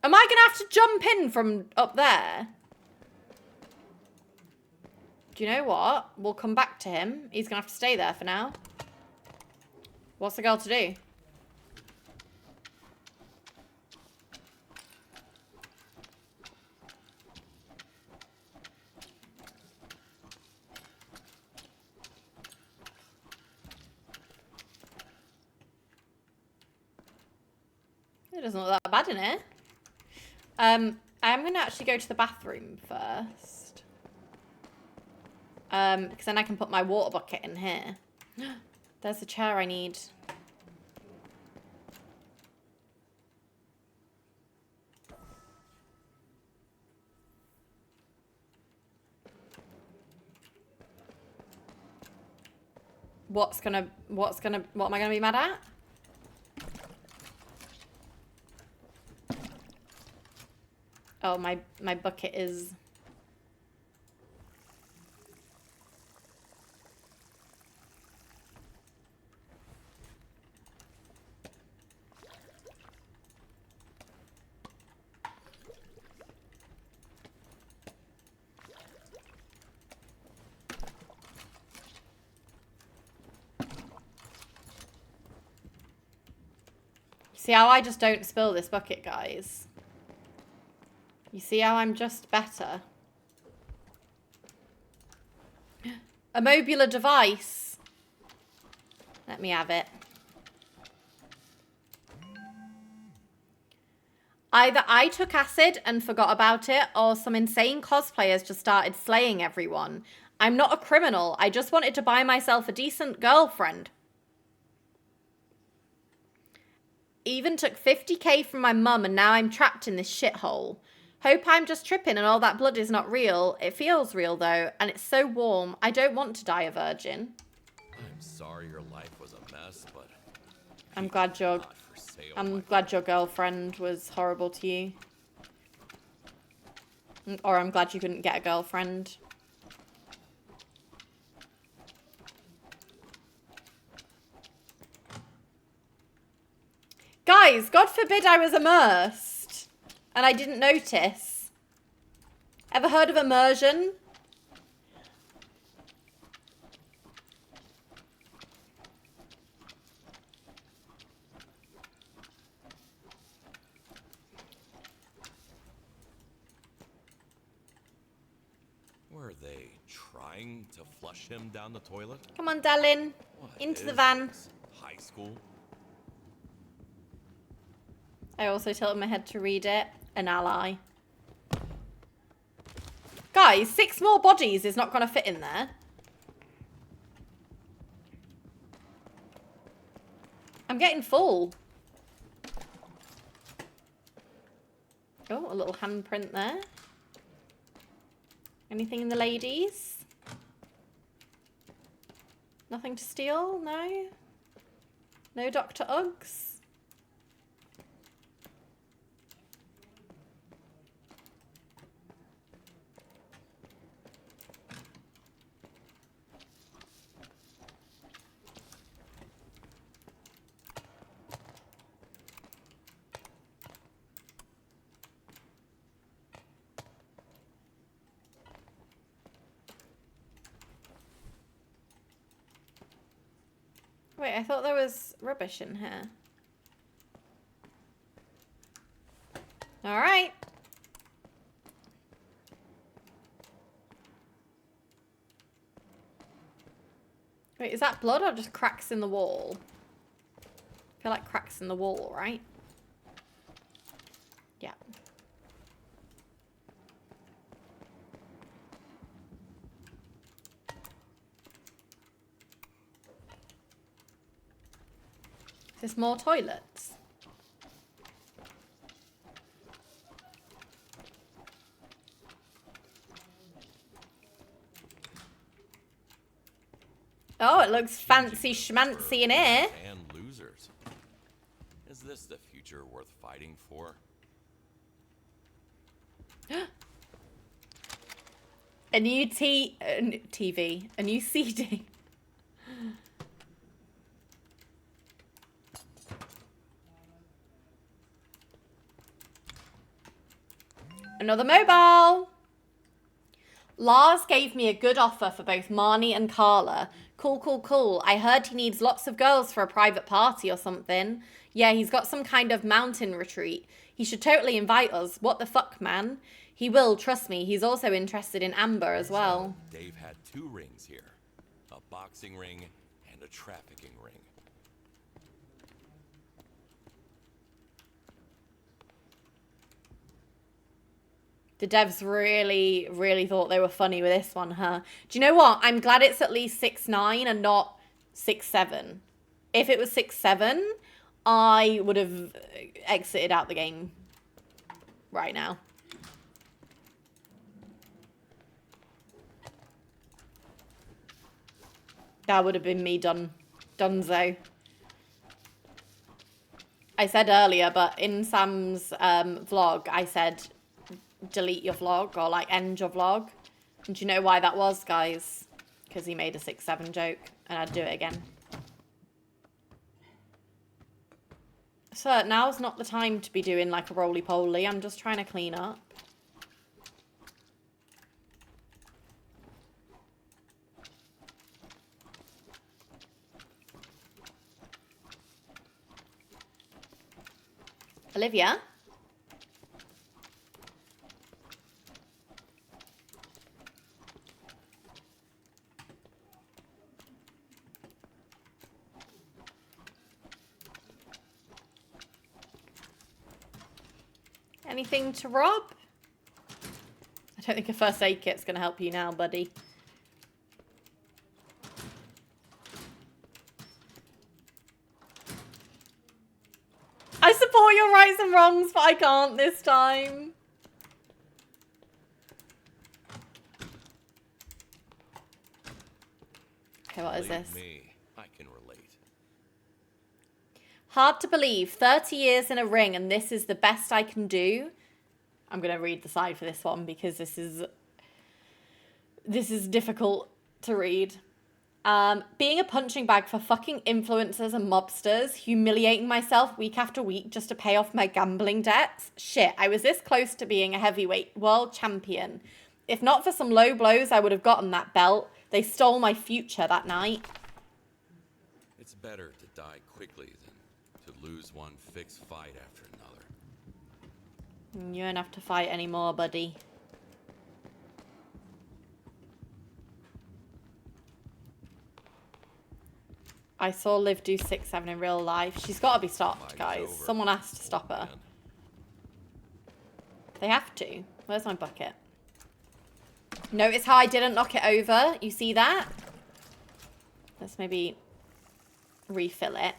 Speaker 1: Am I going to have to jump in from up there? Do you know what? We'll come back to him. He's going to have to stay there for now. What's the girl to do? It doesn't look that bad in it. I'm going to actually go to the bathroom first. Because then I can put my water bucket in here. There's the chair I need. What am I gonna be mad at? Oh, my bucket is... See how I just don't spill this bucket, guys? You see how I'm just better? A mobular device. Let me have it. Either I took acid and forgot about it, or some insane cosplayers just started slaying everyone. I'm not a criminal. I just wanted to buy myself a decent girlfriend. Even took 50k from my mum and now I'm trapped in this shithole. Hope I'm just tripping and all that blood is not real. It feels real though, and it's so warm. I don't want to die a virgin.
Speaker 3: I'm sorry your life was a mess, but
Speaker 1: I'm glad your girlfriend was horrible to you. Or I'm glad you couldn't get a girlfriend. Guys, God forbid I was immersed and I didn't notice. Ever heard of immersion?
Speaker 3: Were they trying to flush him down the toilet?
Speaker 1: Come on, darling.
Speaker 3: What
Speaker 1: Into the
Speaker 3: is
Speaker 1: van.
Speaker 3: this, high school?
Speaker 1: I also tilted my head to read it. An ally. Guys, 6 more bodies is not going to fit in there. I'm getting full. Oh, a little handprint there. Anything in the ladies? Nothing to steal? No? No Dr. Uggs? Wait, I thought there was rubbish in here. All right. Wait, is that blood or just cracks in the wall? I feel like cracks in the wall, right? Yeah. Is this more toilets? Oh, it looks fancy schmancy in here.
Speaker 3: And losers. Is this the future worth fighting for?
Speaker 1: A new TV. A new CD. Another mobile. Lars gave me a good offer for both Marnie and Carla. Cool, cool, cool. I heard he needs lots of girls for a private party or something. Yeah, he's got some kind of mountain retreat. He should totally invite us. What the fuck, man? He will, trust me. He's also interested in Amber as well.
Speaker 3: So Dave had 2 rings here. A boxing ring and a trafficking ring.
Speaker 1: The devs really, really thought they were funny with this one, huh? Do you know what? I'm glad it's at least 6-9 and not 6-7. If it was 6-7, I would have exited out the game right now. That would have been me donezo. I said earlier, but in Sam's vlog, I said delete your vlog or like end your vlog. And do you know why that was, guys? Because he made a 6-7 joke and I'd do it again. So now's not the time to be doing like a roly-poly. I'm just trying to clean up. Olivia? Anything to rob? I don't think a first aid kit's going to help you now, buddy. I support your rights and wrongs, but I can't this time. Okay, what is this?
Speaker 3: Me, I can relate.
Speaker 1: Hard to believe. 30 years in a ring and this is the best I can do. I'm going to read the side for this one because this is difficult to read. Being a punching bag for fucking influencers and mobsters, humiliating myself week after week just to pay off my gambling debts. Shit, I was this close to being a heavyweight world champion. If not for some low blows, I would have gotten that belt. They stole my future that night.
Speaker 3: It's better to die quickly than to lose one fixed fight after another.
Speaker 1: You don't have to fight anymore, buddy. I saw Liv do 6-7 in real life. She's got to be stopped, guys. Someone has to stop her. They have to. Where's my bucket? Notice how I didn't knock it over? You see that? Let's maybe refill it.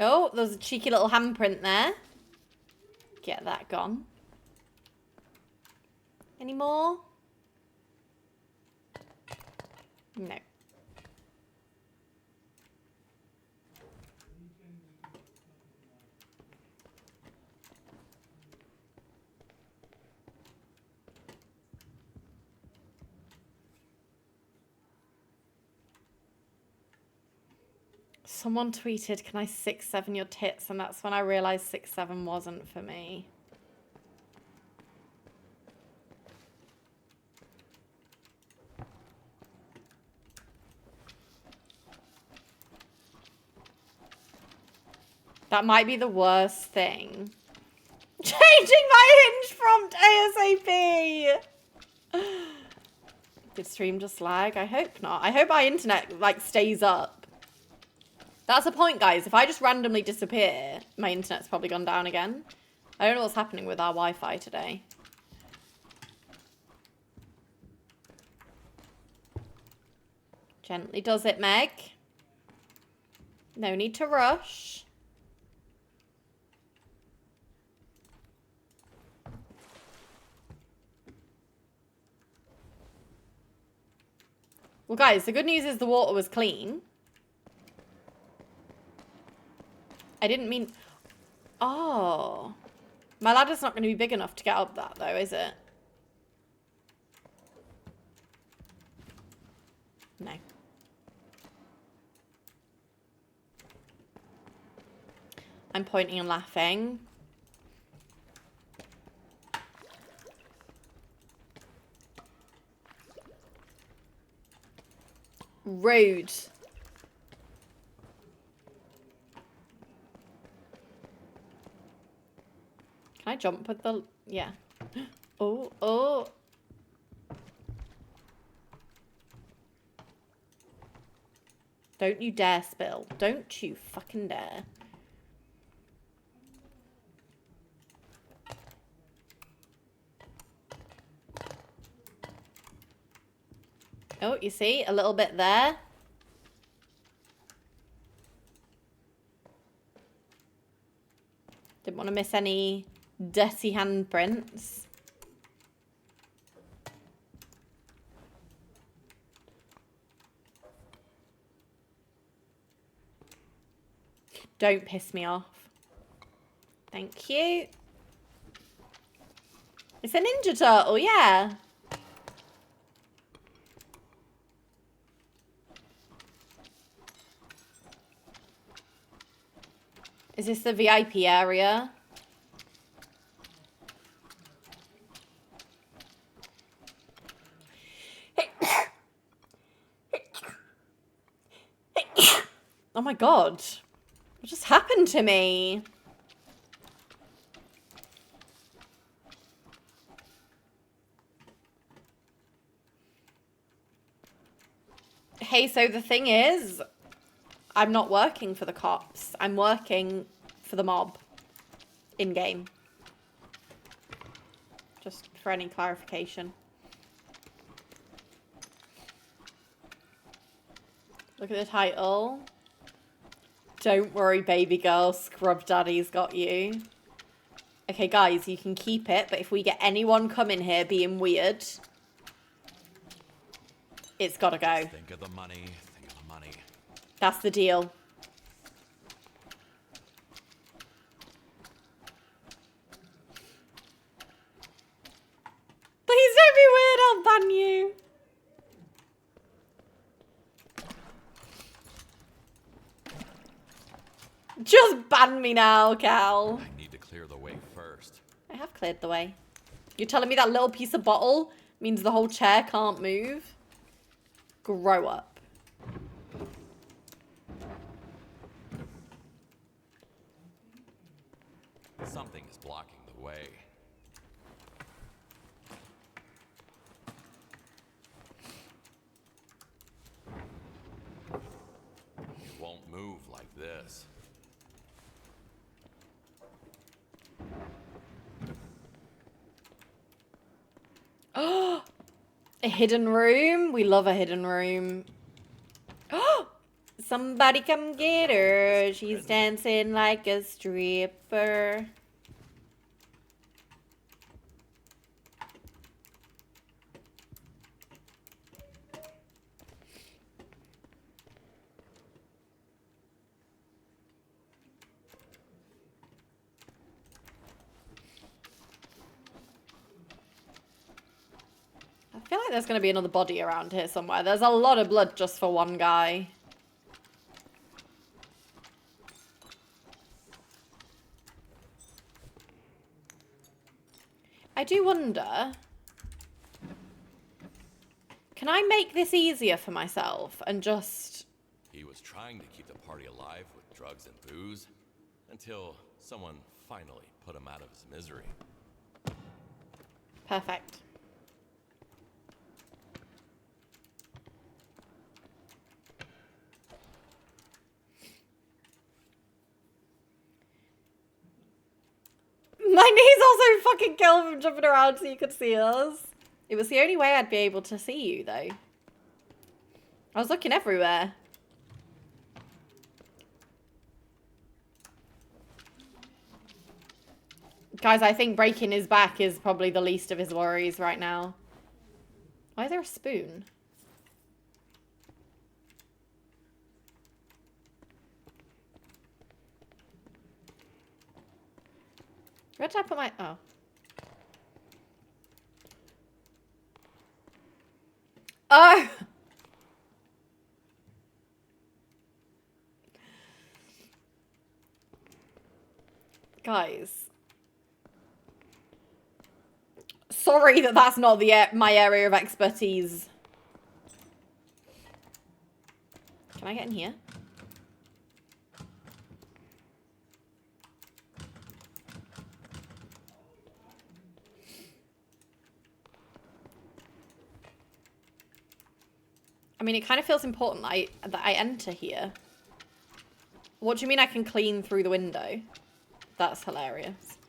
Speaker 1: Oh, there's a cheeky little handprint there. Get that gone. Any more? No. Someone tweeted, can I 6-7 your tits? And that's when I realized 6-7 wasn't for me. That might be the worst thing. Changing my hinge prompt ASAP! Did stream just lag? I hope not. I hope my internet, like, stays up. That's the point, guys. If I just randomly disappear, my internet's probably gone down again. I don't know what's happening with our Wi-Fi today. Gently does it, Meg. No need to rush. Well, guys, the good news is the water was clean. I didn't mean... Oh. My ladder's not going to be big enough to get up that, though, is it? No. I'm pointing and laughing. Rude. Can I jump with the... Yeah. Oh, oh. Don't you dare spill. Don't you fucking dare. Oh, you see? A little bit there. Didn't want to miss any dirty handprints. Don't piss me off. Thank you. It's a Ninja Turtle, yeah. Is this the VIP area? Oh my god. What just happened to me? Hey, so the thing is, I'm not working for the cops. I'm working for the mob in-game. Just for any clarification. Look at the title. Don't worry, baby girl. Scrub Daddy's got you. Okay, guys, you can keep it, but if we get anyone coming here being weird, it's gotta go.
Speaker 3: Think of the money. Think of the money.
Speaker 1: That's the deal. Please don't be weird, I'll ban you. Just ban me now, Cal.
Speaker 3: I need to clear the way first.
Speaker 1: I have cleared the way. You're telling me that little piece of bottle means the whole chair can't move? Grow up.
Speaker 3: Something is blocking the way. It won't move like this.
Speaker 1: Oh, a hidden room. We love a hidden room. Oh, somebody come get her. She's dancing like a stripper. I feel like there's going to be another body around here somewhere. There's a lot of blood just for one guy. I do wonder, can I make this easier for myself and just...
Speaker 3: He was trying to keep the party alive with drugs and booze until someone finally put him out of his misery.
Speaker 1: Perfect. My knees also fucking killed from jumping around so you could see us. It was the only way I'd be able to see you, though. I was looking everywhere. Guys, I think breaking his back is probably the least of his worries right now. Why is there a spoon? Where did I put my... Oh. Oh! Guys. Sorry that that's not my area of expertise. Can I get in here? I mean, it kind of feels important that I enter here. What do you mean I can clean through the window? That's hilarious.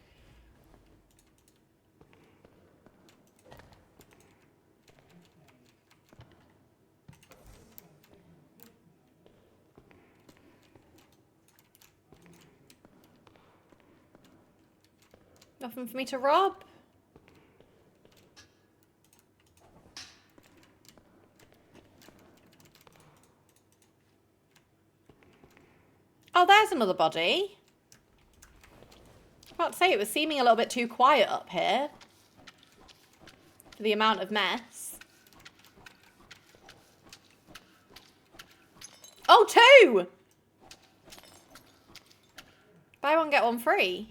Speaker 1: Nothing for me to rob. Oh, there's another body. I was about to say, it was seeming a little bit too quiet up here. For the amount of mess. Oh, 2! Buy one, get one free.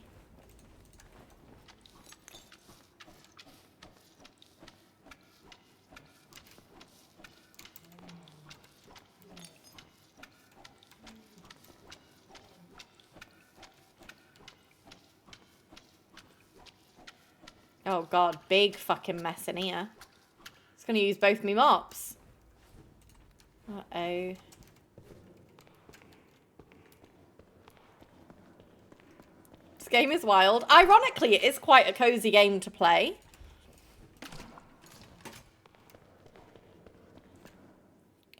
Speaker 1: Oh god, big fucking mess in here. It's gonna use both me mops. Uh-oh. This game is wild. Ironically, it is quite a cozy game to play.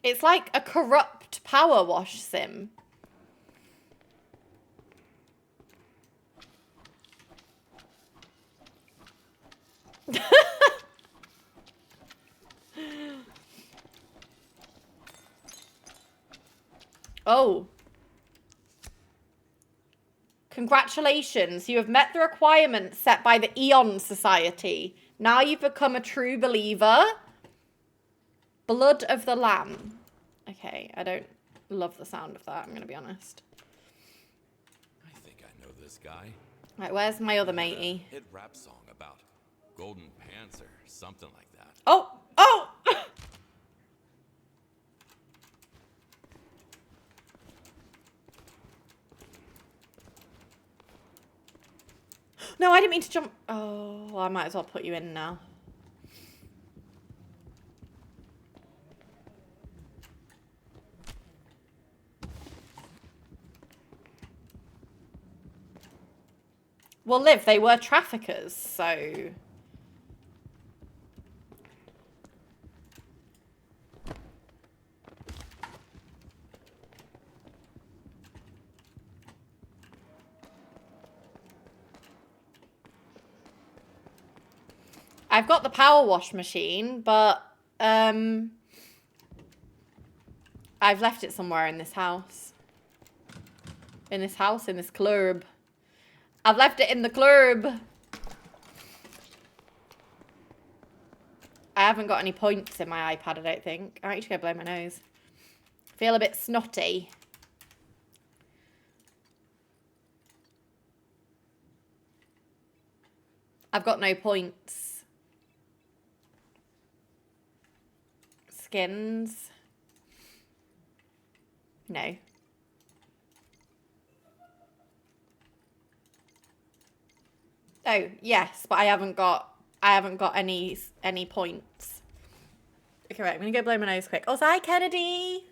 Speaker 1: It's like a corrupt power wash sim. Oh. Congratulations, you have met the requirements set by the Eon Society. Now you've become a true believer. Blood of the Lamb. Okay, I don't love the sound of that, I'm going to be honest.
Speaker 3: I think I know this guy.
Speaker 1: Right, where's my other matey?
Speaker 3: Hit rap song about golden pants or something like that.
Speaker 1: Oh! Oh! No, I didn't mean to jump. Oh, well, I might as well put you in now. Well, Liv, they were traffickers, so... I've got the power wash machine, but I've left it somewhere in this house. In this house, in this club. I've left it in the club. I haven't got any points in my iPad, I don't think. I might need to go blow my nose. Feel a bit snotty. I've got no points. Skins. No. Oh, yes, but I haven't got any points. Okay, right, I'm gonna go blow my nose quick. Oh, hi, Kennedy.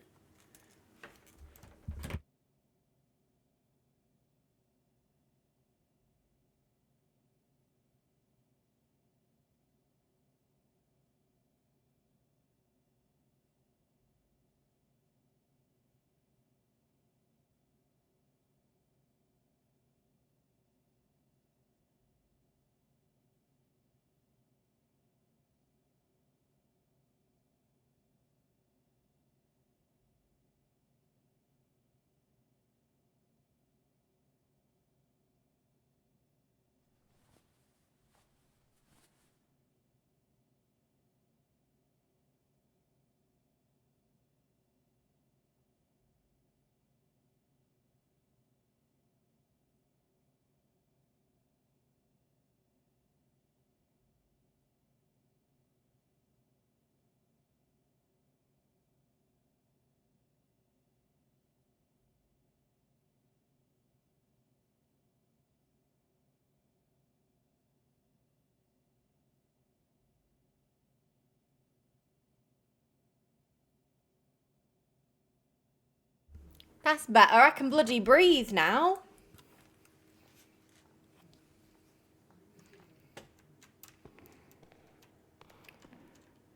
Speaker 1: That's better. I can bloody breathe now.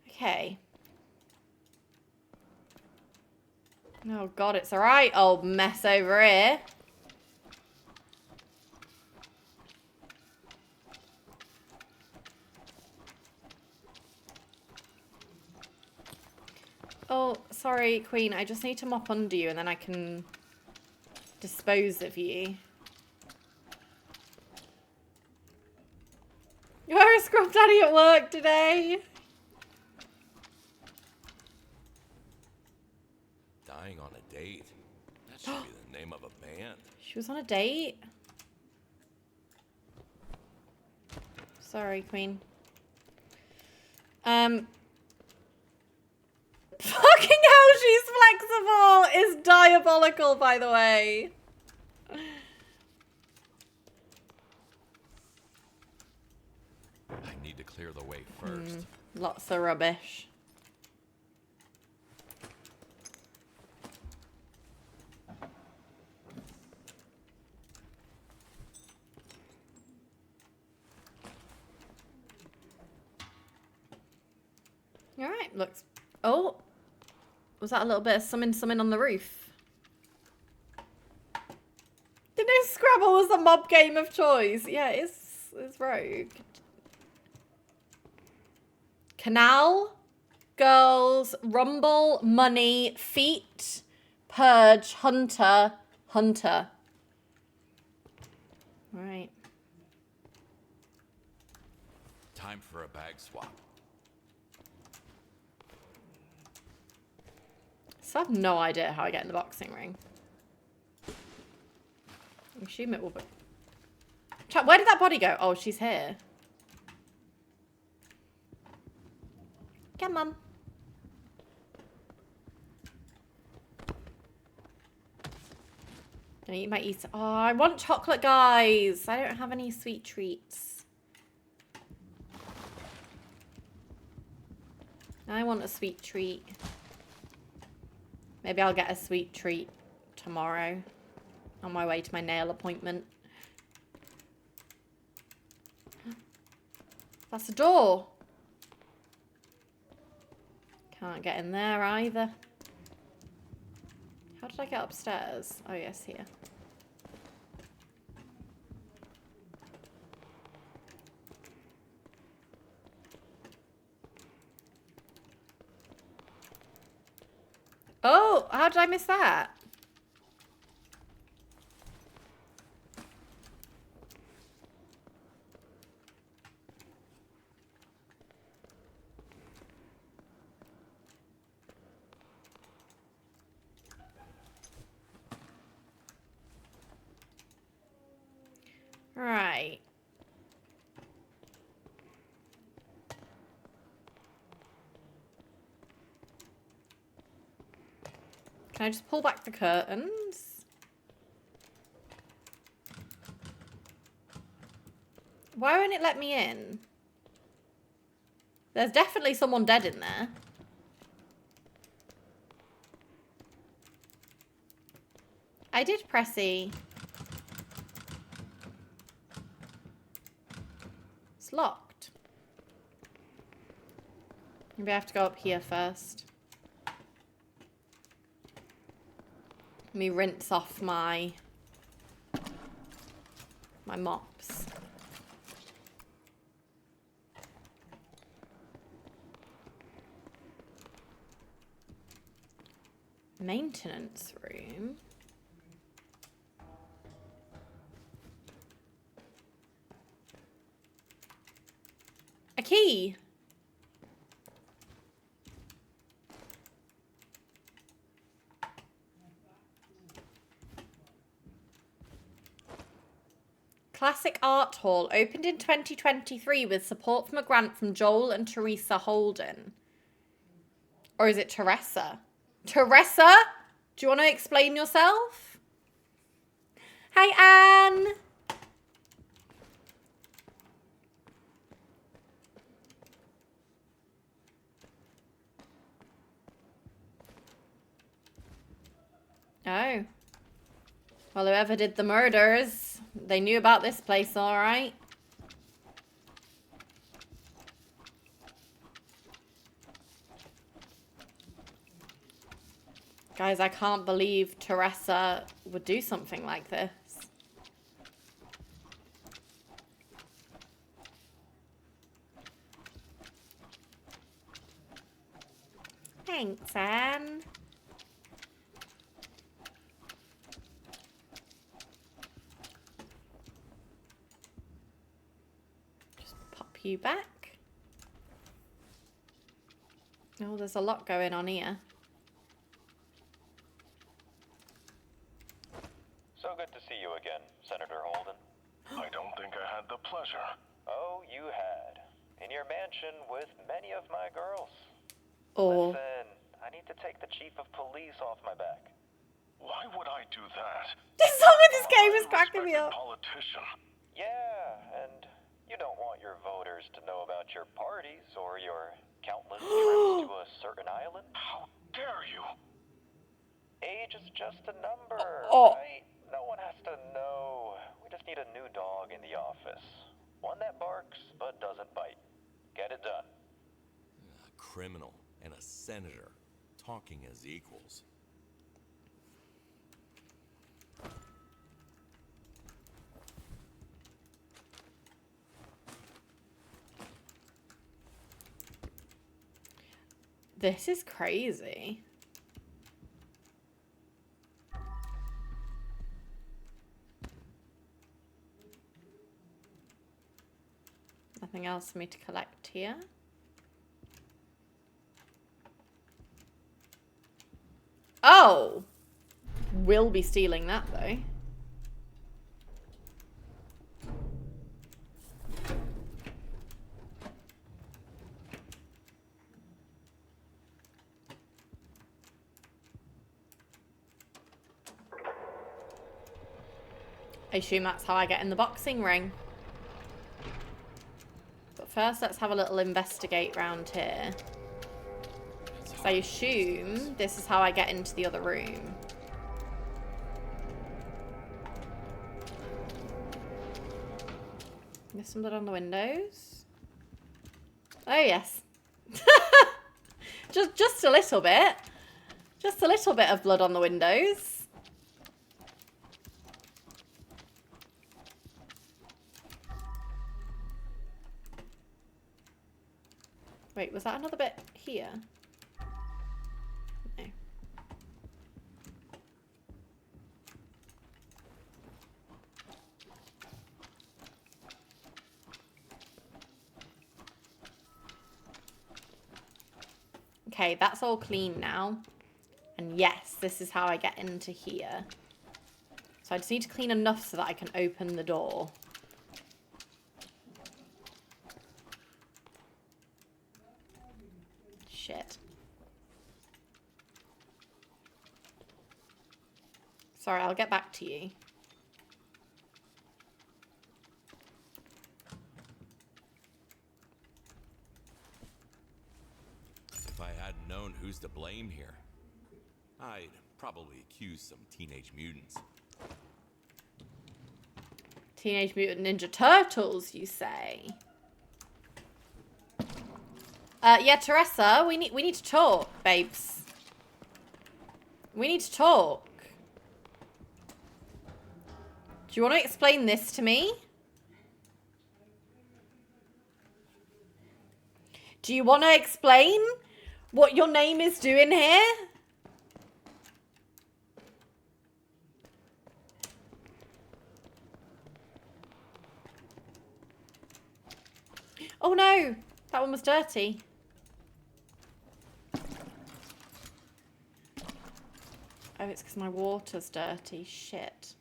Speaker 1: Okay. Oh god, it's alright, old mess over here. Oh, sorry, Queen. I just need to mop under you and then I can dispose of you. You're a scrub daddy at work today.
Speaker 3: Dying on a date. That should be the name of a band.
Speaker 1: She was on a date? Sorry, Queen. Fucking hell, she's flexible is diabolical, by the way.
Speaker 3: I need to clear the way first.
Speaker 1: Lots of rubbish. All right, looks... Oh, was that a little bit of summon on the roof? Didn't know Scrabble was the mob game of choice. Yeah, it's Rogue. Canal, girls, rumble, money, feet, purge, hunter, hunter. All right.
Speaker 3: Time for a bag swap.
Speaker 1: So I have no idea how I get in the boxing ring. I assume it will be... Chat, where did that body go? Oh, she's here. Come on. Gonna eat my eat. Oh, I want chocolate, guys. I don't have any sweet treats. I want a sweet treat. Maybe I'll get a sweet treat tomorrow on my way to my nail appointment. That's a door. Can't get in there either. How did I get upstairs? Oh, yes, here. Oh, how did I miss that? Right. Can I just pull back the curtains? Why won't it let me in? There's definitely someone dead in there. I did press E. It's locked. Maybe I have to go up here first. Let me rinse off my mops. Maintenance room. A key. Classic Art Hall opened in 2023 with support from a grant from Joel and Teresa Holden. Or is it Teresa? Teresa? Do you want to explain yourself? Hi, Anne. Oh. Well, whoever did the murders, they knew about this place, all right. Guys, I can't believe Teresa would do something like this. Thanks, Anne. Just pop you back. Oh, there's a lot going on here.
Speaker 5: So good to see you again, Senator Holden.
Speaker 6: I don't think I had the pleasure.
Speaker 5: Oh, you had. In your mansion with many of my girls.
Speaker 1: Oh.
Speaker 5: Listen, I need to take the chief of police off my back.
Speaker 6: Why would I do that?
Speaker 1: Some of this game is cracking me up.
Speaker 6: Politician.
Speaker 5: Yeah, and you don't want your voters to know about your parties or your countless trips to a certain island.
Speaker 6: How dare you?
Speaker 5: Age is just a number, right? No one has to know. We just need a new dog in the office. One that barks but doesn't bite. Get it done.
Speaker 3: A criminal and a senator talking as equals.
Speaker 1: This is crazy. Nothing else for me to collect here. Oh! We'll be stealing that though. I assume that's how I get in the boxing ring. But first, let's have a little investigate round here. So I assume this is how I get into the other room. There's some blood on the windows. Oh, yes. just a little bit. Just a little bit of blood on the windows. Wait, was that another bit here? No. Okay, that's all clean now. And yes, this is how I get into here. So I just need to clean enough so that I can open the door. Shit. Sorry, I'll get back to you.
Speaker 3: If I hadn't known who's to blame here, I'd probably accuse some teenage mutants.
Speaker 1: Teenage Mutant Ninja Turtles, you say? Yeah, Teresa, we need to talk, babes. We need to talk. Do you want to explain this to me? Do you want to explain what your name is doing here? Oh no, that one was dirty. Oh, it's because my water's dirty. Shit.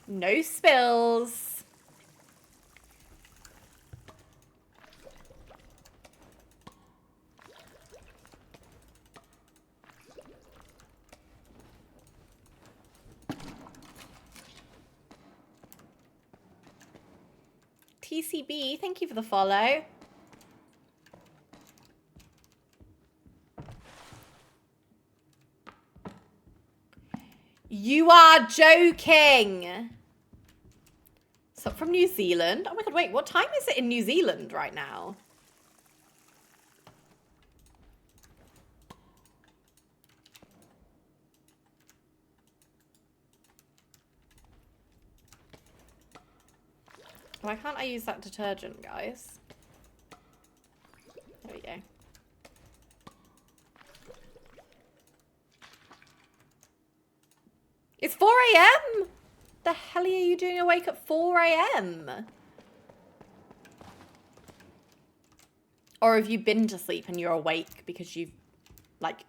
Speaker 1: No spills. TCB, thank you for the follow. You are joking. So from New Zealand. Oh my god, wait, what time is it in New Zealand right now? Why can't I use that detergent, guys? There we go. It's 4 a.m. The hell are you doing awake at 4 a.m.? Or have you been to sleep and you're awake because you've, like,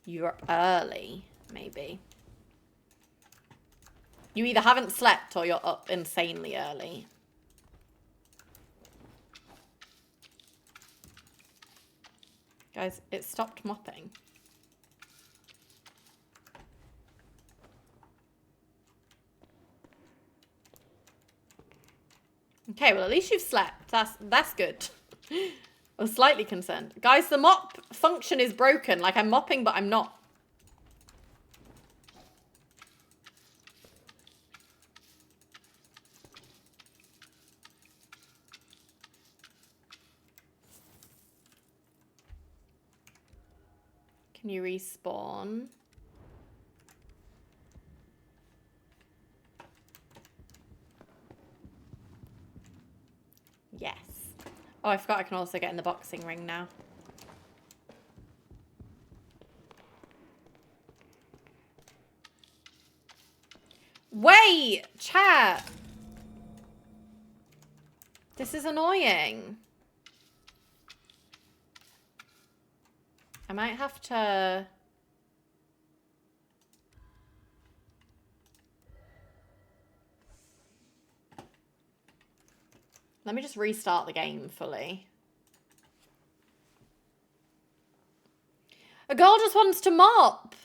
Speaker 1: you're early, maybe? You either haven't slept or you're up insanely early. Guys, it stopped mopping. Okay, well at least you've slept. That's good. I was slightly concerned. Guys, the mop function is broken. Like I'm mopping, but I'm not. Can you respawn? Yes. Oh, I forgot I can also get in the boxing ring now. Wait! Chat! This is annoying. I might have to... Let me just restart the game fully. A girl just wants to mop.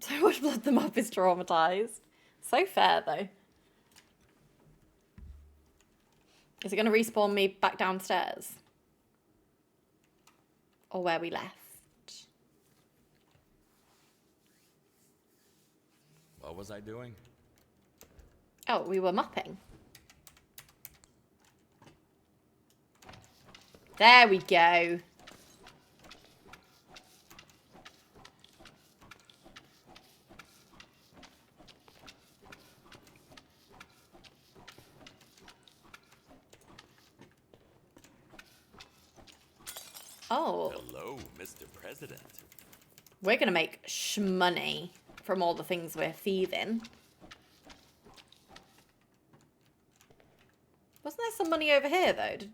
Speaker 1: So much blood, the mop is traumatized. So fair, though. Is it going to respawn me back downstairs? Or where we left?
Speaker 3: What was I doing?
Speaker 1: Oh, we were mopping. There we go. Oh.
Speaker 3: Hello, Mr. President.
Speaker 1: We're going to make shmoney from all the things we're thieving. Wasn't there some money over here, though?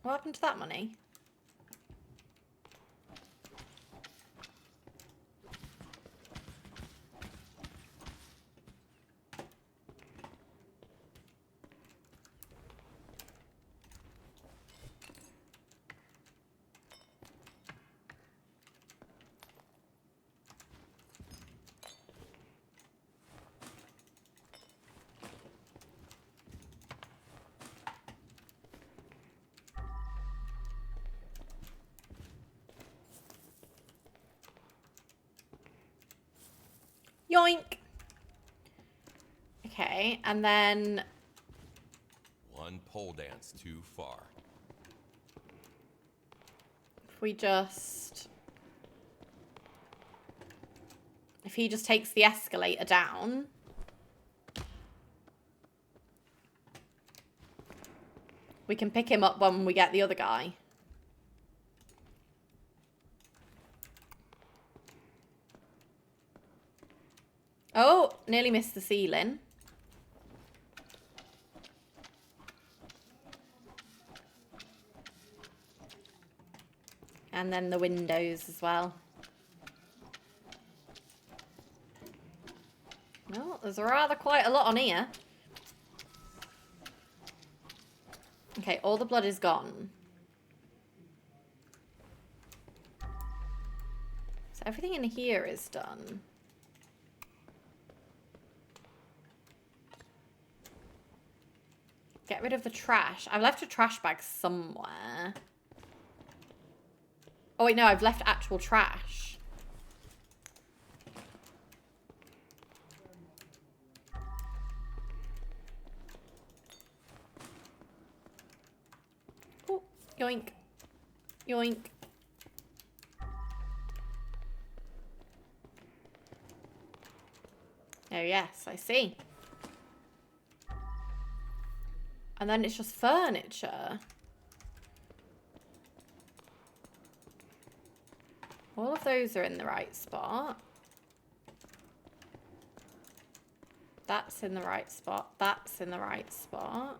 Speaker 1: What happened to that money? Yoink. Okay, and then...
Speaker 3: One pole dance too far.
Speaker 1: If we just... If he just takes the escalator down... We can pick him up when we get the other guy. Oh, nearly missed the ceiling. And then the windows as well. Well, there's rather quite a lot on here. Okay, all the blood is gone. Is So everything in here is done. Get rid of the trash. I've left a trash bag somewhere. Oh wait, no, I've left actual trash. Oh, yoink. Yoink. Oh yes, I see. And then it's just furniture. All of those are in the right spot. That's in the right spot. That's in the right spot.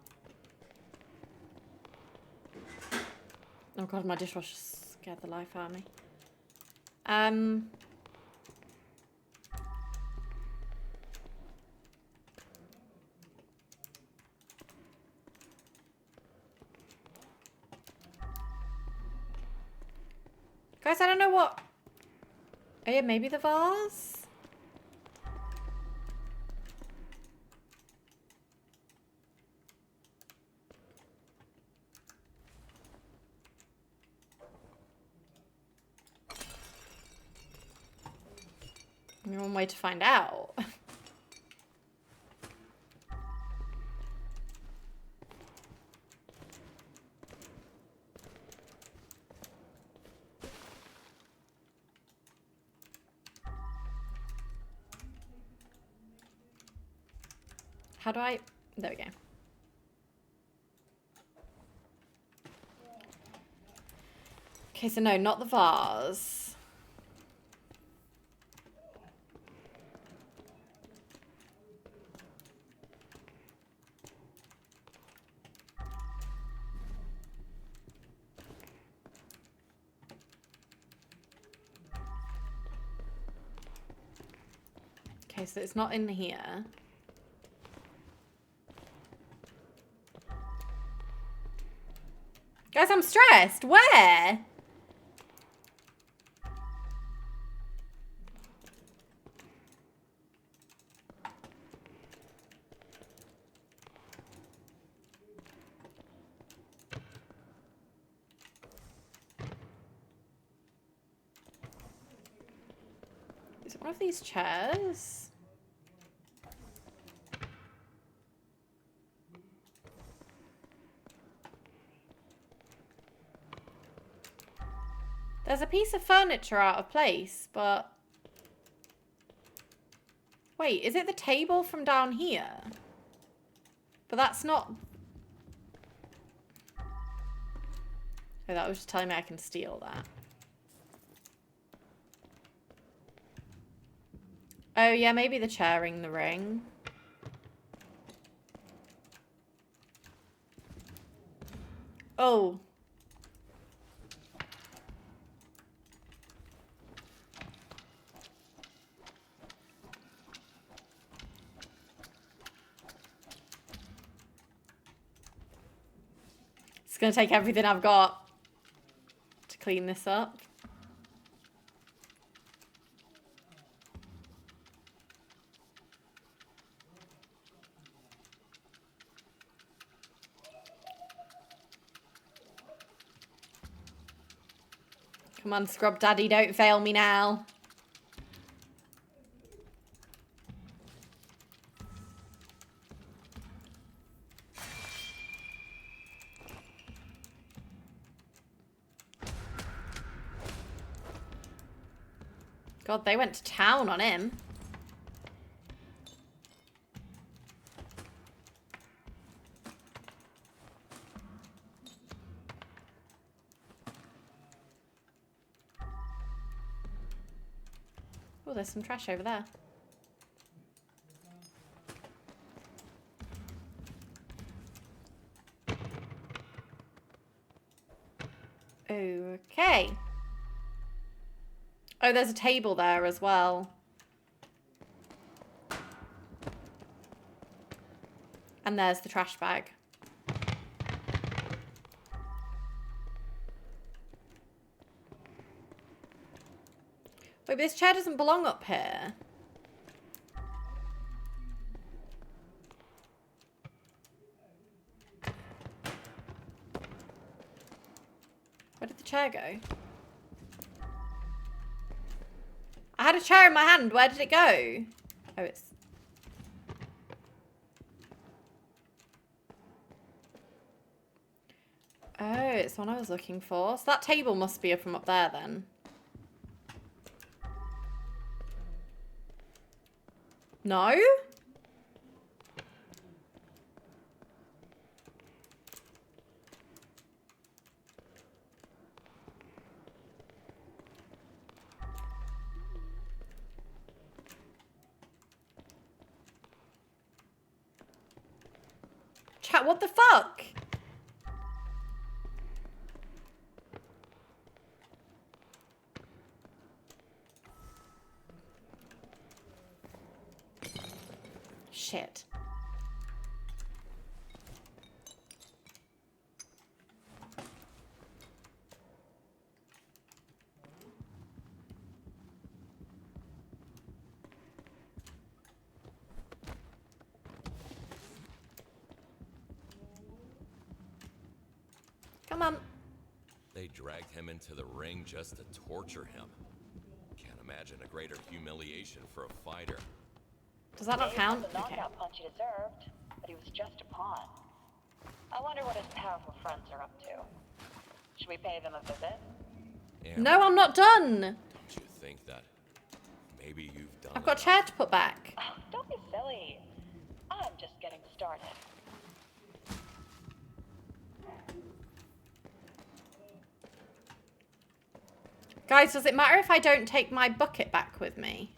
Speaker 1: Oh god, my dishwasher scared the life out of me. Guys, I don't know what... Oh yeah, maybe the vase? Only one way to find out. How do I... There we go. Okay, so no, not the vase. Okay, so it's not in here. Guys, I'm stressed. Where? Is it one of these chairs? There's a piece of furniture out of place, but... Wait, is it the table from down here? But that's not... Oh, that was just telling me I can steal that. Oh, yeah, maybe the chairing the ring. Oh. It's gonna take everything I've got to clean this up. Come on, Scrub Daddy, don't fail me now. God, they went to town on him. Oh, there's some trash over there. Okay. Oh, there's a table there as well. And there's the trash bag. Wait, this chair doesn't belong up here. Where did the chair go? I had a chair in my hand. Where did it go? Oh, it's... Oh, it's the one I was looking for. So that table must be from up there then. No? Chat, what the fuck? Shit. Come on.
Speaker 3: They dragged him into the ring just to torture him. Can't imagine a greater humiliation for a fighter.
Speaker 1: Does that not count?
Speaker 4: The knockout punch he deserved, but he was just a pawn. I wonder what his powerful friends are up to. Should we pay them a visit?
Speaker 3: Amber,
Speaker 1: No, I'm not done.
Speaker 3: don't you think that maybe you've done
Speaker 1: I've got a
Speaker 3: enough?
Speaker 1: chair to put back.
Speaker 4: Oh, don't be silly. I'm just getting started.
Speaker 1: Guys, does it matter if I don't take my bucket back with me?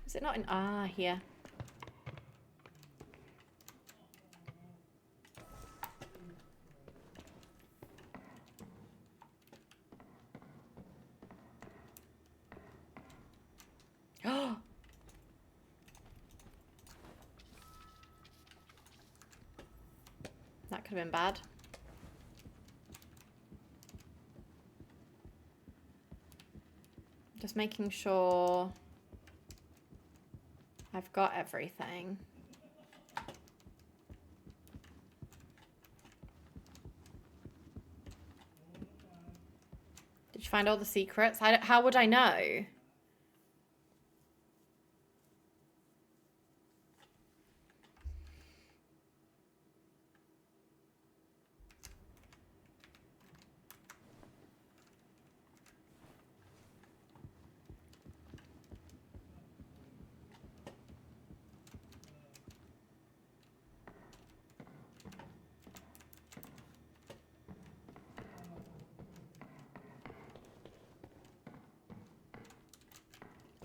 Speaker 1: Is it not in... Ah, here. Oh! That could have been bad. Just making sure I've got everything. Did you find all the secrets? How would I know?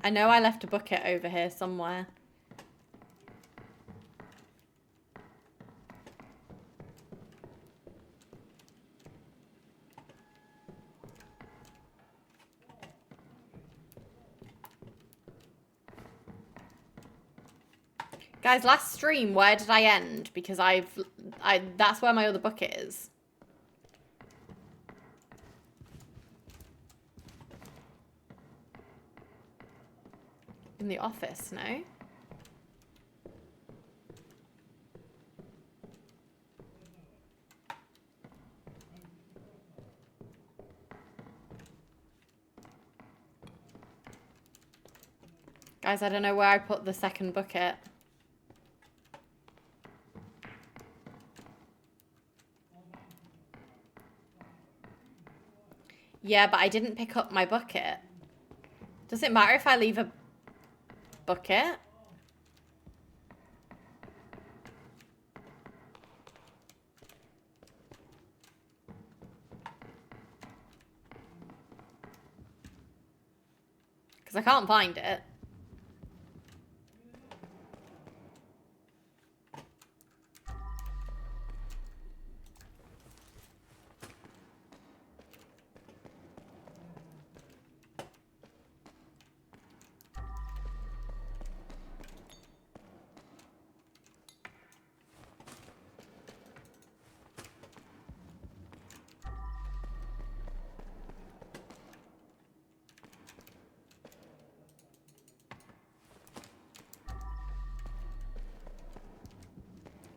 Speaker 1: I know I left a bucket over here somewhere. Guys, last stream, where did I end? Because that's where my other bucket is. In the office, no? Guys, I don't know where I put the second bucket. Yeah, but I didn't pick up my bucket. Does it matter if I leave a bucket? Because I can't find it.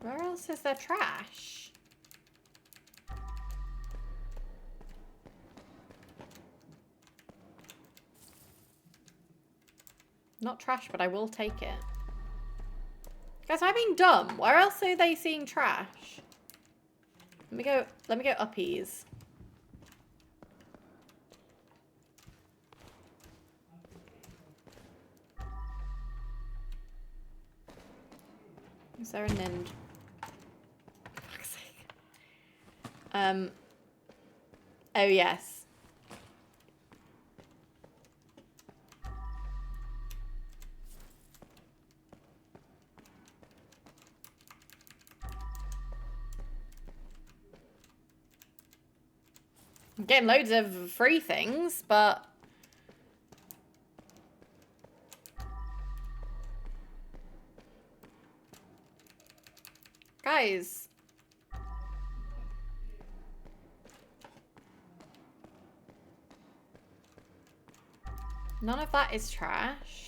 Speaker 1: Where else is there trash? Not trash, but I will take it. Guys, am I being dumb? Where else are they seeing trash? Let me go uppies. Is there a nind? For fuck's sake. Oh yes. I'm getting loads of free things, but guys, none of that is trash.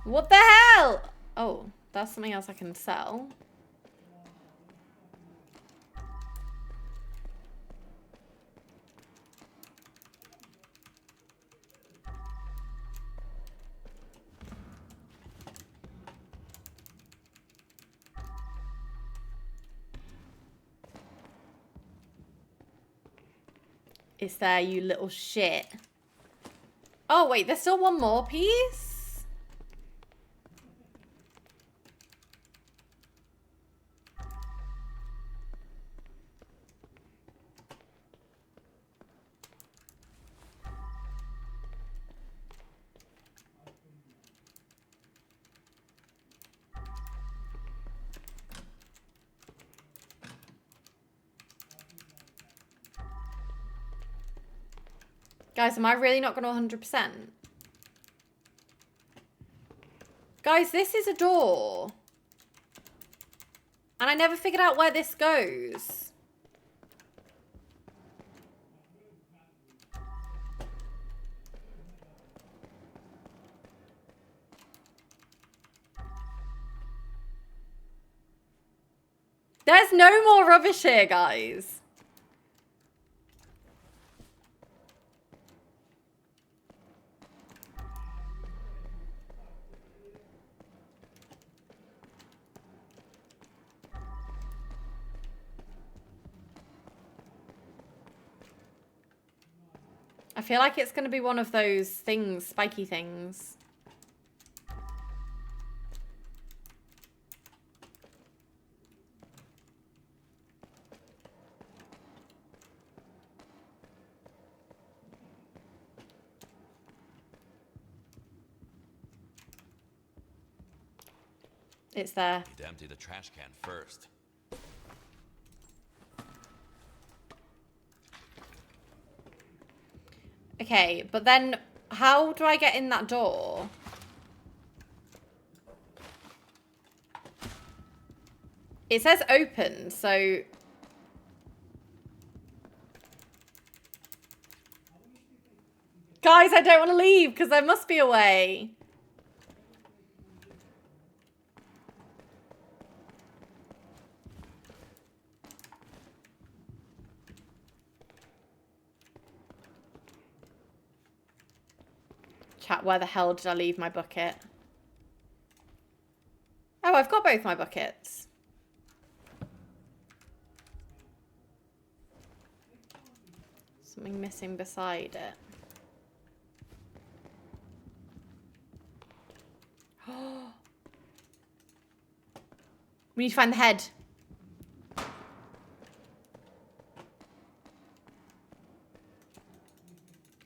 Speaker 1: What the hell? Oh, that's something else I can sell. It's there, you little shit. Oh, wait, there's still one more piece? Guys, am I really not going to 100%? Guys, this is a door. And I never figured out where this goes. There's no more rubbish here, guys. I feel like it's going to be one of those things, spiky things. It's there.
Speaker 3: Need to empty the trash can first.
Speaker 1: Okay, but then how do I get in that door? It says open, so... Guys, I don't want to leave because there must be a way. Chat, where the hell did I leave my bucket? Oh, I've got both my buckets. Something missing beside it. We need to find the head.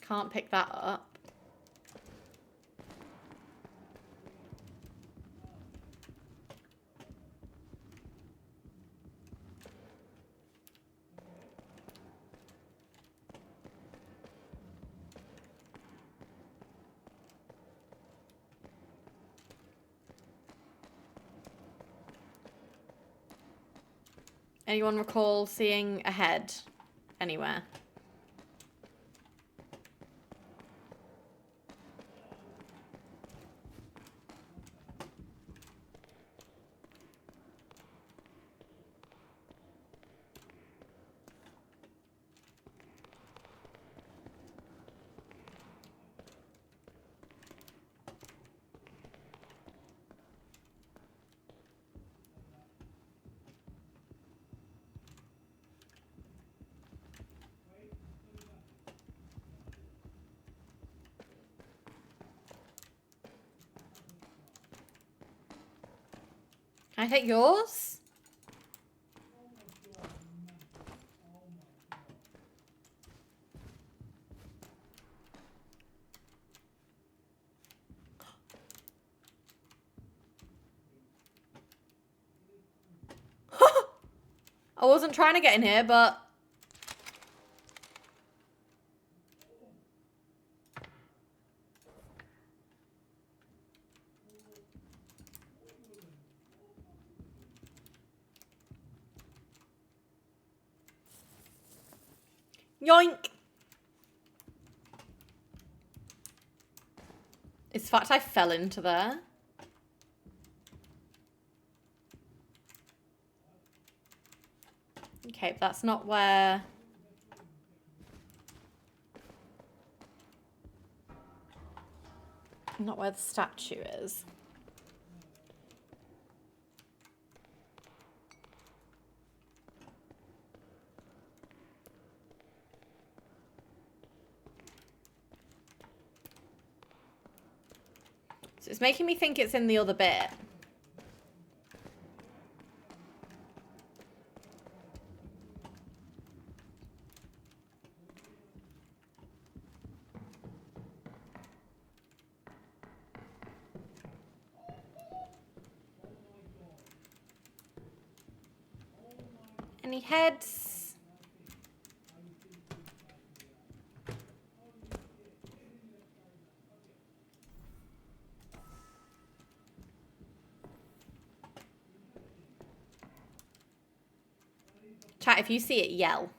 Speaker 1: Can't pick that up. Anyone recall seeing a head anywhere? Can I take yours? I wasn't trying to get in here, but... Yoink! It's the fact I fell into there. Okay, that's not where... Not where the statue is. So it's making me think it's in the other bit. Any heads? Chat, if you see it, yell.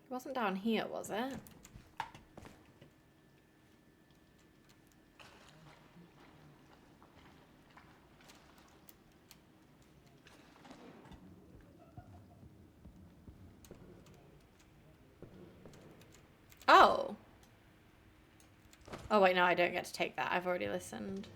Speaker 1: It wasn't down here, was it? Oh. Oh, wait, no, I don't get to take that. I've already listened.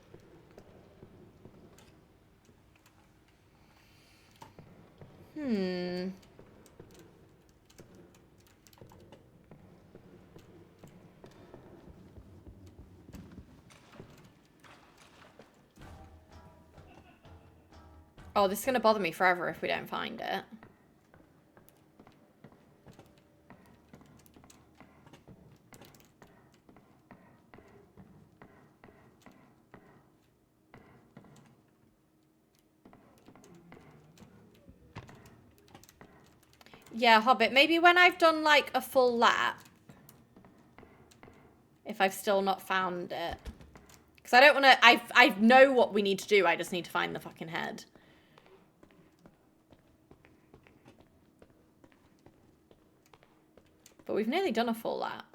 Speaker 1: Oh, this is going to bother me forever if we don't find it. Yeah, Hobbit. Maybe when I've done, like, a full lap. If I've still not found it. Because I don't want to... I know what we need to do. I just need to find the fucking head. But we've nearly done a full lap.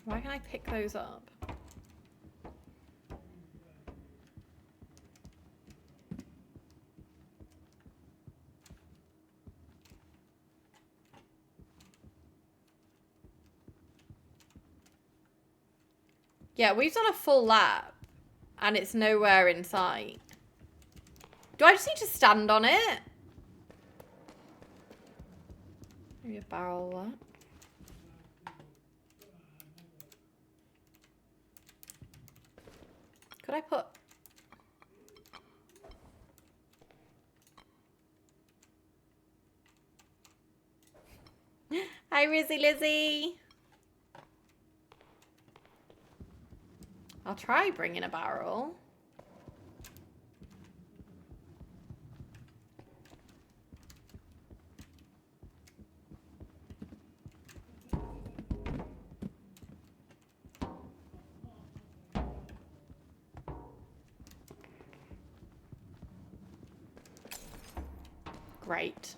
Speaker 1: Why can't I pick those up? Yeah, we've done a full lap. And it's nowhere in sight. Do I just need to stand on it? Maybe a barrel what? Could I put... Hi, Rizzy Lizzy. I'll try bringing a barrel. Great.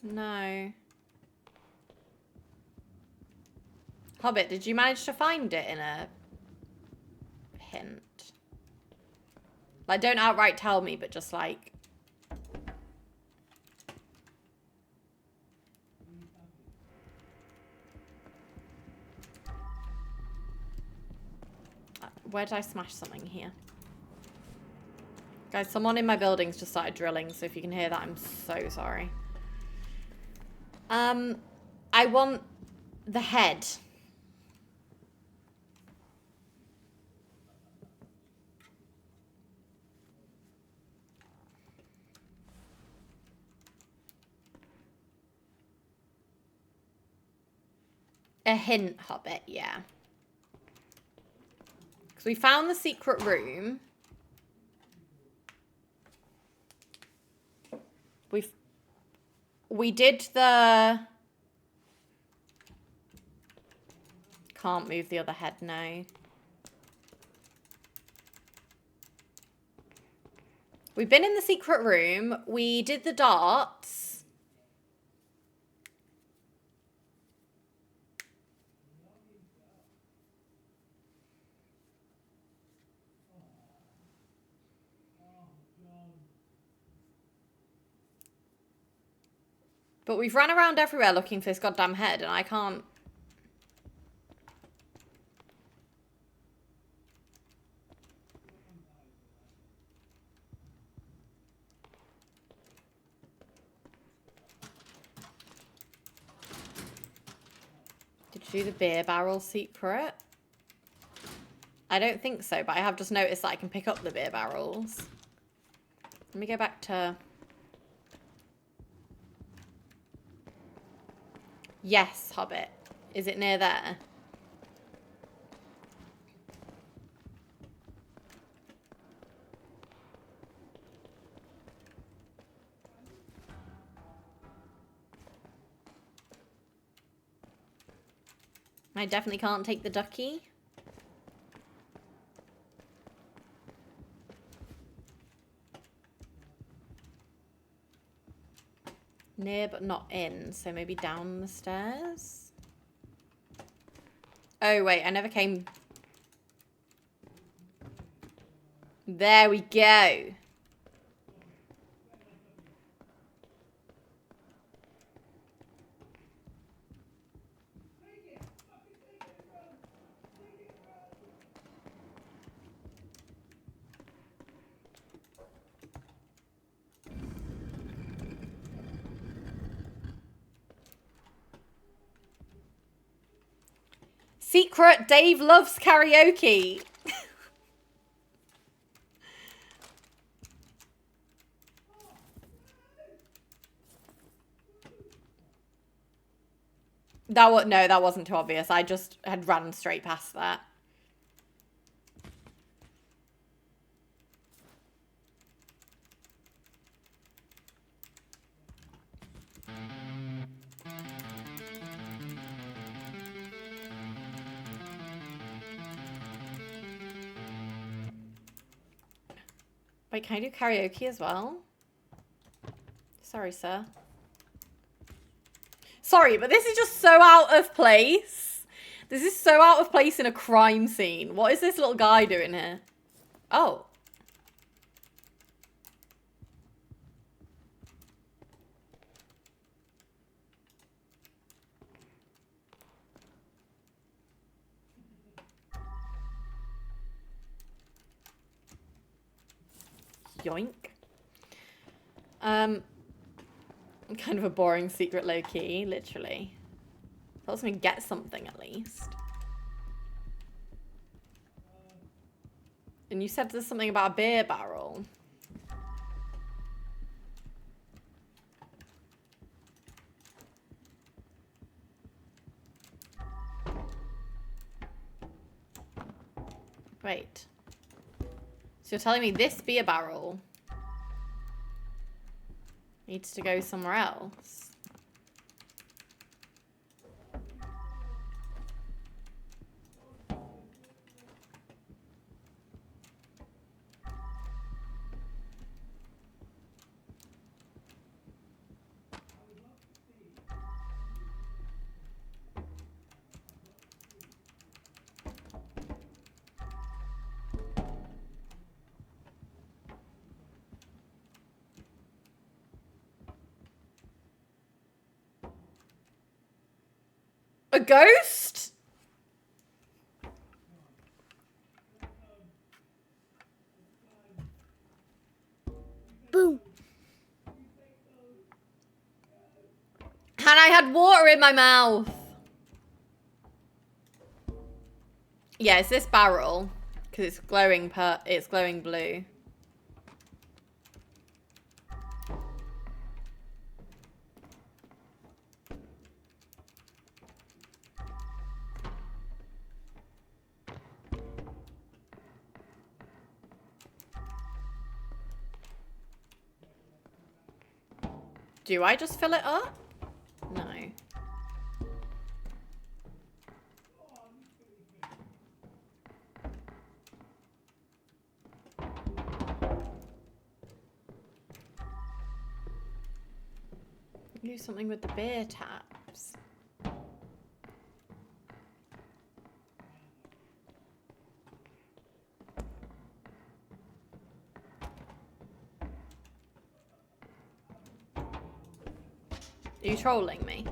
Speaker 1: No. Hobbit, did you manage to find it in a hint? Like, don't outright tell me, but just like... Where did I smash something here? Guys, someone in my building's just started drilling, so if you can hear that, I'm so sorry. I want the head. A hint, Hobbit, yeah. Because we found the secret room. We did the... Can't move the other head now. We've been in the secret room. We did the darts. But we've run around everywhere looking for this goddamn head, and I can't... Did you do the beer barrel secret? I don't think so, but I have just noticed that I can pick up the beer barrels. Let me go back to... Yes, Hobbit. Is it near there? I definitely can't take the ducky. Near but not in, so maybe down the stairs? Oh wait, I never came... There we go. Secret, Dave loves karaoke. No, that wasn't too obvious. I just had run straight past that. Wait, can I do karaoke as well? Sorry, sir. Sorry, but this is just so out of place. This is so out of place in a crime scene. What is this little guy doing here? Oh. Yoink. Kind of a boring secret low-key, literally. I was gonna get something at least. And you said there's something about a beer barrel. Wait. So you're telling me this beer barrel needs to go somewhere else? A ghost?
Speaker 7: Boom.
Speaker 1: And I had water in my mouth. Yeah, it's this barrel. Because it's glowing blue. Do I just fill it up? No. Do something with the beer taps. Are you trolling me?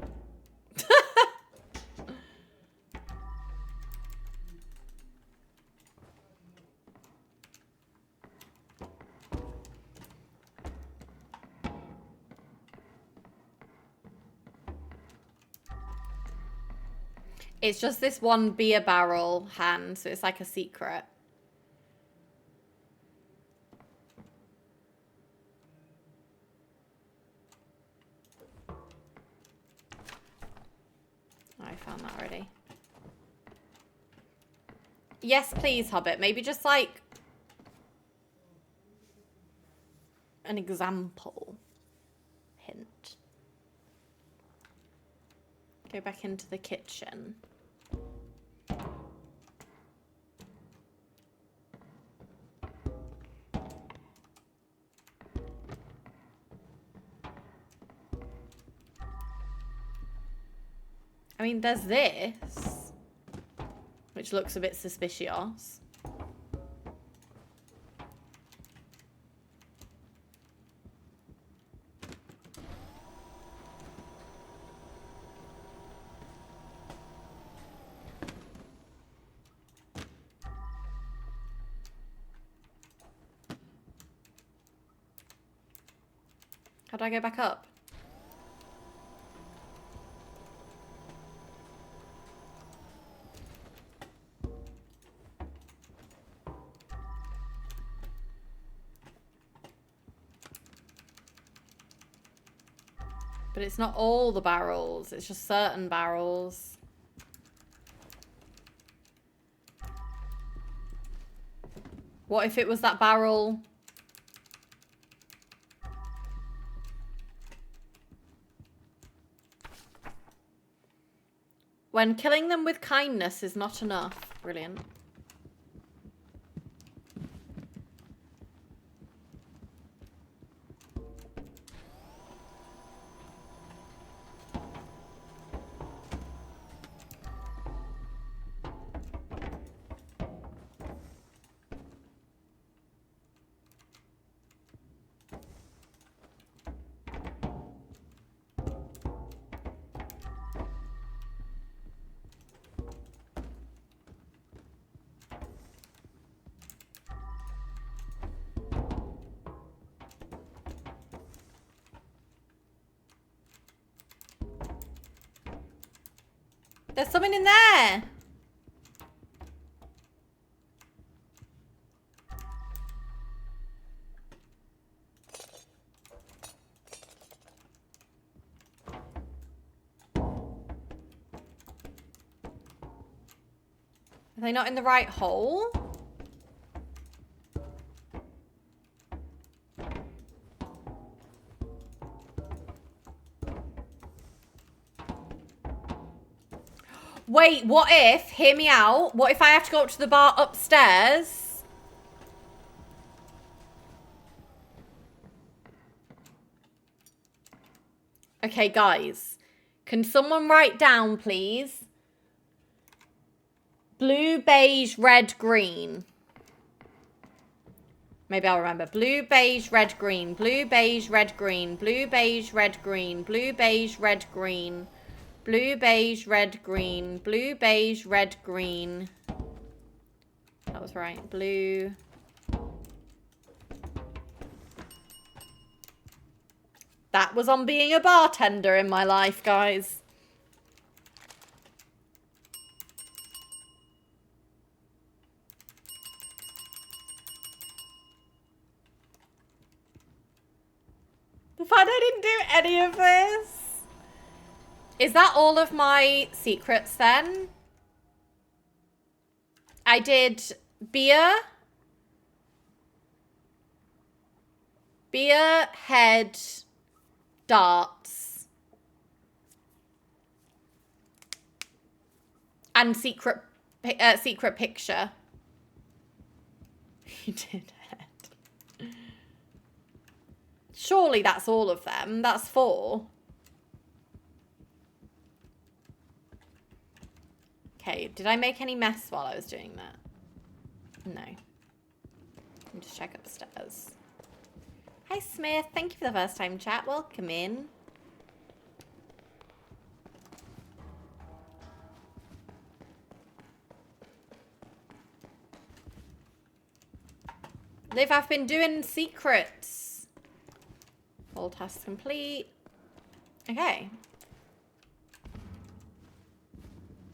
Speaker 1: It's just this one beer barrel hand, so it's like a secret. Oh, I found that already. Yes, please, Hobbit. Maybe just like an example hint. Go back into the kitchen. I mean, there's this, which looks a bit suspicious. How do I go back up? But it's not all the barrels, it's just certain barrels. What if it was that barrel? When killing them with kindness is not enough. Brilliant. There's something in there. Are they not in the right hole? Wait, what if, hear me out, what if I have to go up to the bar upstairs? Okay, guys, can someone write down, please? Blue, beige, red, green. Maybe I'll remember. Blue, beige, red, green. Blue, beige, red, green. Blue, beige, red, green. Blue, beige, red, green. Blue, beige, red, green. Blue, beige, red, green. That was right. Blue. That was on being a bartender in my life, guys. The fact I didn't do any of this. Is that all of my secrets then? I did beer, head, darts, and secret picture. You did head. Surely that's all of them. That's 4. Okay, did I make any mess while I was doing that? No. Let me just check upstairs. Hi, Smith. Thank you for the first time chat. Welcome in. Liv, I've been doing secrets. All tasks complete. Okay.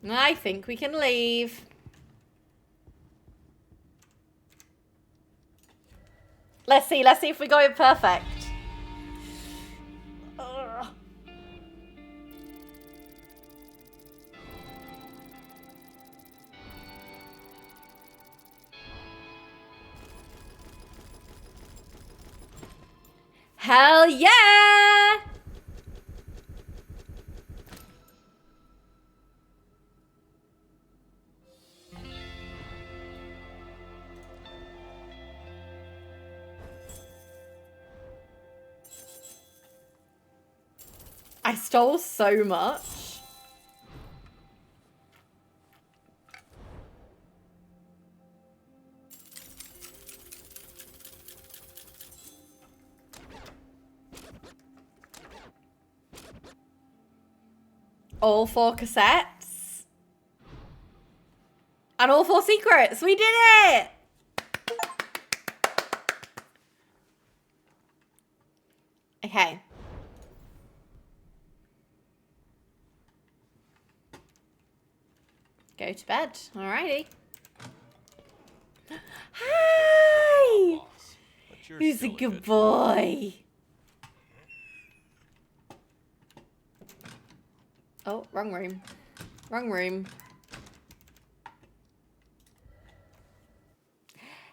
Speaker 1: I think we can leave. Let's see if we got it perfect. Ugh. Hell yeah! I stole so much. All 4 cassettes. And all 4 secrets. We did it! Okay. Go to bed. Alrighty. Hi!
Speaker 3: But you're
Speaker 1: Who's a
Speaker 3: still
Speaker 1: good boy? Oh, wrong room. Wrong room.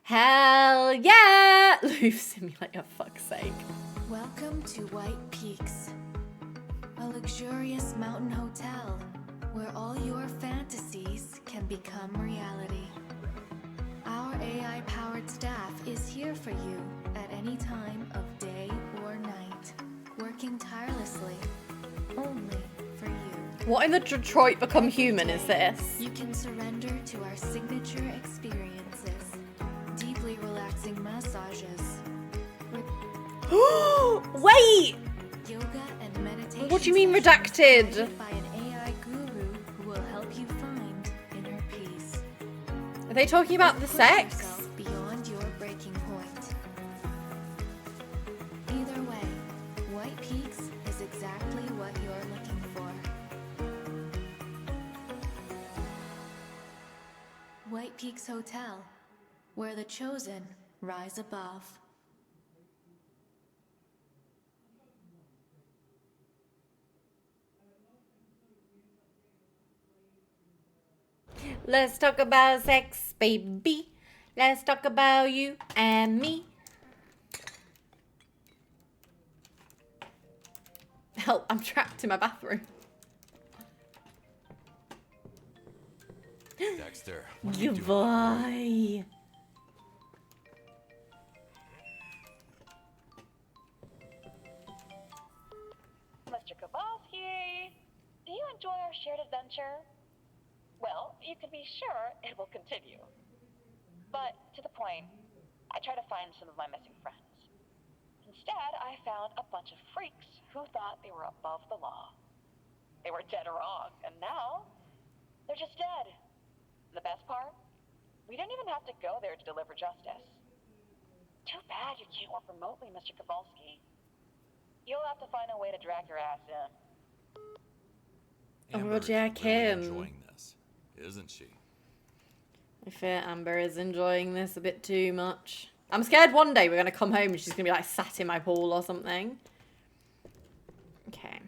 Speaker 1: Hell yeah! Loop simulator, fuck's sake.
Speaker 8: Welcome to White Peaks, a luxurious mountain hotel where all your fantasies can become reality. Our AI-powered staff is here for you at any time of day or night, working tirelessly, only for you.
Speaker 1: What in the Detroit Become Human is this?
Speaker 8: You can surrender to our signature experiences, deeply relaxing massages,
Speaker 1: Wait!
Speaker 8: yoga and meditation.
Speaker 1: What do you mean
Speaker 8: sessions
Speaker 1: redacted?
Speaker 8: guided by an AI guru who will help you find inner peace.
Speaker 1: Are they talking about the
Speaker 8: Push
Speaker 1: sex?
Speaker 8: yourself beyond your breaking point. Either way, White Peaks is exactly what you're looking for. White Peaks Hotel, where the chosen rise above.
Speaker 1: Let's talk about sex, baby. Let's talk about you and me. Help, I'm trapped in my bathroom.
Speaker 3: Dexter, what are you doing?
Speaker 1: Goodbye.
Speaker 4: Mr. Kowalski, do you enjoy our shared adventure? Well, you can be sure it will continue. But to the point, I try to find some of my missing friends. Instead, I found a bunch of freaks who thought they were above the law. they were dead wrong, and now they're just dead. And the best part? We didn't even have to go there to deliver justice. Too bad you can't work remotely, Mr. Kowalski. You'll have to find a way to drag your ass in.
Speaker 3: Amber is
Speaker 1: Jack
Speaker 3: really
Speaker 1: him.
Speaker 3: enjoying this, isn't she?
Speaker 1: I fear Amber is enjoying this a bit too much. I'm scared one day we're going to come home and she's going to be like sat in my pool or something. Okay.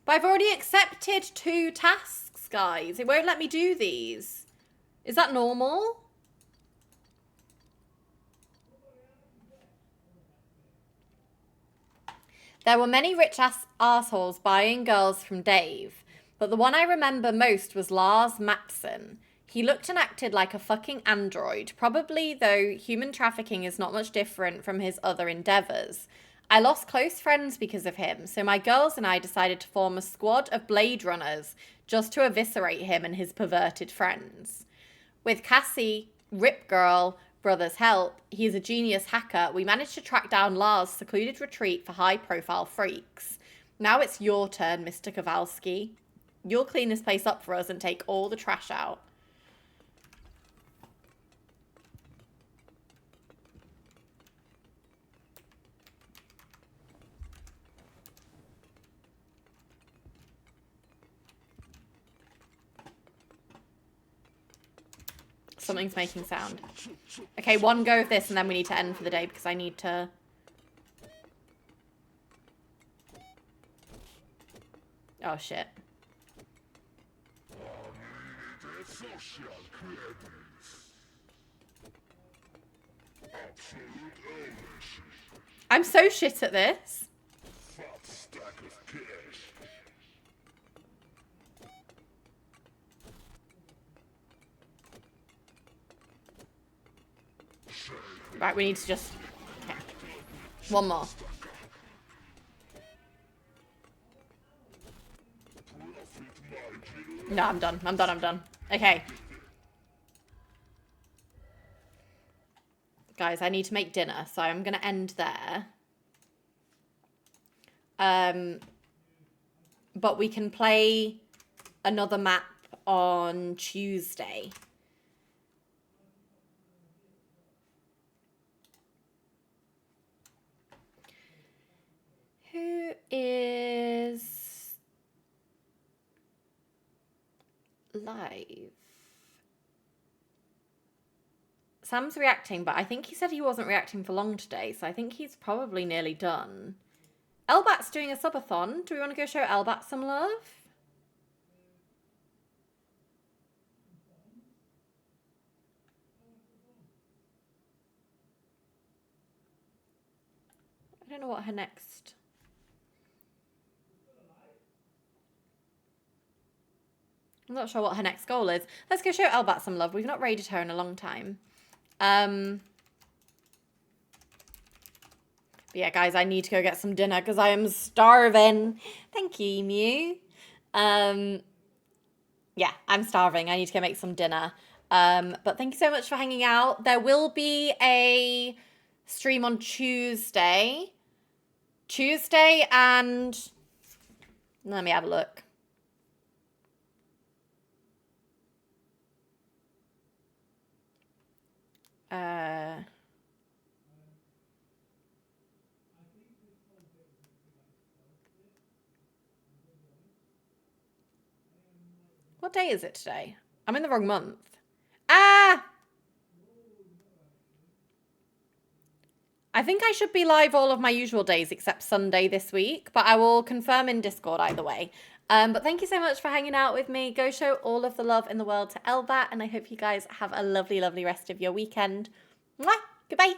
Speaker 1: But I've already accepted 2 tasks, guys. It won't let me do these. Is that normal? There were many rich assholes buying girls from Dave, but the one I remember most was Lars Matson. He looked and acted like a fucking android, probably though human trafficking is not much different from his other endeavors. I lost close friends because of him, so my girls and I decided to form a squad of Blade Runners just to eviscerate him and his perverted friends. With Cassie, Rip Girl, brother's help, he is a genius hacker, we managed to track down Lars' secluded retreat for high-profile freaks. Now it's your turn, Mr. Kowalski. You'll clean this place up for us and take all the trash out. Something's making sound. Okay, one go of this and then we need to end for the day because I need to... Oh, shit. I'm so shit at this. Right, we need to just... Okay. One more. No, I'm done. I'm done. I'm done. Okay. Guys, I need to make dinner, so I'm going to end there. But we can play another map on Tuesday. Who is live? Sam's reacting, but I think he said he wasn't reacting for long today, so I think he's probably nearly done. Elbat's doing a subathon. Do we want to go show Elbat some love? I don't know what her next... I'm not sure what her next goal is. Let's go show Elbat some love. We've not raided her in a long time. But yeah, guys, I need to go get some dinner because I am starving. Thank you, Emu. Yeah, I'm starving. I need to go make some dinner. But thank you so much for hanging out. There will be a stream on Tuesday. And... Let me have a look. What day is it today? I'm in the wrong month. Ah! I think I should be live all of my usual days except Sunday this week, but I will confirm in Discord either way. But thank you so much for hanging out with me. Go show all of the love in the world to Elbat, and I hope you guys have a lovely, lovely rest of your weekend. Mwah! Goodbye!